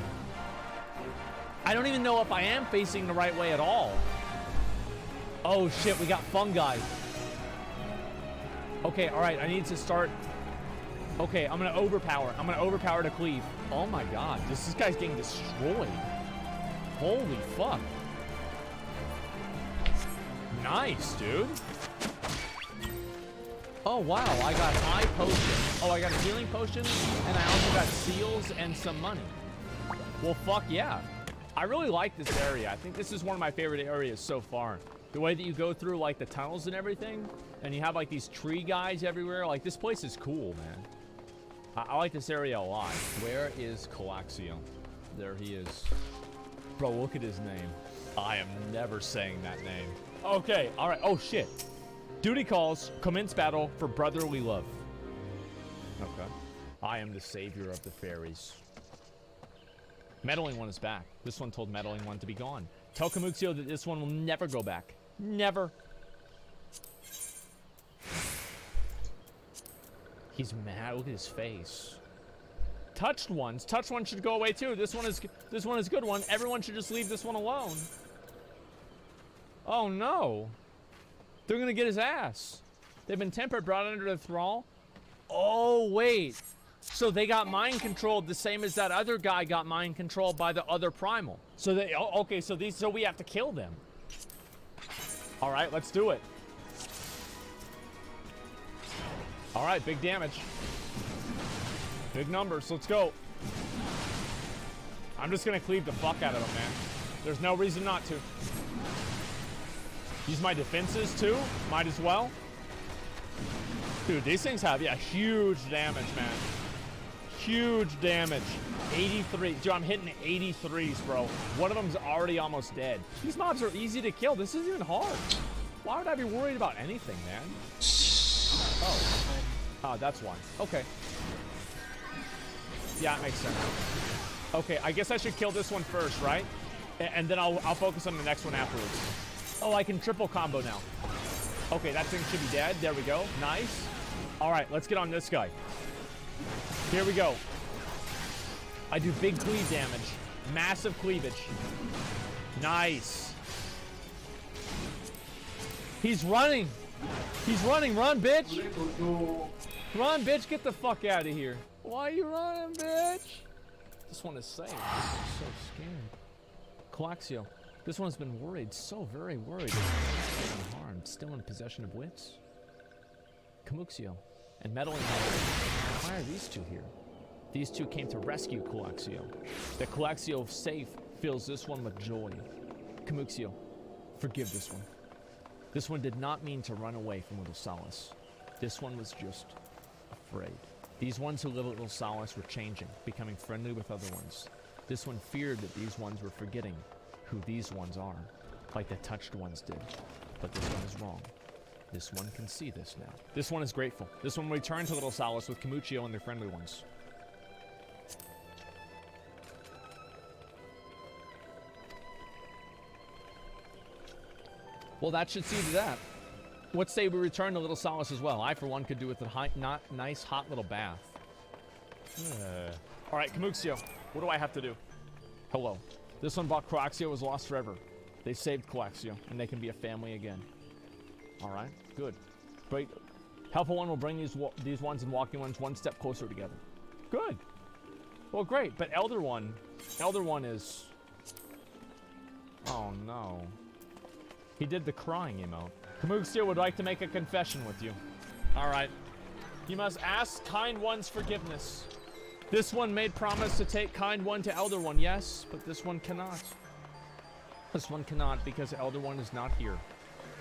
I don't even know if I am facing the right way at all. Oh shit, we got fungi. Okay, alright, I need to start. Okay, I'm gonna overpower. I'm gonna overpower to cleave. Oh my god, this guy's getting destroyed. Holy fuck. Nice, dude. Oh, wow. I got high potion. Oh, I got a healing potion, and I also got seals and some money. Well, fuck yeah. I really like this area. I think this is one of my favorite areas so far. The way that you go through, like, the tunnels and everything, and you have, like, these tree guys everywhere. Like, this place is cool, man. I like this area a lot. Where is Calaxio? There he is. Bro, look at his name. I am never saying that name. Okay, all right. Oh, shit. Duty calls, commence battle for brotherly love. Okay. I am the savior of the fairies. Meddling one is back. This one told meddling one to be gone. Tell Kamuxio that this one will never go back. Never. He's mad. Look at his face. Touched ones. Touched one should go away too. This one is a good one. Everyone should just leave this one alone. Oh no. They're gonna get his ass. They've been tempered, brought under the thrall. Oh wait. So they got mind controlled the same as that other guy got mind controlled by the other primal. So they okay, so we have to kill them. All right, let's do it. All right, big damage. Big numbers, let's go. I'm just gonna cleave the fuck out of them, man. There's no reason not to. Use my defenses too, might as well. Dude, these things have, yeah, huge damage, man. Huge damage. 83. Dude, I'm hitting 83s, bro. One of them's already almost dead. These mobs are easy to kill. This isn't even hard. Why would I be worried about anything, man? Oh. Oh, that's one. Okay. Yeah, it makes sense. Okay, I guess I should kill this one first, right? And then I'll focus on the next one afterwards. Oh, I can triple combo now. Okay, that thing should be dead. There we go. Nice. All right, let's get on this guy. Here we go. I do big cleave damage. Massive cleavage. Nice. He's running. He's running. Run, bitch. Run, bitch. Get the fuck out of here. Why are you running, bitch? This one is safe. I'm so scared. Coaxio. This one's been worried. So very worried. Unharmed. Still in possession of wits. Kamuxio. And meddling. Why are these two here? These two came to rescue Coaxio. The Coaxio safe fills this one with joy. Kamuxio, forgive this one. This one did not mean to run away from Little Solace. This one was just afraid. These ones who live at Little Solace were changing, becoming friendly with other ones. This one feared that these ones were forgetting who these ones are, like the touched ones did. But this one is wrong. This one can see this now. This one is grateful. This one returned to Little Solace with Kamuxio and their friendly ones. Well, that should see to that. Let's say we return to Little Solace as well. I, for one, could do with a nice, hot little bath. All right, Kamuxio, what do I have to do? Hello. This one bought Coaxio was lost forever. They saved Coaxio, and they can be a family again. All right, good. Great. Helpful one will bring these ones and walking ones one step closer together. Good. Well, great. But Elder one is... Oh, no. He did the crying emote. Kamuxio would like to make a confession with you. All right. You must ask kind one's forgiveness. This one made promise to take kind one to Elder one, yes, but this one cannot. This one cannot because Elder one is not here.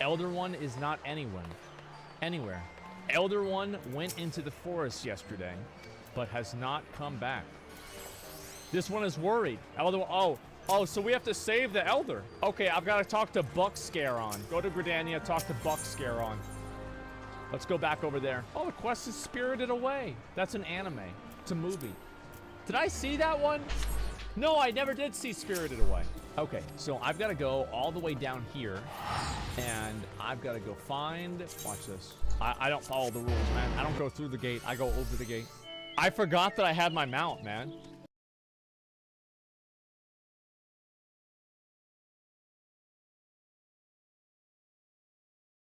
Elder one is not anywhere. Elder one went into the forest yesterday, but has not come back. This one is worried. Elder, oh, so we have to save the Elder. Okay, I've got to talk to Buck Scaron. Go to Gridania, talk to Buck Scaron. Let's go back over there. Oh, the quest is Spirited Away. That's an anime. It's a movie. Did I see that one? No, I never did see Spirited Away. Okay, so I've got to go all the way down here, and I've got to go find... Watch this. I don't follow the rules, man. I don't go through the gate. I go over the gate. I forgot that I had my mount, man.